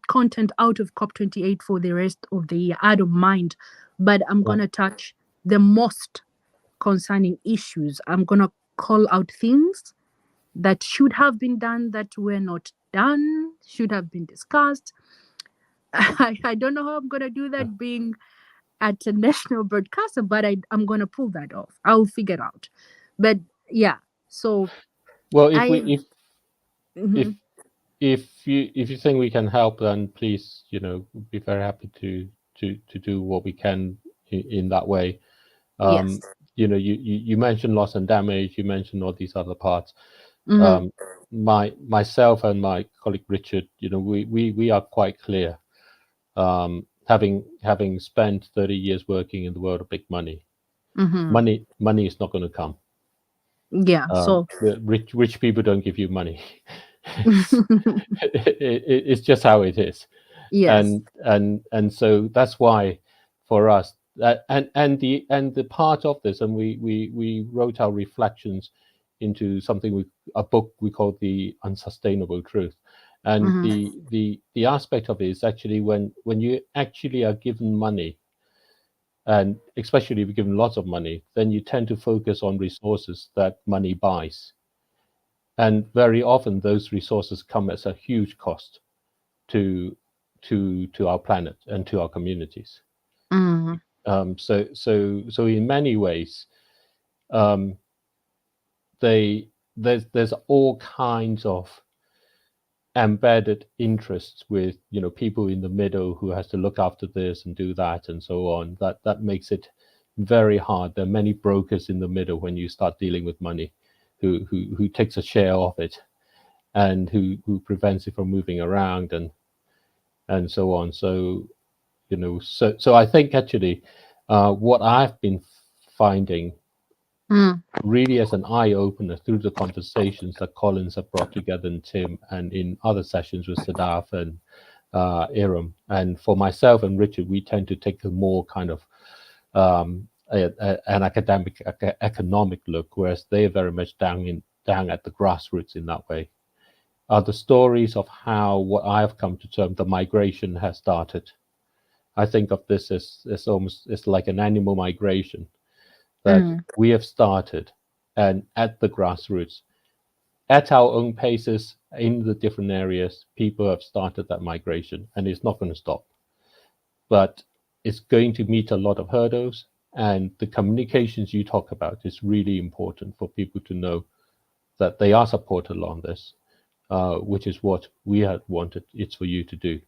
content out of COP28 for the rest of the year. I don't mind, but I'm gonna touch the most concerning issues. I'm gonna call out things that should have been done, that were not done, should have been discussed. I don't know how I'm gonna do that being at a national broadcaster, but I'm gonna pull that off. I'll figure it out. But yeah, so well, Mhm. if you think we can help, then please, be very happy to do what we can in that way. Yes. You mentioned loss and damage. You mentioned all these other parts. Mhm. Myself and my colleague Richard, we are quite clear. Having spent 30 years working in the world of big money, Mhm. money is not going to come. Yeah. So The rich people don't give you money. It's just how it is. yes. And so that's why for us and the part of this, and we wrote our reflections into a book we call The Unsustainable Truth. And the aspect of it is actually when you actually are given money, and especially if you're given lots of money, then you tend to focus on resources that money buys. And very often those resources come as a huge cost to our planet and to our communities. Mhm. So in many ways, there's all kinds of embedded interests with people in the middle who has to look after this and do that and so on. That makes it very hard. There are many brokers in the middle when you start dealing with money, who takes a share of it, and who prevents it from moving around and so on. So so I think actually what I've been finding really as an eye-opener through the conversations that Collins have brought together, and Tim, and in other sessions with Sadaf and Iram, and for myself and Richard, we tend to take a more kind of an academic economic look, whereas they are very much down at the grassroots in that way. Are the stories of how what I've come to term the migration has started. I think of this as almost it's like an animal migration that we have started, and at the grassroots, at our own paces in the different areas, people have started that migration, and it's not going to stop. But it's going to meet a lot of hurdles, and the communications you talk about is really important for people to know that they are supported on this, which is what we had wanted. It's for you to do.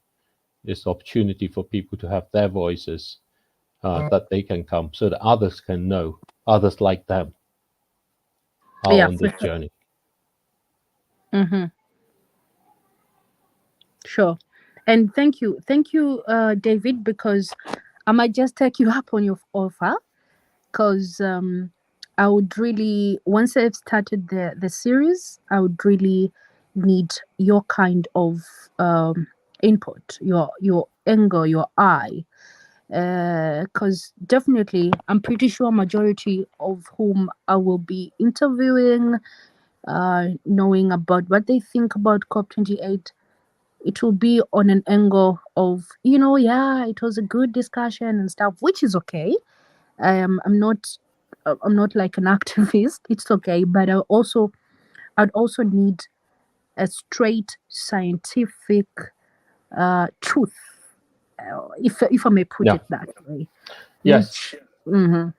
It's opportunity for people to have their voices, that they can come, so that others can know, others like them are on this journey. Mm-hmm. Sure. And thank you, David, because I might just take you up on your offer, because I would really, once I've started the series, I would really need your kind of input, your angle, your eye, because definitely I'm pretty sure majority of whom I will be interviewing, knowing about what they think about COP28, it will be on an angle of, yeah, it was a good discussion and stuff, which is okay. I'm not like an activist. It's okay, but I'd also need a straight scientific truth, if I may put it that way. Yes. Mm-hmm.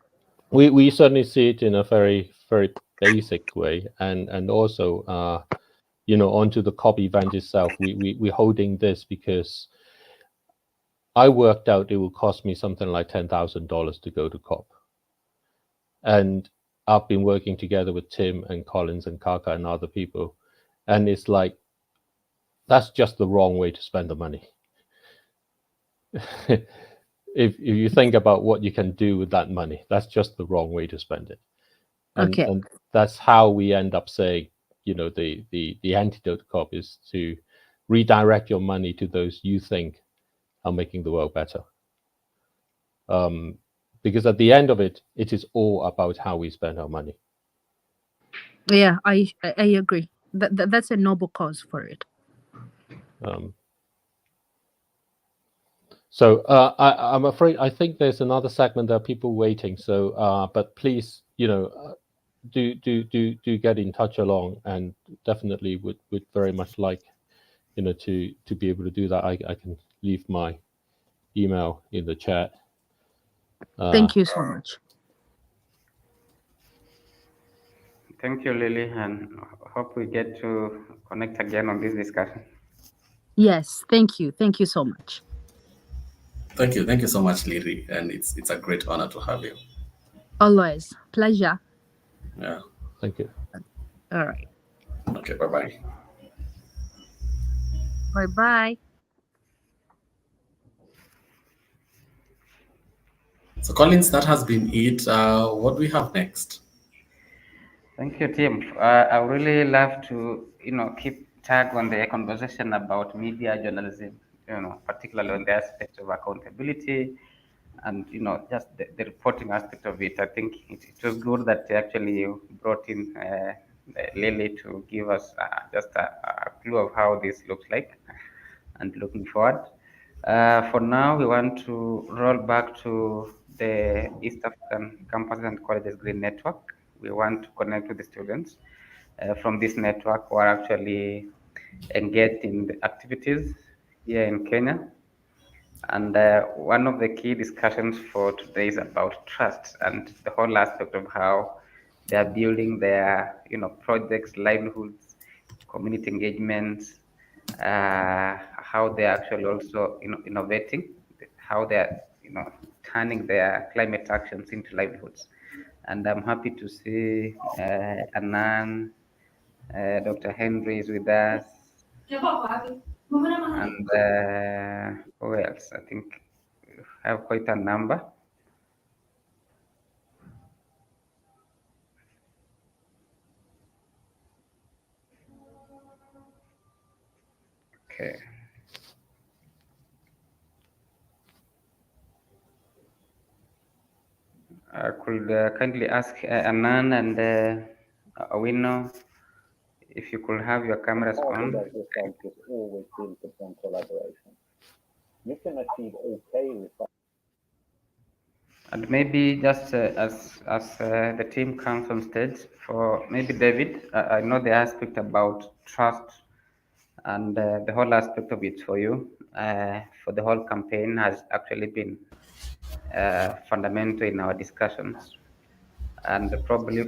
We certainly see it in a very, very basic way, and also onto the COP event itself. We're holding this because I worked out it will cost me something like $10,000 to go to COP, and I've been working together with Tim and Collins and Kaka and other people, and it's like, that's just the wrong way to spend the money. If you think about what you can do with that money, that's just the wrong way to spend it. And that's how we end up saying, the antidote to COP is to redirect your money to those you think are making the world better. Because at the end of it, it is all about how we spend our money. Yeah, I agree. That's a noble cause for it. So I'm afraid, I think there's another segment. There are people waiting. So, but please, do get in touch along, and definitely would very much like, to be able to do that. I can leave my email in the chat. Thank you so much. Thank you, Lily, and hope we get to connect again on this discussion. Yes, thank you so much. Thank you so much, Lily, and it's a great honor to have you. Always pleasure. Yeah. Thank you. All right. Okay. Bye-bye. Bye-bye. So, Collins, that has been it. What do we have next? Thank you, Tim. I really love to, keep tag on the conversation about media journalism, particularly on the aspect of accountability and, just the reporting aspect of it. I think it was good that actually you brought in Lily to give us just a clue of how this looks like, and looking forward. For now, we want to roll back to the East African Campuses and Colleges Green Network. We want to connect with the students from this network who are actually engaged in the activities here in Kenya. And one of the key discussions for today is about trust and the whole aspect of how they are building their, projects, livelihoods, community engagements, how they are actually also, innovating, how they are, turning their climate actions into livelihoods. And I'm happy to see Anan, Dr. Henry is with us, and who else? I think we have quite a number. Okay. I could kindly ask Anan and Awino if you could have your cameras on. Is always built upon collaboration. You can achieve okay results. And maybe just as the team comes on stage, for maybe David, I know the aspect about trust and the whole aspect of it for you, for the whole campaign has actually been fundamental in our discussions. And probably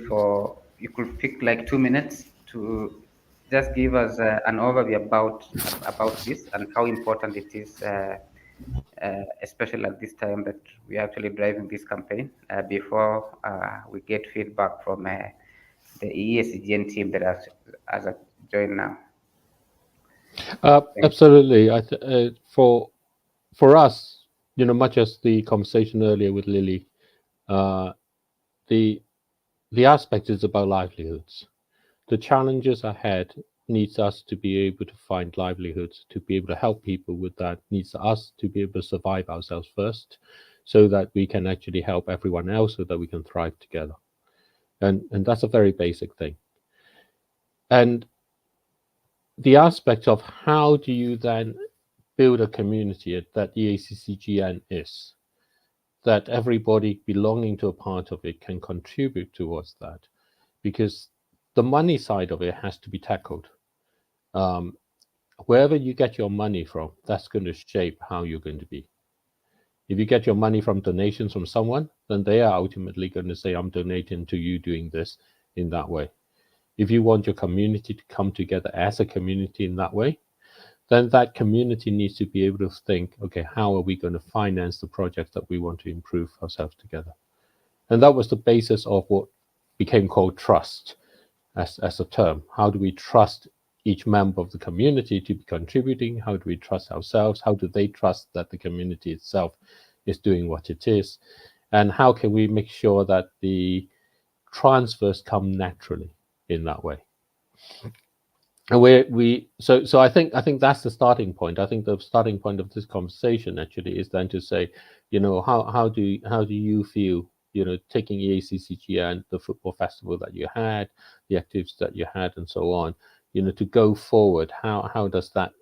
you could pick like 2 minutes to just give us an overview about this and how important it is, especially at this time that we are actually driving this campaign, before we get feedback from the ESGN team that has joined now. Absolutely. For us, much as the conversation earlier with Lily, the aspect is about livelihoods. The challenges ahead needs us to be able to find livelihoods, to be able to help people with that, needs us to be able to survive ourselves first, so that we can actually help everyone else, so that we can thrive together. And that's a very basic thing. And the aspect of how do you then build a community that EACCGN is, that everybody belonging to a part of it can contribute towards that, because the money side of it has to be tackled. Wherever you get your money from, that's going to shape how you're going to be. If you get your money from donations from someone, then they are ultimately going to say, I'm donating to you doing this in that way. If you want your community to come together as a community in that way, then that community needs to be able to think, okay, how are we going to finance the projects that we want to improve ourselves together? And that was the basis of what became called trust as a term. How do we trust each member of the community to be contributing? How do we trust ourselves? How do they trust that the community itself is doing what it is? And how can we make sure that the transfers come naturally in that way? And so I think that's the starting point. I think the starting point of this conversation actually is then to say, how do you feel, taking EACCGN, the football festival that you had, the activities that you had, and so on, to go forward, how does that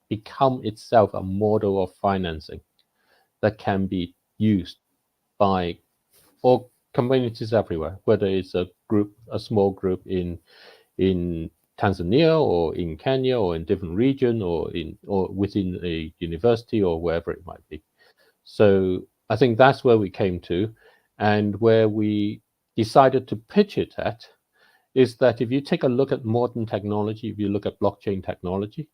become itself a model of financing that can be used by all communities everywhere, whether it's a small group in Tanzania or in Kenya or in different region or within a university or wherever it might be. So I think that's where we came to, and where we decided to pitch it at is that if you take a look at modern technology, if you look at blockchain technology,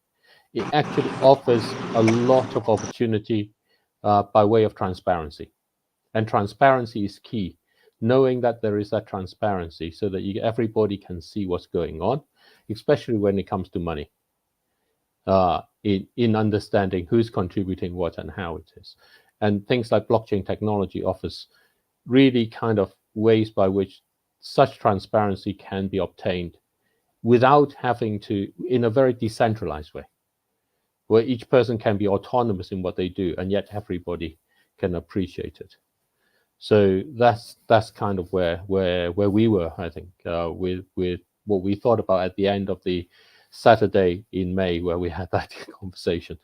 it actually offers a lot of opportunity by way of transparency. And transparency is key. Knowing that there is that transparency so that everybody can see what's going on, especially when it comes to money, in understanding who's contributing what and how it is. And things like blockchain technology offers really kind of ways by which such transparency can be obtained without having to, in a very decentralized way, where each person can be autonomous in what they do, and yet everybody can appreciate it. So that's kind of where we were, I think, with what we thought about at the end of the Saturday in May, where we had that conversation.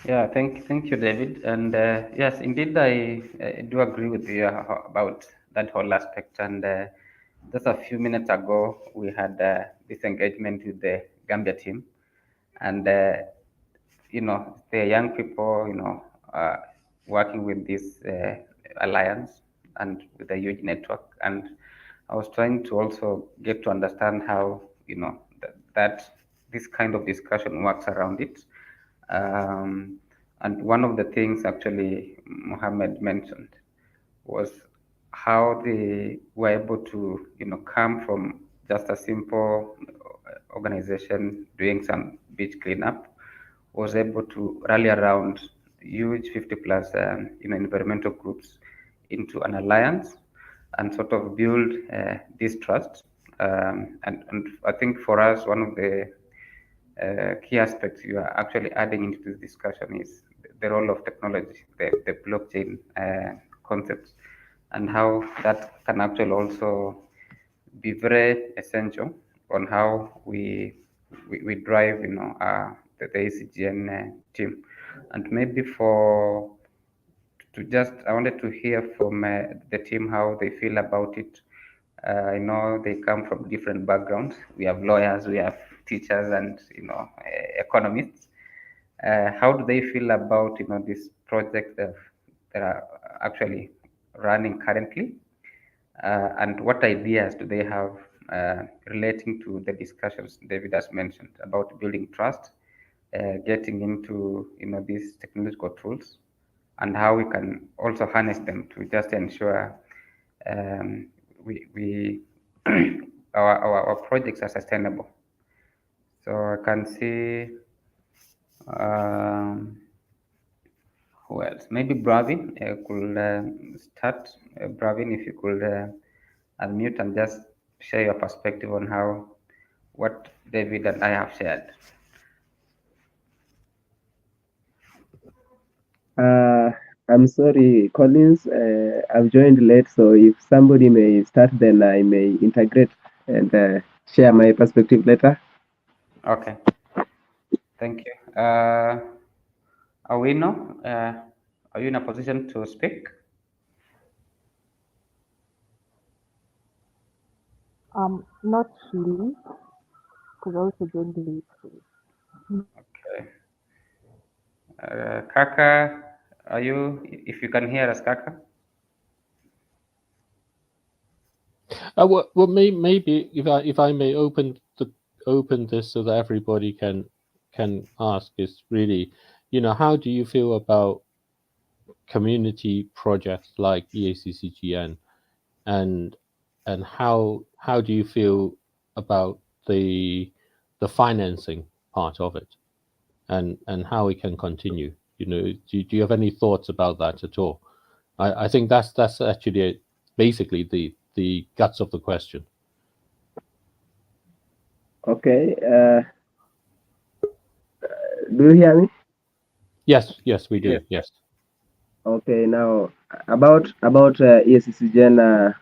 Yeah, thank you, David. And yes, indeed, I do agree with you about that whole aspect. And just a few minutes ago, we had this engagement with the Gambia team, and the young people, working with this alliance and with a huge network. And I was trying to also get to understand how that this kind of discussion works around it. And one of the things actually Mohammed mentioned was how they were able to come from just a simple organization doing some beach cleanup, was able to rally around huge 50 plus environmental groups into an alliance and sort of build this trust. And I think for us, one of the key aspects you are actually adding into this discussion is the role of technology, the blockchain concepts, and how that can actually also be very essential on how we drive, the ACGN team. And maybe I wanted to hear from the team how they feel about it. I know they come from different backgrounds. We have lawyers, we have teachers, and economists. How do they feel about this project that are actually running currently? and what ideas do they have relating to the discussions David has mentioned about building trust, getting into these technological tools, and how we can also harness them to just ensure we our projects are sustainable. So I can see who else? Maybe Bravin could start. Bravin, if you could unmute and just share your perspective on how what David and I have shared. I'm sorry, Collins. I've joined late, so if somebody may start, then I may integrate and share my perspective later. Okay. Thank you. Awino, are you in a position to speak? Not really, because I also joined late. Okay. Kaka, are you? If you can hear us, Kaka. Well, maybe if I may open this so that everybody can ask is really, how do you feel about community projects like EACCGN, and how do you feel about the financing part of it, and how it can continue? Do you have any thoughts about that at all? I think that's actually basically the guts of the question. Okay. Do you hear me? Yes, we do. Yes. Okay. Now about ESCGN.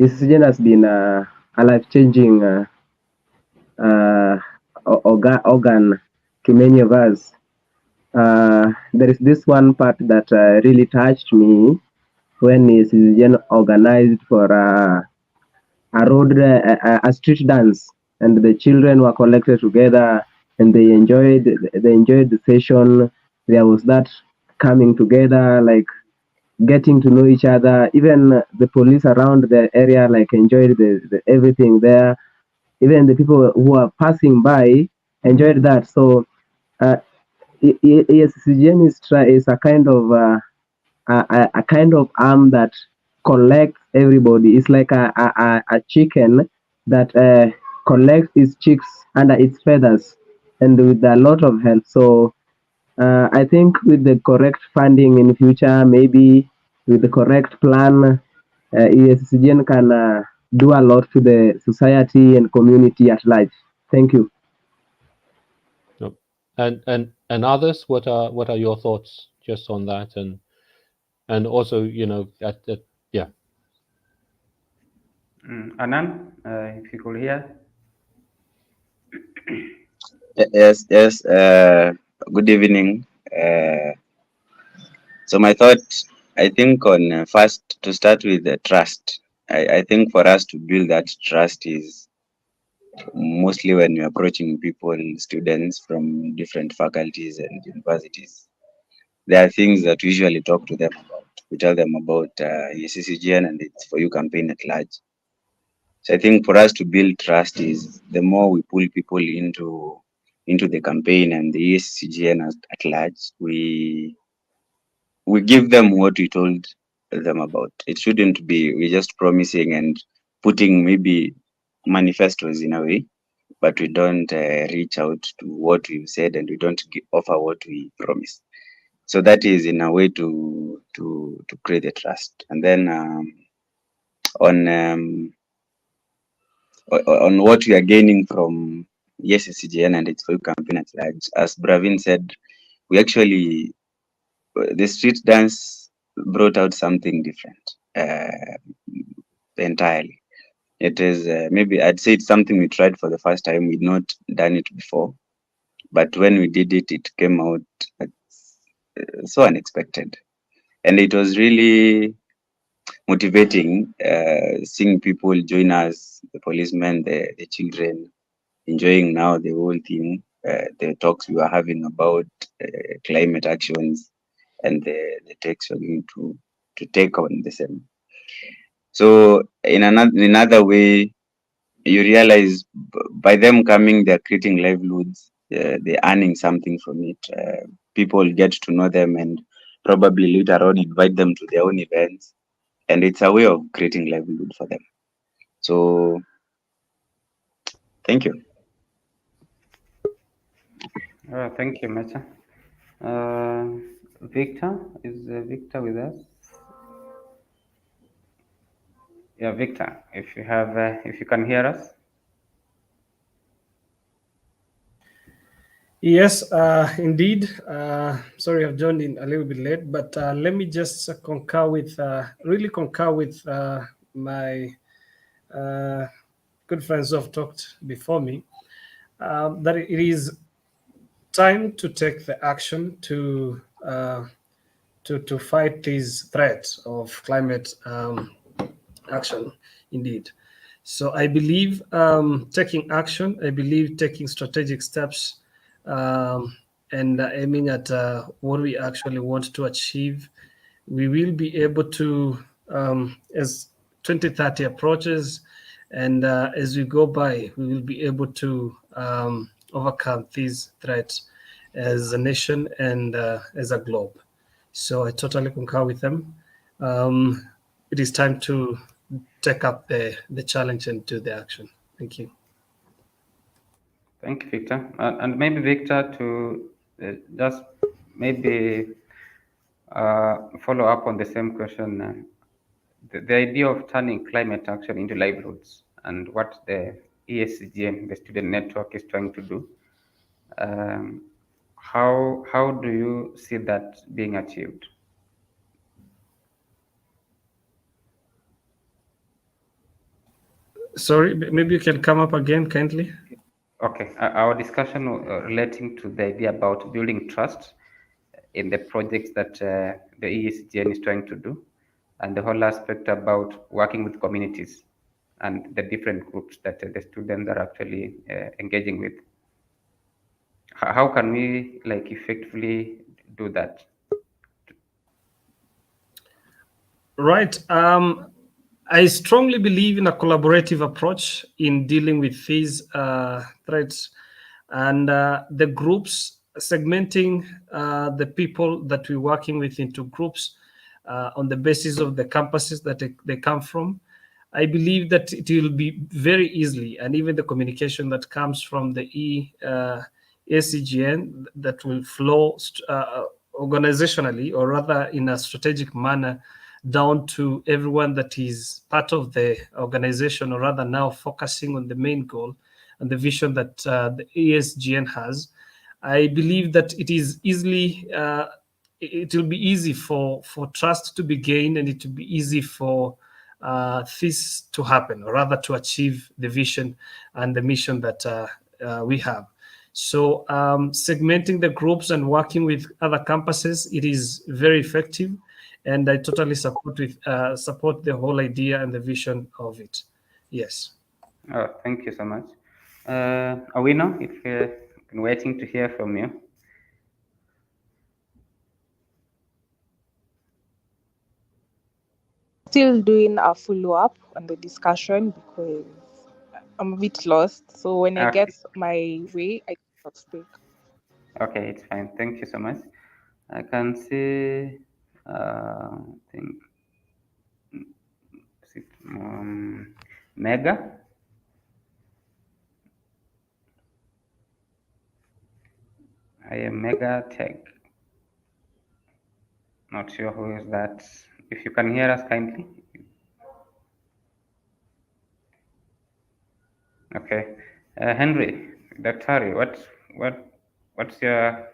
ESCGN has been a life-changing organ to many of us. There is this one part that really touched me when ESCGN organized for a street dance, and the children were collected together and they enjoyed the session. There was that coming together, like getting to know each other. Even the police around the area like enjoyed the everything there. Even the people who are passing by enjoyed that. So ESCGN is a kind of a kind of arm that collects everybody. It's like a chicken that collects its chicks under its feathers, and with a lot of help. So I think with the correct funding in future, maybe with the correct plan, ESCGN can do a lot to the society and community at large. Thank you. Yep. And others, what are your thoughts just on that, and also yeah. Anand, if you could hear. Yes. Good evening. So my thought, I think on first to start with the trust. I think for us to build that trust is mostly when you're approaching people, students from different faculties and universities. There are things that we usually talk to them about. We tell them about ESCGN and its For You campaign at large. So I think for us to build trust is the more we pull people into the campaign and the ESCGN at large, we give them what we told them about. It shouldn't be we're just promising and putting maybe manifestos in a way, but we don't reach out to what we've said, and we don't offer what we promise. So that is in a way to create the trust. And then on what we are gaining from ESCGN and its For You campaign at large, as Bravin said, we actually the street dance brought out something different entirely. It is maybe I'd say it's something we tried for the first time. We'd not done it before, but when we did it, it came out so unexpected, and it was really motivating seeing people join us, the policemen, the children, enjoying now the whole thing, the talks we were having about climate actions and the takes we're going to take on the same. So in another way, you realize by them coming, they're creating livelihoods, they're earning something from it. People get to know them and probably later on invite them to their own events. And it's a way of creating livelihood for them. So thank you. Thank you, Mecha. Victor, is Victor with us? Yeah, Victor, if you can hear us. Yes, indeed. Sorry, I've joined in a little bit late, but let me just really concur with my good friends who have talked before me, that it is time to take the action to fight these threats of climate action, indeed. So I believe taking action, I believe taking strategic steps and aiming at what we actually want to achieve, we will be able to, as 2030 approaches, and as we go by, we will be able to overcome these threats as a nation and as a globe. So I totally concur with them. It is time to take up the challenge and do the action. Thank you. Thank you, Victor. And maybe Victor, to just maybe follow up on the same question, the idea of turning climate action into livelihoods and what the ESGN, the student network, is trying to do. How do you see that being achieved? Sorry, maybe you can come up again kindly. Okay, our discussion relating to the idea about building trust in the projects that the ESGN is trying to do, and the whole aspect about working with communities and the different groups that the students are actually engaging with. How can we effectively do that? Right. I strongly believe in a collaborative approach in dealing with these threats, and the groups segmenting the people that we're working with into groups on the basis of the campuses that they come from. I believe that it will be very easily, and even the communication that comes from the ACGN that will flow organizationally, or rather in a strategic manner, down to everyone that is part of the organization, or rather now focusing on the main goal and the vision that the ASGN has. I believe that it is easily, it will be easy for trust to be gained, and it will be easy for this to happen, or rather to achieve the vision and the mission that we have. So segmenting the groups and working with other campuses, it is very effective, and I totally support the whole idea and the vision of it. Yes. Oh, thank you so much. Awino, if you're waiting to hear from you. Still doing a follow-up on the discussion because I'm a bit lost. So when I Okay. get my way, I can speak. Okay, it's fine. Thank you so much. I can see, I think, is it, Mega? I am Mega Tech. Not sure who is that. If you can hear us kindly. Okay. Henry, Daktari, what's your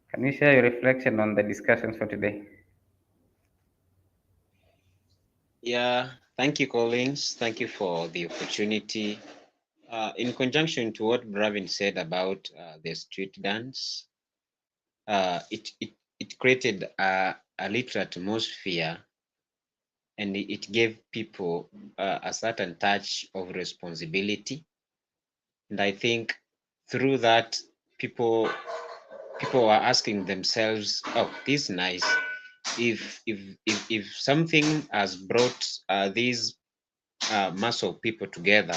can you share your reflection on the discussions for today? Yeah, thank you, Collins. Thank you for the opportunity. In conjunction to what Bravin said about the street dance, it created a little atmosphere, and it gave people a certain touch of responsibility. And I think through that, people were asking themselves, "Oh, this is nice. if something has brought these mass of people together,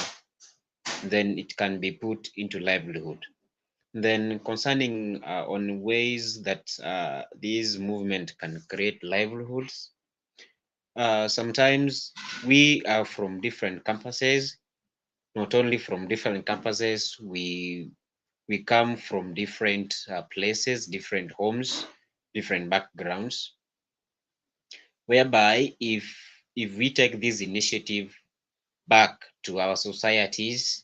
then it can be put into livelihood. Then concerning on ways that these movement can create livelihoods, sometimes we are from different campuses. Not only from different campuses, we come from different places, different homes, different backgrounds, whereby if we take this initiative back to our societies,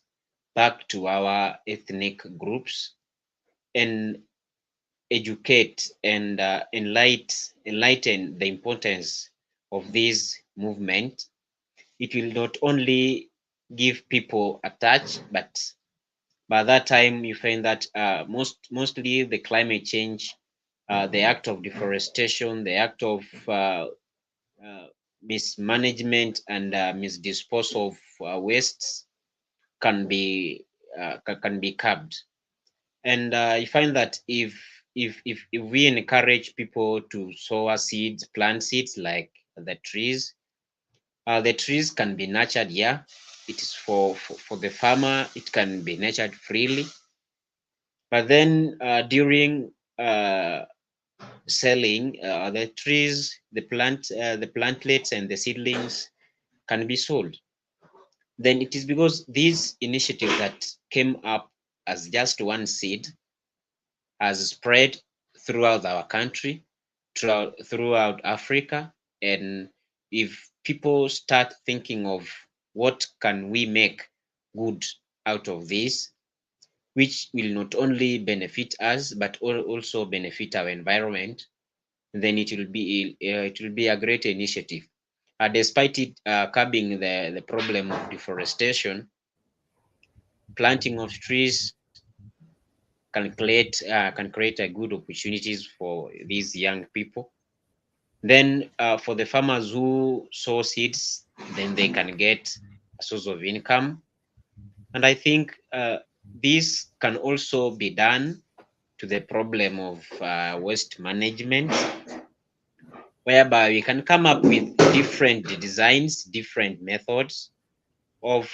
back to our ethnic groups, and educate and enlighten the importance of this movement, it will not only give people a touch, but by that time you find that mostly the climate change, the act of deforestation, the act of mismanagement and misdisposal of wastes can be curbed. And you find that if we encourage people to sow seeds, plant seeds like the trees can be nurtured. Yeah, it is for the farmer. It can be nurtured freely. But then during selling the trees, the plantlets and the seedlings can be sold. Then it is because these initiatives that came up as just one seed has spread throughout our country, throughout Africa. And if people start thinking of what can we make good out of this, which will not only benefit us but also benefit our environment, then it will be a great initiative. Despite it curbing the problem of deforestation, planting of trees can create a good opportunities for these young people. Then for the farmers who sow seeds, then they can get a source of income. And I think this can also be done to the problem of waste management, whereby we can come up with different designs, different methods of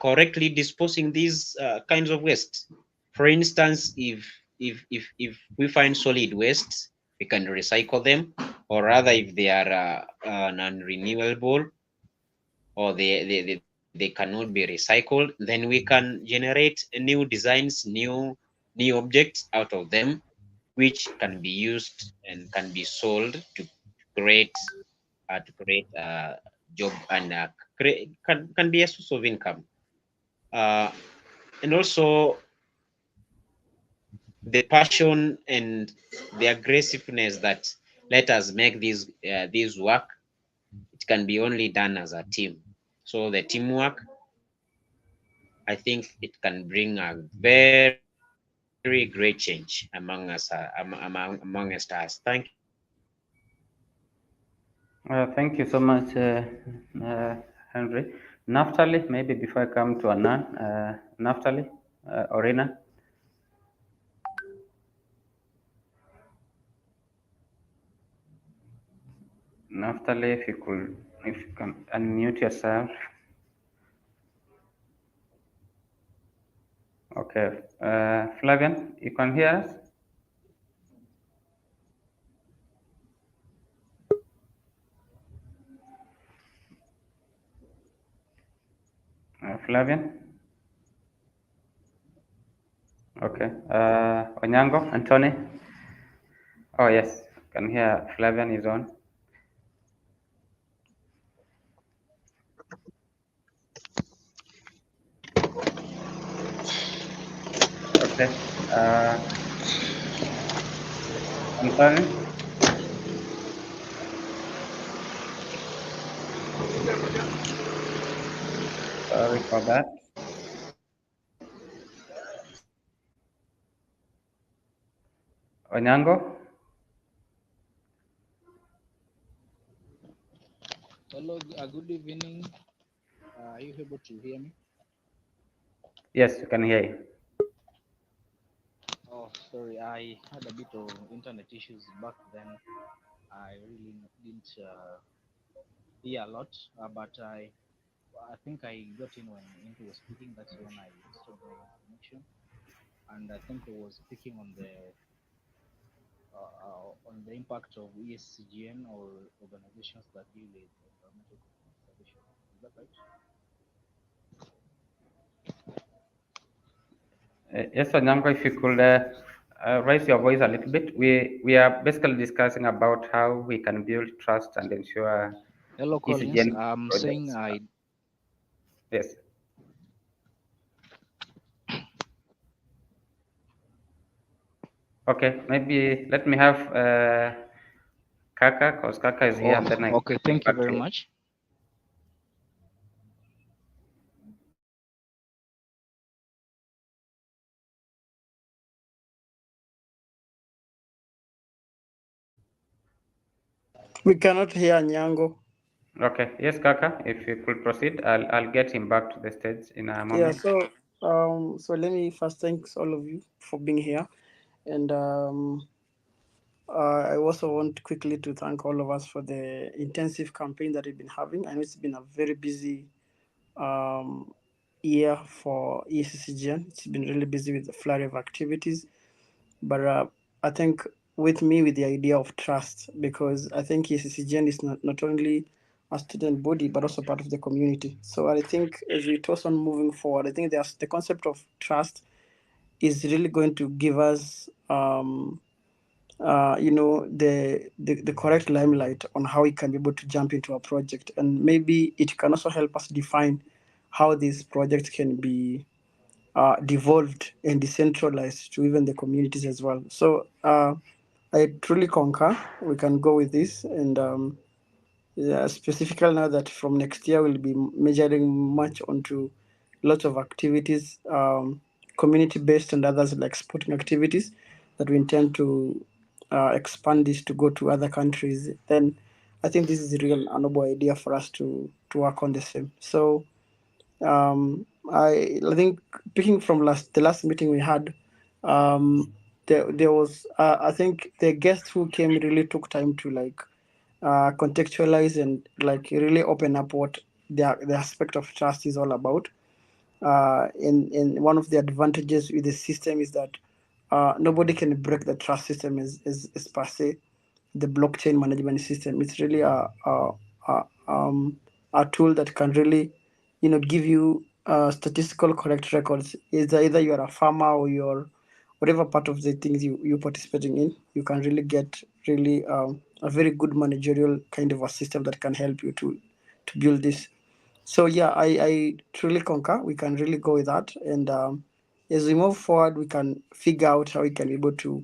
correctly disposing these kinds of waste. For instance, if we find solid waste, we can recycle them, or rather, if they are non-renewable or they cannot be recycled, then we can generate new designs, new objects out of them, which can be used and can be sold to create job and can be a source of income. And also the passion and the aggressiveness that let us make this work, it can be only done as a team. So the teamwork, I think it can bring a very great change amongst us. Thank you. Thank you so much, Henry. Naftali, maybe before I come to Anan, Naftali, Orina. Naftali, if you can unmute yourself. Okay, Flavian, you can hear us? Flavian? Okay. Onyango, Anthony? Oh, yes, can hear Flavian is on. Okay. Anthony? Sorry for that. Onyango? Hello, good evening. Are you able to hear me? Yes, you can hear you. Oh, sorry, I had a bit of internet issues back then. I really didn't hear a lot, but I think I got in when Into was speaking. That's when I stopped my connection, and I think he was speaking on the impact of ESCGN or organizations that deal with environmental conservation. Is that right? Yes, Onyango, if you could raise your voice a little bit. We are basically discussing about how we can build trust and ensure Hello, Collins. ECGN I'm saying projects. Yes. Okay, maybe let me have Kaka, because Kaka is here, and then I Okay, thank you back to very you. much. We cannot hear Nyango. Okay, yes, Kaka, if you could proceed, I'll get him back to the stage in a Yeah, moment. so let me first thank all of you for being here, and I also want quickly to thank all of us for the intensive campaign that we've been having. I know it's been a very busy year for ESCGN. It's been really busy with a flurry of activities, but I think with the idea of trust, because I think ESCGN is not only a student body but also part of the community. So I think as we toss on moving forward, I think the concept of trust is really going to give us the correct limelight on how we can be able to jump into a project, and maybe it can also help us define how these projects can be devolved and decentralized to even the communities as well. So I truly concur. We can go with this, and specifically now that from next year we'll be measuring much onto lots of activities, community-based and others like sporting activities that we intend to expand this to go to other countries. Then I think this is a real honorable idea for us to work on the same. So I think picking from the last meeting we had, there was I think the guests who came really took time to contextualize and really open up what the aspect of trust is all about. And one of the advantages with the system is that nobody can break the trust system as per se the blockchain management system. It's really a tool that can really give you statistical correct records. Either you're a farmer or you're whatever part of the things you're participating in, you can really get a very good managerial kind of a system that can help you to build this. So yeah, I truly concur. We can really go with that, and as we move forward, we can figure out how we can be able to,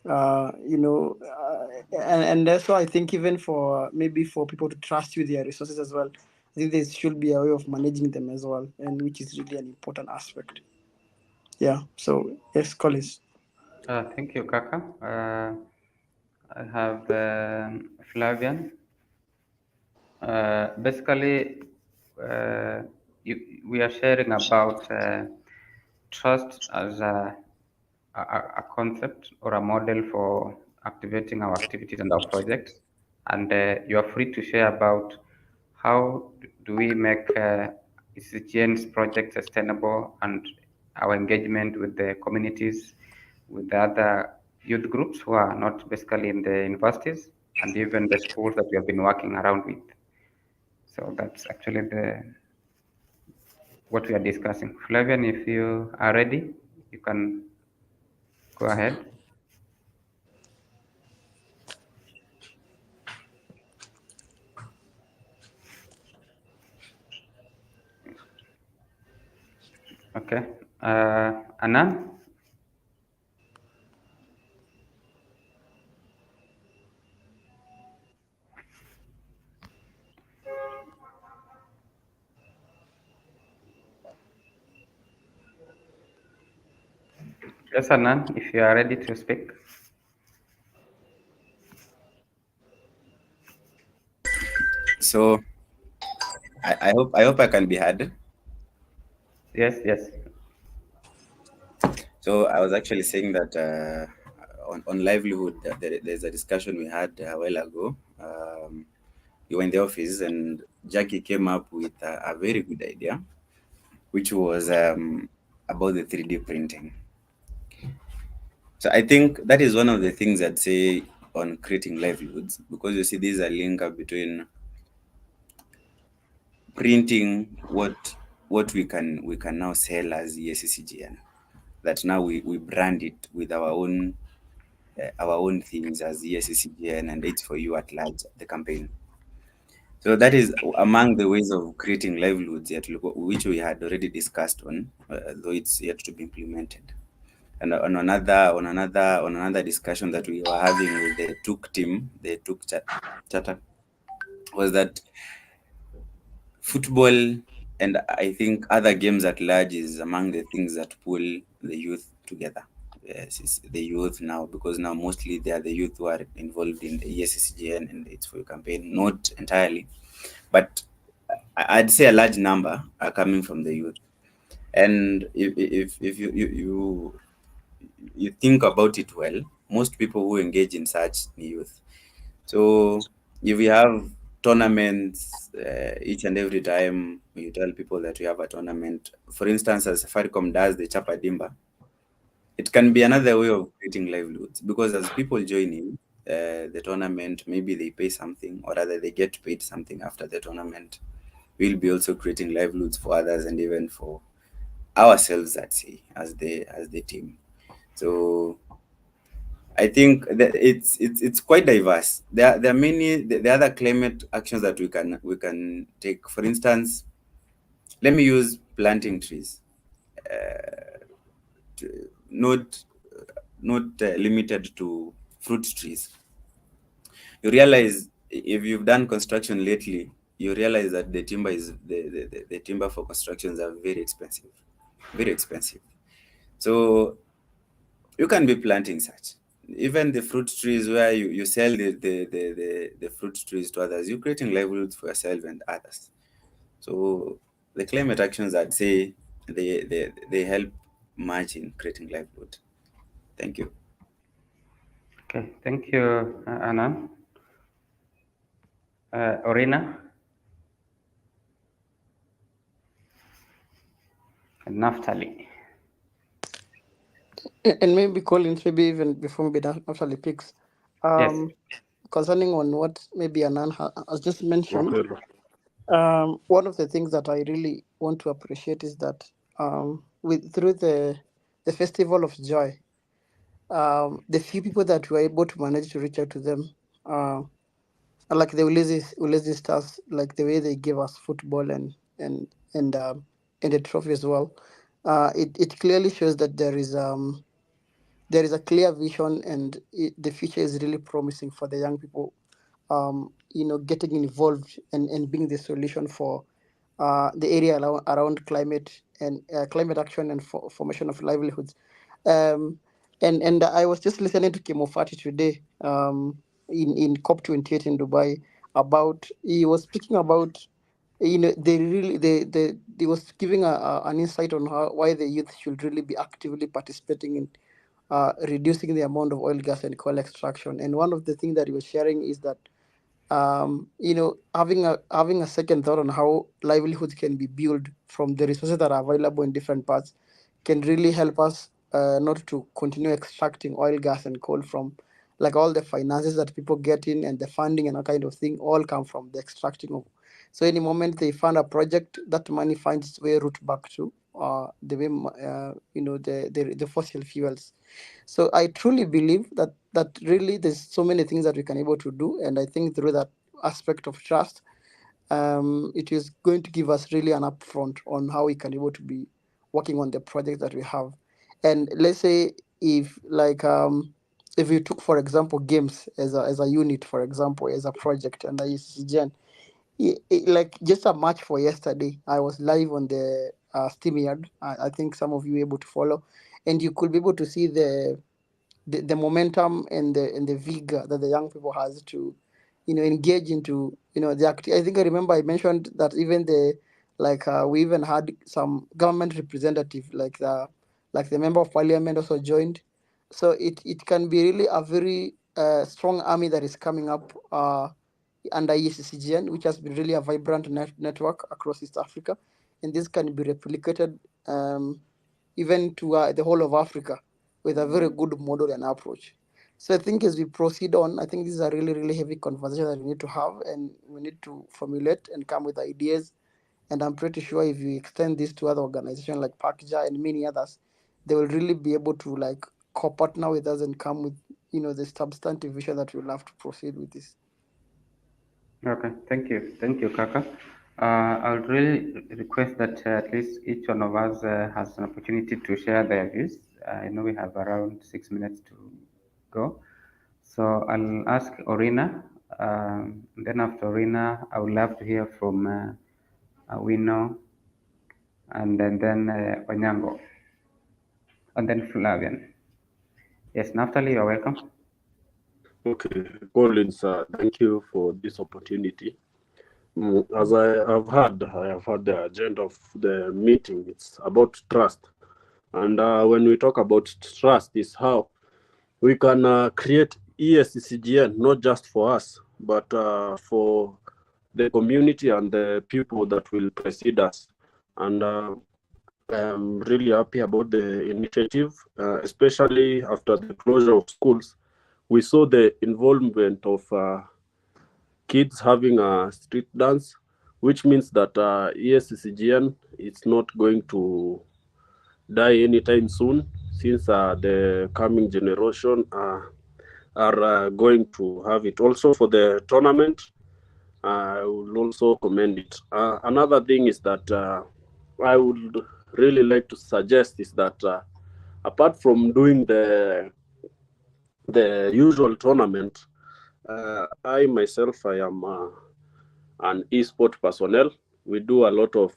and that's why I think even for maybe for people to trust you their resources as well, I think there should be a way of managing them as well, and which is really an important aspect. Yeah. So yes, Collins. Thank you, Kaka. I have Flavian. Basically, we are sharing about trust as a concept or a model for activating our activities and our projects. And you are free to share about how do we make ECGN's project sustainable and our engagement with the communities, with the other youth groups who are not basically in the universities and even the schools that we have been working around with. So that's actually what we are discussing. Flavian, if you are ready, you can go ahead. Okay. Anand? Yes, Anand, if you are ready to speak. So I hope I can be heard. Yes, yes. So I was actually saying that on livelihood, there's a discussion we had a while ago. You were in the office, and Jackie came up with a very good idea, which was about the 3D printing. So I think that is one of the things I'd say on creating livelihoods, because you see there's a link up between printing what we can now sell as ESCGN, that now we brand it with our own things as ESCGN and it's for you at large, the campaign. So that is among the ways of creating livelihoods yet, which we had already discussed on, though it's yet to be implemented. And on another discussion that we were having with the TUK team, the TUK charter, was that football and I think other games at large is among the things that pull the youth together. Yes, it's the youth now, because now mostly they are the youth who are involved in the ESCGN and it's for your campaign, not entirely, but I'd say a large number are coming from the youth. And if you think about it well, most people who engage in such youth. So if we have tournaments each and every time you tell people that we have a tournament, for instance, as Safaricom does the Chapadimba, it can be another way of creating livelihoods, because as people join in the tournament, maybe they pay something, or rather they get paid something after the tournament. We'll be also creating livelihoods for others and even for ourselves, I'd say, as the team. So I think that it's quite diverse. There are many the other climate actions that we can take. For instance, let me use planting trees, not limited to fruit trees. You realize if you've done construction lately, you realize that the timber is the timber for constructions are very expensive, very expensive. So you can be planting such. Even the fruit trees where you sell the fruit trees to others, you're creating livelihoods for yourself and others. So the climate actions, I'd say, they help much in creating livelihood. Thank you. Okay, thank you, Anand. Orina and Naftali. And maybe Collins, maybe even before maybe actually picks. Yes. Concerning on what maybe Anan has just mentioned, one of the things that I really want to appreciate is that through the Festival of Joy, the few people that were able to manage to reach out to them, like the Ulysses Stars, like the way they give us football and the trophy as well, it clearly shows that there is a clear vision, and the future is really promising for the young people, getting involved and being the solution for the area around climate and climate action and formation of livelihoods. And I was just listening to Kimofati today in COP28 in Dubai. He was speaking about, they was giving an insight on why the youth should really be actively participating in reducing the amount of oil, gas, and coal extraction. And one of the things that he was sharing is that having a second thought on how livelihoods can be built from the resources that are available in different parts can really help us not to continue extracting oil, gas, and coal from, like, all the finances that people get in and the funding and that kind of thing all come from the extracting of. So any moment they fund a project, that money finds its way route back to the way the fossil fuels. So I truly believe that really there's so many things that we can able to do, and I think through that aspect of trust, it is going to give us really an upfront on how we can able to be working on the projects that we have. And let's say if you took, for example, games as a unit, for example, as a project, and I Gen, like just a match for yesterday, I was live on the Steam Yard. I think some of you were able to follow, and you could be able to see the momentum and the vigor that the young people has to engage into the I think I remember I mentioned that even we even had some government representative, like the member of parliament also joined, So it can be really a very strong army that is coming up under ESCGN, which has been really a vibrant network across East Africa, and this can be replicated even to the whole of Africa with a very good model and approach. So I think as we proceed on, I think this is a really, really heavy conversation that we need to have, and we need to formulate and come with ideas. And I'm pretty sure if you extend this to other organizations like Pakja and many others, they will really be able to like co-partner with us and come with the substantive vision that we'll have to proceed with this. Okay, thank you, Kaka. I would really request that at least each one of us has an opportunity to share their views. I know we have around 6 minutes to go. So I'll ask Orina. Then after Orina, I would love to hear from Awino, and then Onyango, and then Flavian. Yes, Naftali, you're welcome. Okay, Collins, thank you for this opportunity. As I have had the agenda of the meeting. It's about trust. And when we talk about trust, is how we can create ESCGN, not just for us, but for the community and the people that will precede us. And I'm really happy about the initiative, especially after the closure of schools. We saw the involvement of kids having a street dance, which means that ESCGN is not going to die anytime soon, since the coming generation are going to have it. Also for the tournament, I will also commend it. Another thing is that I would really like to suggest is that apart from doing the usual tournament, I myself, I am an esport personnel. We do a lot of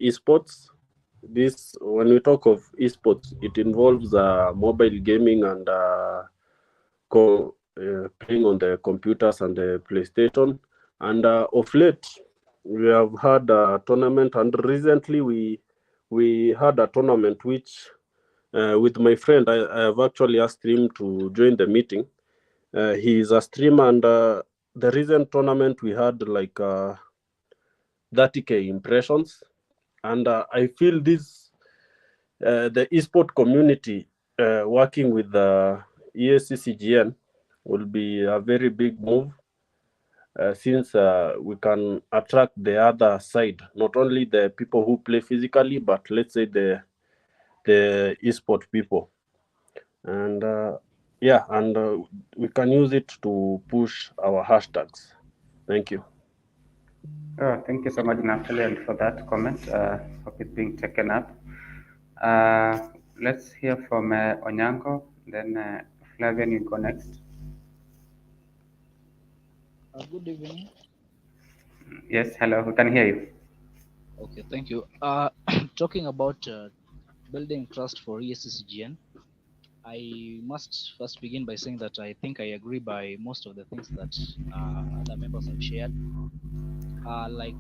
esports. This, when we talk of esports, it involves mobile gaming and playing on the computers and the PlayStation. And of late, we have had a tournament, and recently we had a tournament which, with my friend, I have actually asked him to join the meeting. He is a streamer, and the recent tournament we had like 30K impressions, and I feel this the esport community working with the ESCGN will be a very big move, since we can attract the other side, not only the people who play physically, but let's say the esport people. And we can use it to push our hashtags. Thank you. Thank you so much, Natalie, for that comment. Hope it's being taken up. Let's hear from Onyango, then Flavian, you go next. Good evening. Yes, hello, we can hear you. Okay, thank you. Talking about building trust for ESCGN, I must first begin by saying that I think I agree by most of the things that other members have shared. Like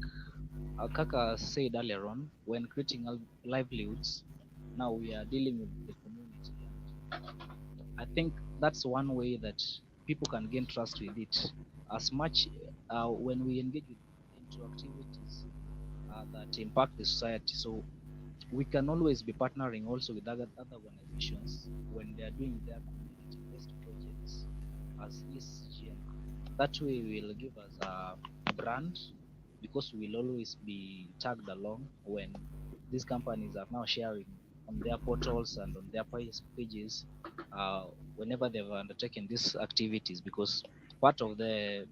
Kaka said earlier on, when creating livelihoods, now we are dealing with the community. I think that's one way that people can gain trust with it. As much when we engage into activities that impact the society, so we can always be partnering also with other organizations when they are doing their community-based projects as ESCGN. That way will give us a brand, because we will always be tagged along when these companies are now sharing on their portals and on their pages whenever they've undertaken these activities, because part of the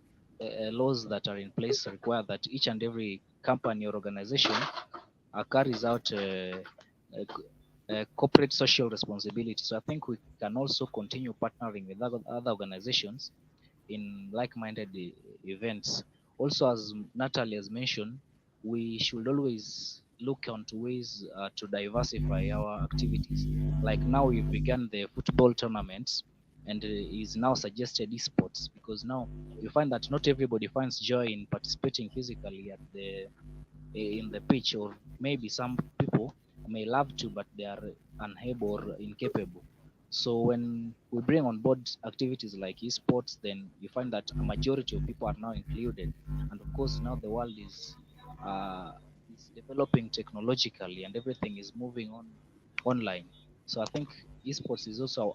laws that are in place require that each and every company or organization carries out corporate social responsibility. So I think we can also continue partnering with other organizations in like-minded events. Also, as Natalie has mentioned, we should always look onto ways to diversify our activities. Like now we've begun the football tournaments, and is now suggested esports, because now you find that not everybody finds joy in participating physically at in the pitch, or maybe some people may love to, but they are unable or incapable. So when we bring on board activities like esports, then you find that a majority of people are now included. And of course, now the world is developing technologically, and everything is moving on online. So I think esports is also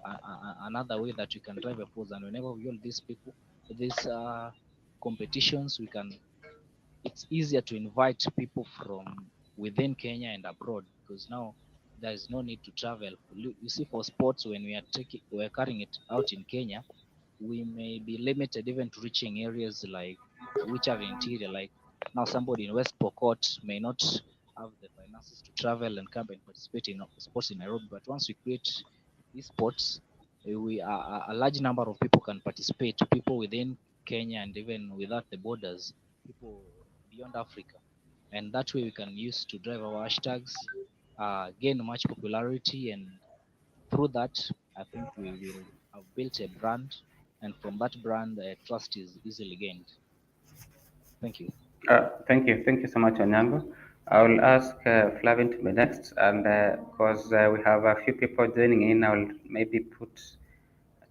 another way that we can drive a force. And whenever we all these people, these competitions, we can. It's easier to invite people from within Kenya and abroad, because now there is no need to travel. You see, for sports, when we're carrying it out in Kenya, we may be limited even to reaching areas like which are interior. Like now, somebody in West Pokot may not have the finances to travel and come and participate in sports in Nairobi. But once we create esports, a large number of people can participate. People within Kenya and even without the borders, people beyond Africa, and that way we can use to drive our hashtags, gain much popularity, and through that, I think we will have built a brand, and from that brand, trust is easily gained. Thank you. Thank you so much, Onyango. I will ask Flavin to be next, and because we have a few people joining in, I will maybe put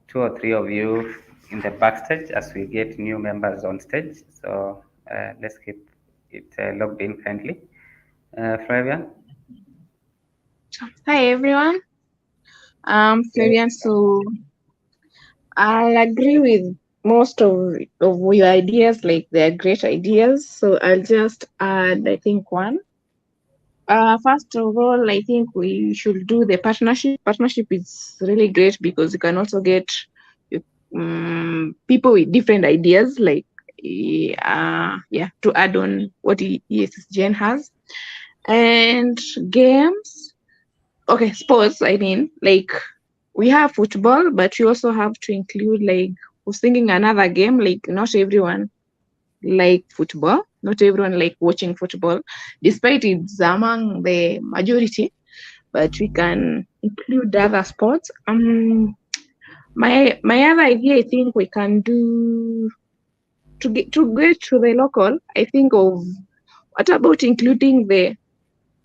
2 or 3 of you in the backstage as we get new members on stage. So let's keep it logged in kindly. Flavian? Hi everyone, I'm Flavian. So I'll agree with most of your ideas, like they're great ideas. So I'll just add, I think, one. First of all, I think we should do the partnership. Partnership is really great because you can also get people with different ideas, like to add on what ESSGN has. And games, okay, sports, I mean, like we have football, but we also have to include, like, I was thinking another game, like not everyone like football, not everyone like watching football, despite it's among the majority, but we can include other sports. My other idea, I think we can do to get to the local, I think of what about including the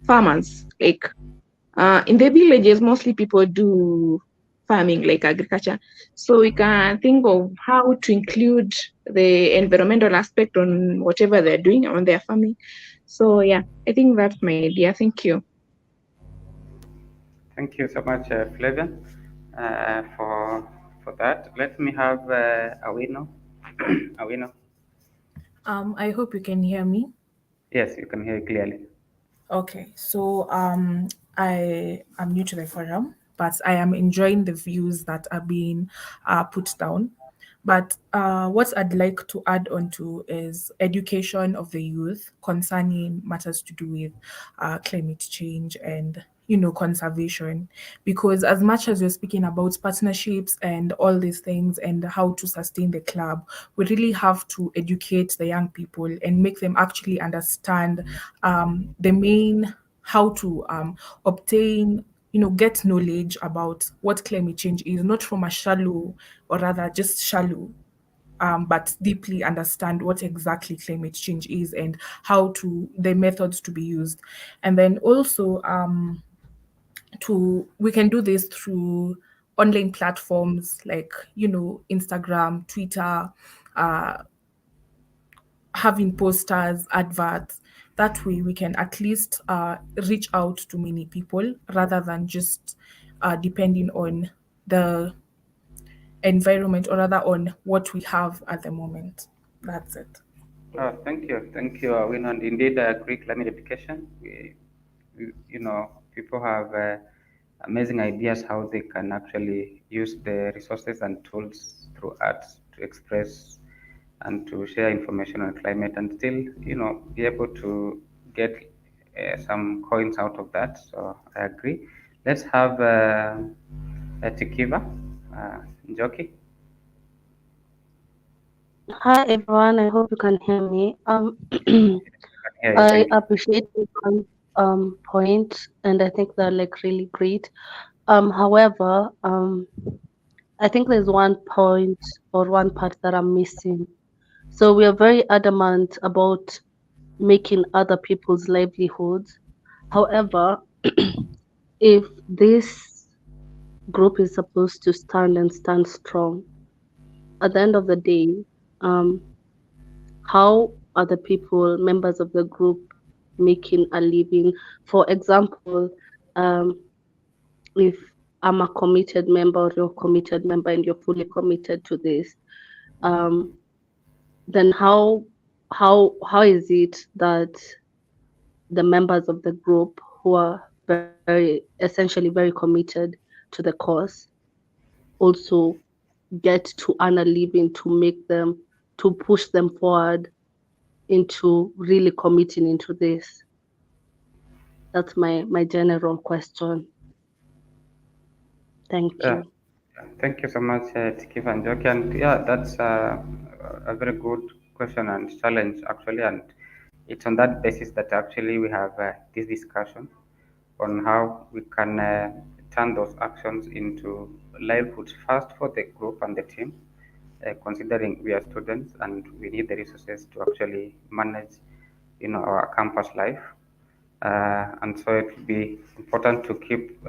farmers, like in the villages, mostly people do farming, like agriculture. So we can think of how to include the environmental aspect on whatever they're doing on their farming. So yeah, I think that's my idea. Thank you. Thank you so much, Flavian, for that. Let me have Awino. Awino. I hope you can hear me. Yes, you can hear it clearly. Okay, so I am new to the forum, but I am enjoying the views that are being put down. But what I'd like to add on to is education of the youth concerning matters to do with climate change and conservation, because as much as we're speaking about partnerships and all these things and how to sustain the club, we really have to educate the young people and make them actually understand the main how to obtain get knowledge about what climate change is, not from a shallow, or rather just shallow, but deeply understand what exactly climate change is and how to the methods to be used. And then also we can do this through online platforms like Instagram, Twitter, having posters, adverts. That way we can at least reach out to many people rather than just depending on the environment, or rather on what we have at the moment. That's it. Thank you, Awino. And indeed, great climate education. People have amazing ideas how they can actually use the resources and tools through arts to express and to share information on climate, and still, be able to get some coins out of that. So I agree. Let's have Tikiva, Njoki. Hi everyone, I hope you can hear me. I appreciate the points, and I think they're like really great. However, I think there's one point or one part that I'm missing. So we are very adamant about making other people's livelihoods. However, if group is supposed to stand and stand strong. At the end of the day, how are the people, members of the group, making a living? For example, if I'm a committed member or you're a committed member and you're fully committed to this, then how is it that the members of the group who are essentially very committed to the cause also get to earn a living to push them forward into really committing into this? That's my general question. Thank you. Thank you so much, Tikif and Joki. And yeah, that's a very good question and challenge actually. And it's on that basis that actually we have this discussion on how we can turn those actions into livelihoods first for the group and the team, considering we are students and we need the resources to actually manage, our campus life. And so it will be important to keep,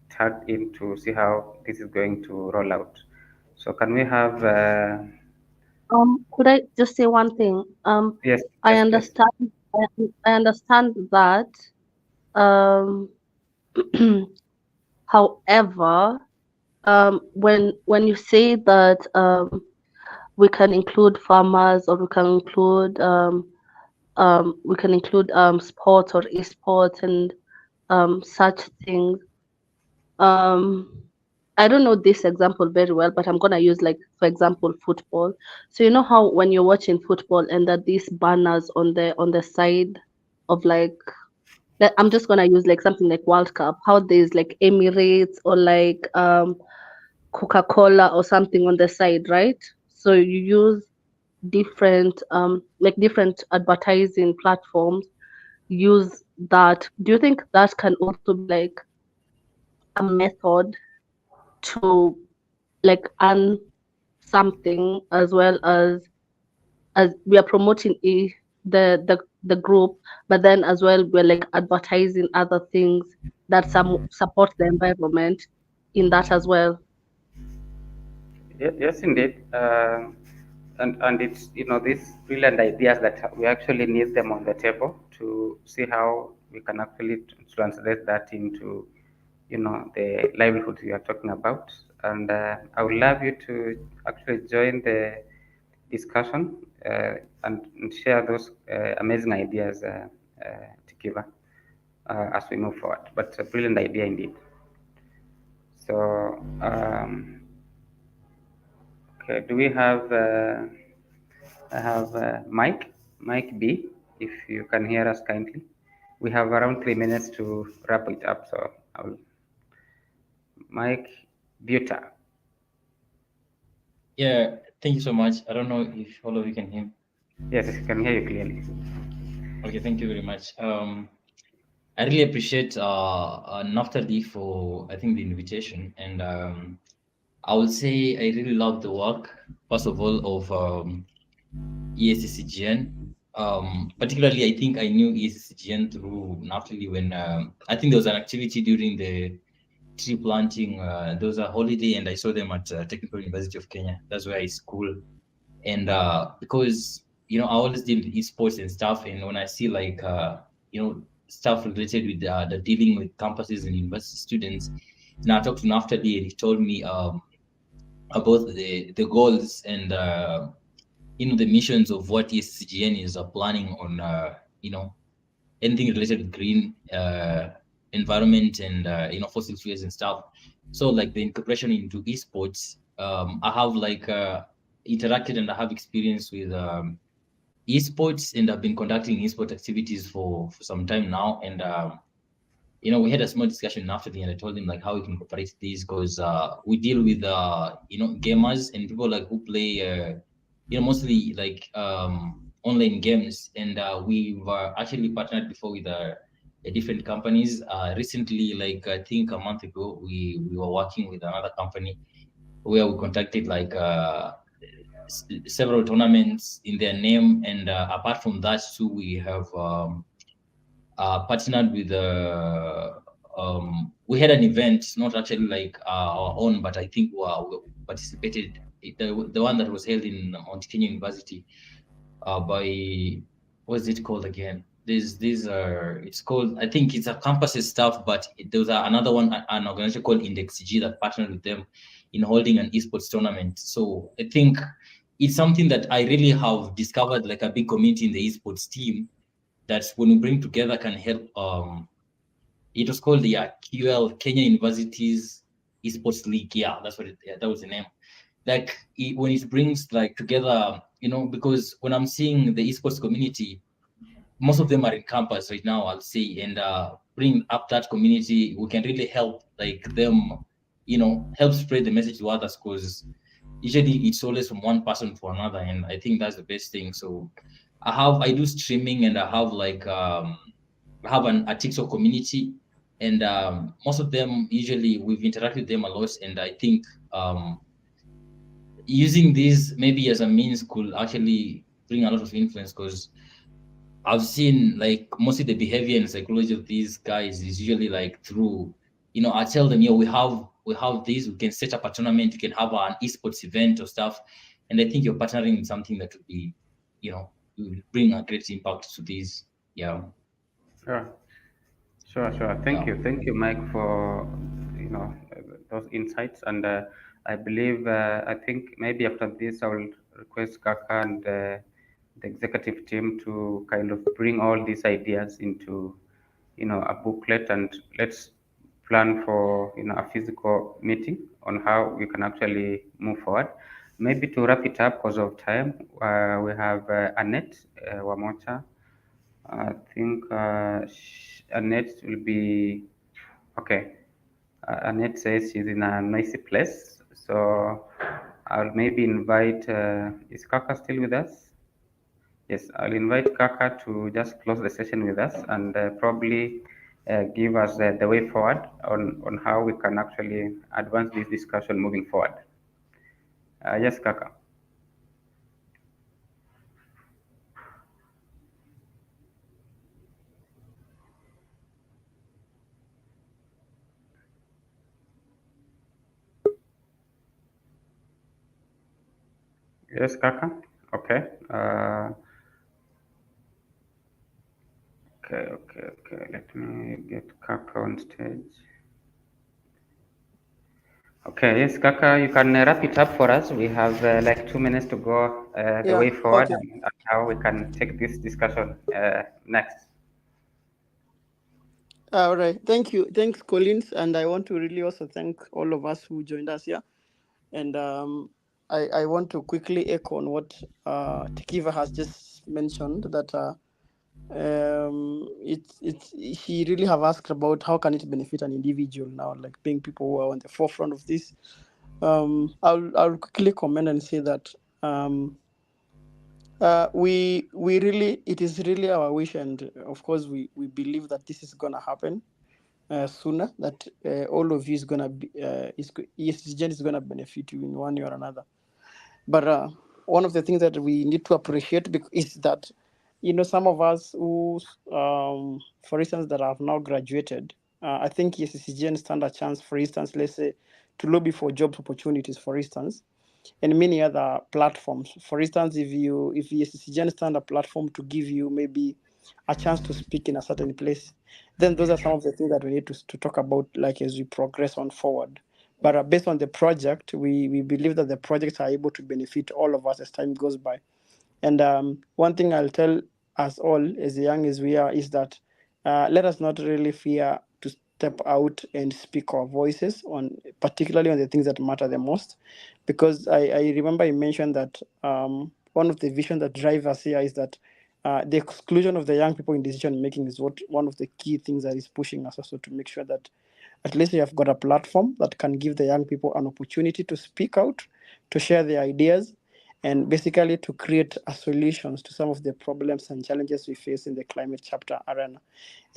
tagged in to see how this is going to roll out. So can we have? Could I just say one thing? Yes. I Yes, understand. I understand that. However, when you say that we can include farmers or we can include sports or esports and such things. I don't know this example very well, but I'm gonna use, like, for example, football. So you know how when you're watching football and that these banners on the side of, like, I'm just gonna use like something like World Cup, how there's like Emirates or like Coca-Cola or something on the side, right? So you use different different advertising platforms use that. Do you think that can also be like a method to like earn something, as well as we are promoting the group, but then as well we're like advertising other things that support the environment in that as well? Yes, indeed. And it's, these brilliant ideas that we actually need them on the table to see how we can actually translate that into, the livelihood we are talking about. And I would love you to actually join the discussion and share those amazing ideas, Tikiva, as we move forward. But a brilliant idea indeed. So, okay, do we have? I have Mike B. If you can hear us kindly, we have around 3 minutes to wrap it up. So, I'll Mike Buta. Yeah, thank you so much. I don't know if all of you can hear me. Yes, I can hear you clearly. Okay, thank you very much. I really appreciate Naftali for, I think, the invitation, and I would say I really love the work, first of all, of ESCCGN. Particularly, I think I knew ESCCGN through Naftali when I think there was an activity during the tree planting. There was a holiday, and I saw them at Technical University of Kenya. That's where I school, and because I always deal with esports and stuff, and when I see like stuff related with the dealing with campuses and university students, and I talked to Naftali, and he told me about the goals and the missions of what ESCGN is planning on anything related to green environment and fossil fuels and stuff. So like the incorporation into esports, I have like interacted and I have experience with esports, and I've been conducting esport activities for some time now. And we had a small discussion after the, and I told him like how we can incorporate these, because we deal with gamers and people like who play mostly like online games, and we've actually partnered before with different companies. Recently, like I think a month ago, we were working with another company where we contacted like several tournaments in their name, and apart from that too, we have partnered with we had an event, not actually like our own, but I think we participated. The one that was held in Mount Kenya University by, what's it called again? These are, it's called, I think it's a campus stuff, but there's another one, an organization called Index G that partnered with them in holding an esports tournament. So I think it's something that I really have discovered, like a big community in the esports team, that when we bring together can help. It was called the QL, Kenya University's Esports League. Yeah, that's what that was the name. Like when it brings like together, because when I'm seeing the esports community, most of them are in campus right now, I'll say, and bring up that community, we can really help like them, help spread the message to others, because usually it's always from one person for another, and I think that's the best thing. So I do streaming, and I have like I have a TikTok community, and most of them, usually we've interacted with them a lot, and I think using these maybe as a means could actually bring a lot of influence, because I've seen like mostly the behavior and psychology of these guys is usually like through, I tell them, we have this, we can set up a tournament, you can have an esports event or stuff, and I think you're partnering with something that would be, will bring a great impact to these. Yeah. Sure. Thank you, Mike, for those insights. And I believe I think maybe after this I will request Kaka and the executive team to kind of bring all these ideas into a booklet, and let's plan for a physical meeting on how we can actually move forward. Maybe to wrap it up because of time, we have Annette Wamocha. I think Annette will be okay. Annette says she's in a noisy place, so I'll maybe invite. Is Kaka still with us? Yes, I'll invite Kaka to just close the session with us, and probably give us the way forward on how we can actually advance this discussion moving forward. Yes, Kaka. Yes, Kaka. Okay. Okay. Let me get Kaka on stage. Okay, yes, Kaka, you can wrap it up for us. We have like 2 minutes to go the way forward, okay. and how we can take this discussion next. All right. Thank you. Thanks, Collins. And I want to really also thank all of us who joined us here. And I want to quickly echo on what Tekiva has just mentioned, that he really have asked about how can it benefit an individual now, like being people who are on the forefront of this. I'll quickly comment and say that we really, it is really our wish, and of course we believe that this is gonna happen sooner, that all of you is gonna be ESGen is gonna benefit you in one way or another. But one of the things that we need to appreciate is that some of us who, for instance, that have now graduated, I think ESGen stand a chance, for instance, let's say, to lobby for job opportunities, for instance, and many other platforms. For instance, if ESGen stand a platform to give you maybe a chance to speak in a certain place, then those are some of the things that we need to talk about, like as we progress on forward. But based on the project, we believe that the projects are able to benefit all of us as time goes by. And one thing I'll tell us all, as young as we are, is that let us not really fear to step out and speak our voices on, particularly on the things that matter the most. Because I remember you mentioned that one of the visions that drive us here is that the exclusion of the young people in decision making is one of the key things that is pushing us also to make sure that at least we have got a platform that can give the young people an opportunity to speak out, to share their ideas, and basically to create solutions to some of the problems and challenges we face in the climate chapter arena.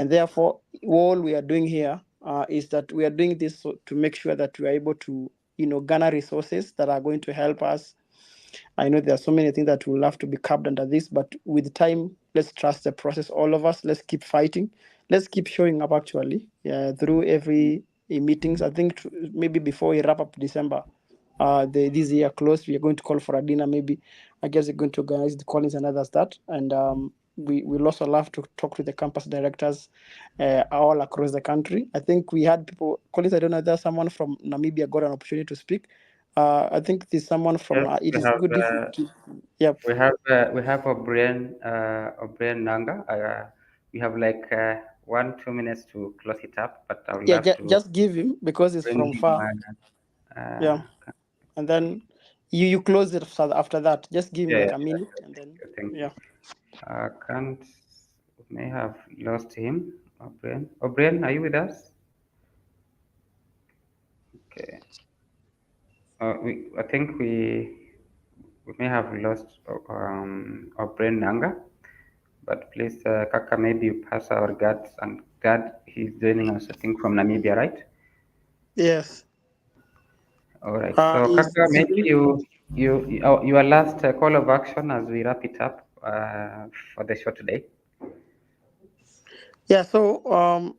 And therefore, all we are doing here is that we are doing this to make sure that we are able to, garner resources that are going to help us I know there are so many things that will have to be curbed under this, but with time, let's trust the process. All of us, let's keep fighting. Let's keep showing up actually through every meetings. I think maybe before we wrap up December, this year close, we are going to call for a dinner. Maybe I guess we're going to organize the Collins and others that, and we'll also love to talk to the campus directors all across the country. I think we had people. Collins, I don't know if there's someone from Namibia got an opportunity to speak. I think there's someone from. Yes, It we is have. good if you keep. Yep. We have O'Brien Nanga. We have like 1-2 minutes to close it up, but I would Yeah, love to just give him because it's bring from him. far. Yeah, and then you close it after that. Just give him Yeah, like yeah, a minute, and then thank you. yeah. Can't may have lost him. O'Brien. O'Brien, are you with us? Okay. I think we may have lost O'Brien Nanga, but please, Kaka, maybe you pass our regards, and God, he's joining us, I think, from Namibia, right? Yes. All right. So, Kaka, maybe your last call of action as we wrap it up for the show today. Yeah, so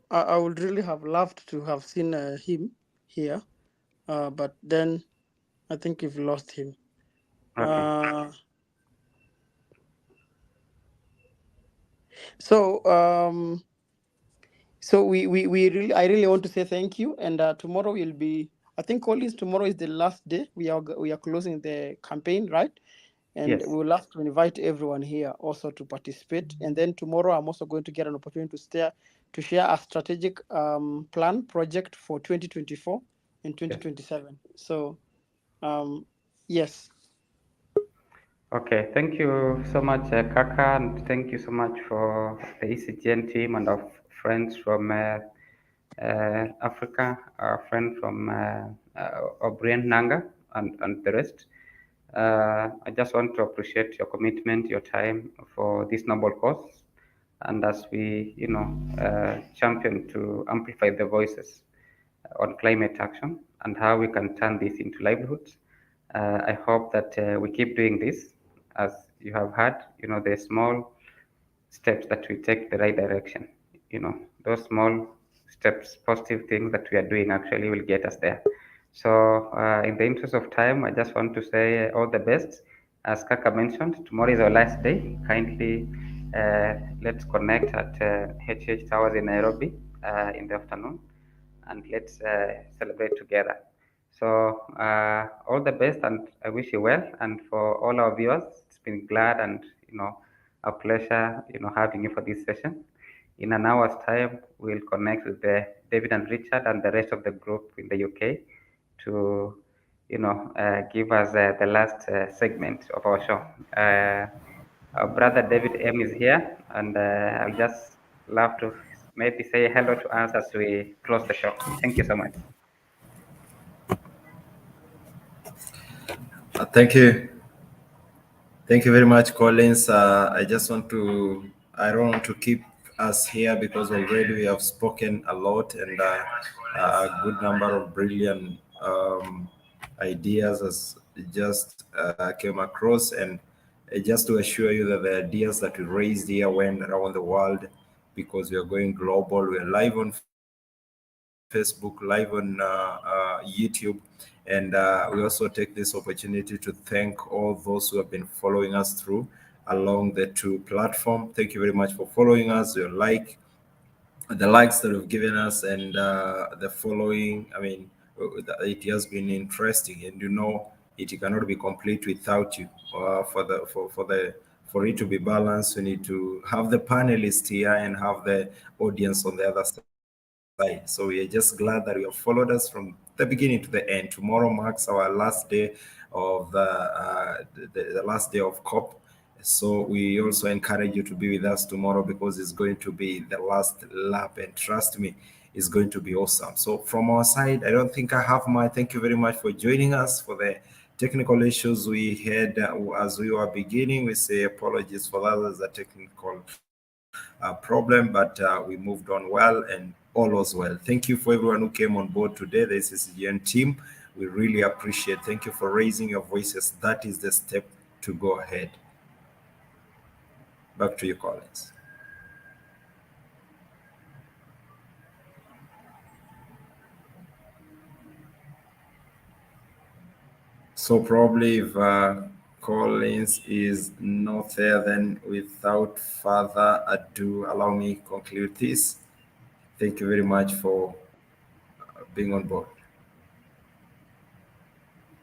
I would really have loved to have seen him here, but then I think we've lost him. Okay. So I really want to say thank you, and tomorrow will be. I think Collins, tomorrow is the last day. We are closing the campaign, right? And Yes. we will have to invite everyone here also to participate. And then tomorrow, I'm also going to get an opportunity to share a strategic plan project for 2024 and 2027. So, yes. Okay, thank you so much, Kaka, and thank you so much for the ECGN team and our friends from Africa, our friend from O'Brien Nanga, and the rest. I just want to appreciate your commitment, your time for this noble cause, and as we, champion to amplify the voices on climate action and how we can turn this into livelihoods. I hope that we keep doing this. As you have heard, the small steps that we take the right direction. Those small steps, positive things that we are doing actually will get us there. So, in the interest of time, I just want to say all the best. As Kaka mentioned, tomorrow is our last day. Kindly let's connect at HH Towers in Nairobi in the afternoon, and let's celebrate together. So all the best, and I wish you well. And for all our viewers, it's been glad and a pleasure having you for this session. In an hour's time, we'll connect with David and Richard and the rest of the group in the UK to give us the last segment of our show. Our brother David M is here, and I'll just love to maybe say hello to us as we close the show. Thank you so much. Thank you. Thank you very much, Collins. I don't want to keep us here because already we have spoken a lot, and a good number of brilliant ideas has just came across. And just to assure you that the ideas that we raised here went around the world because we are going global. We are live on Facebook, live on YouTube. And we also take this opportunity to thank all those who have been following us through along the two platforms. Thank you very much for following us. The likes that you've given us, and the following. I mean, it has been interesting, and it cannot be complete without you. For it to be balanced, we need to have the panelists here and have the audience on the other side. So we are just glad that you have followed us from the beginning to the end. Tomorrow marks our last day of the last day of COP. So we also encourage you to be with us tomorrow because it's going to be the last lap, and trust me, it's going to be awesome. So from our side, I don't think I have my thank you very much for joining us. For the technical issues we had as we were beginning, we say apologies for that. There's a technical problem, but we moved on well, and all was well. Thank you for everyone who came on board today, the SSGN team. We really appreciate. Thank you for raising your voices. That is the step to go ahead. Back to you, Collins. So probably if Collins is not there, then without further ado, allow me to conclude this. Thank you very much for being on board.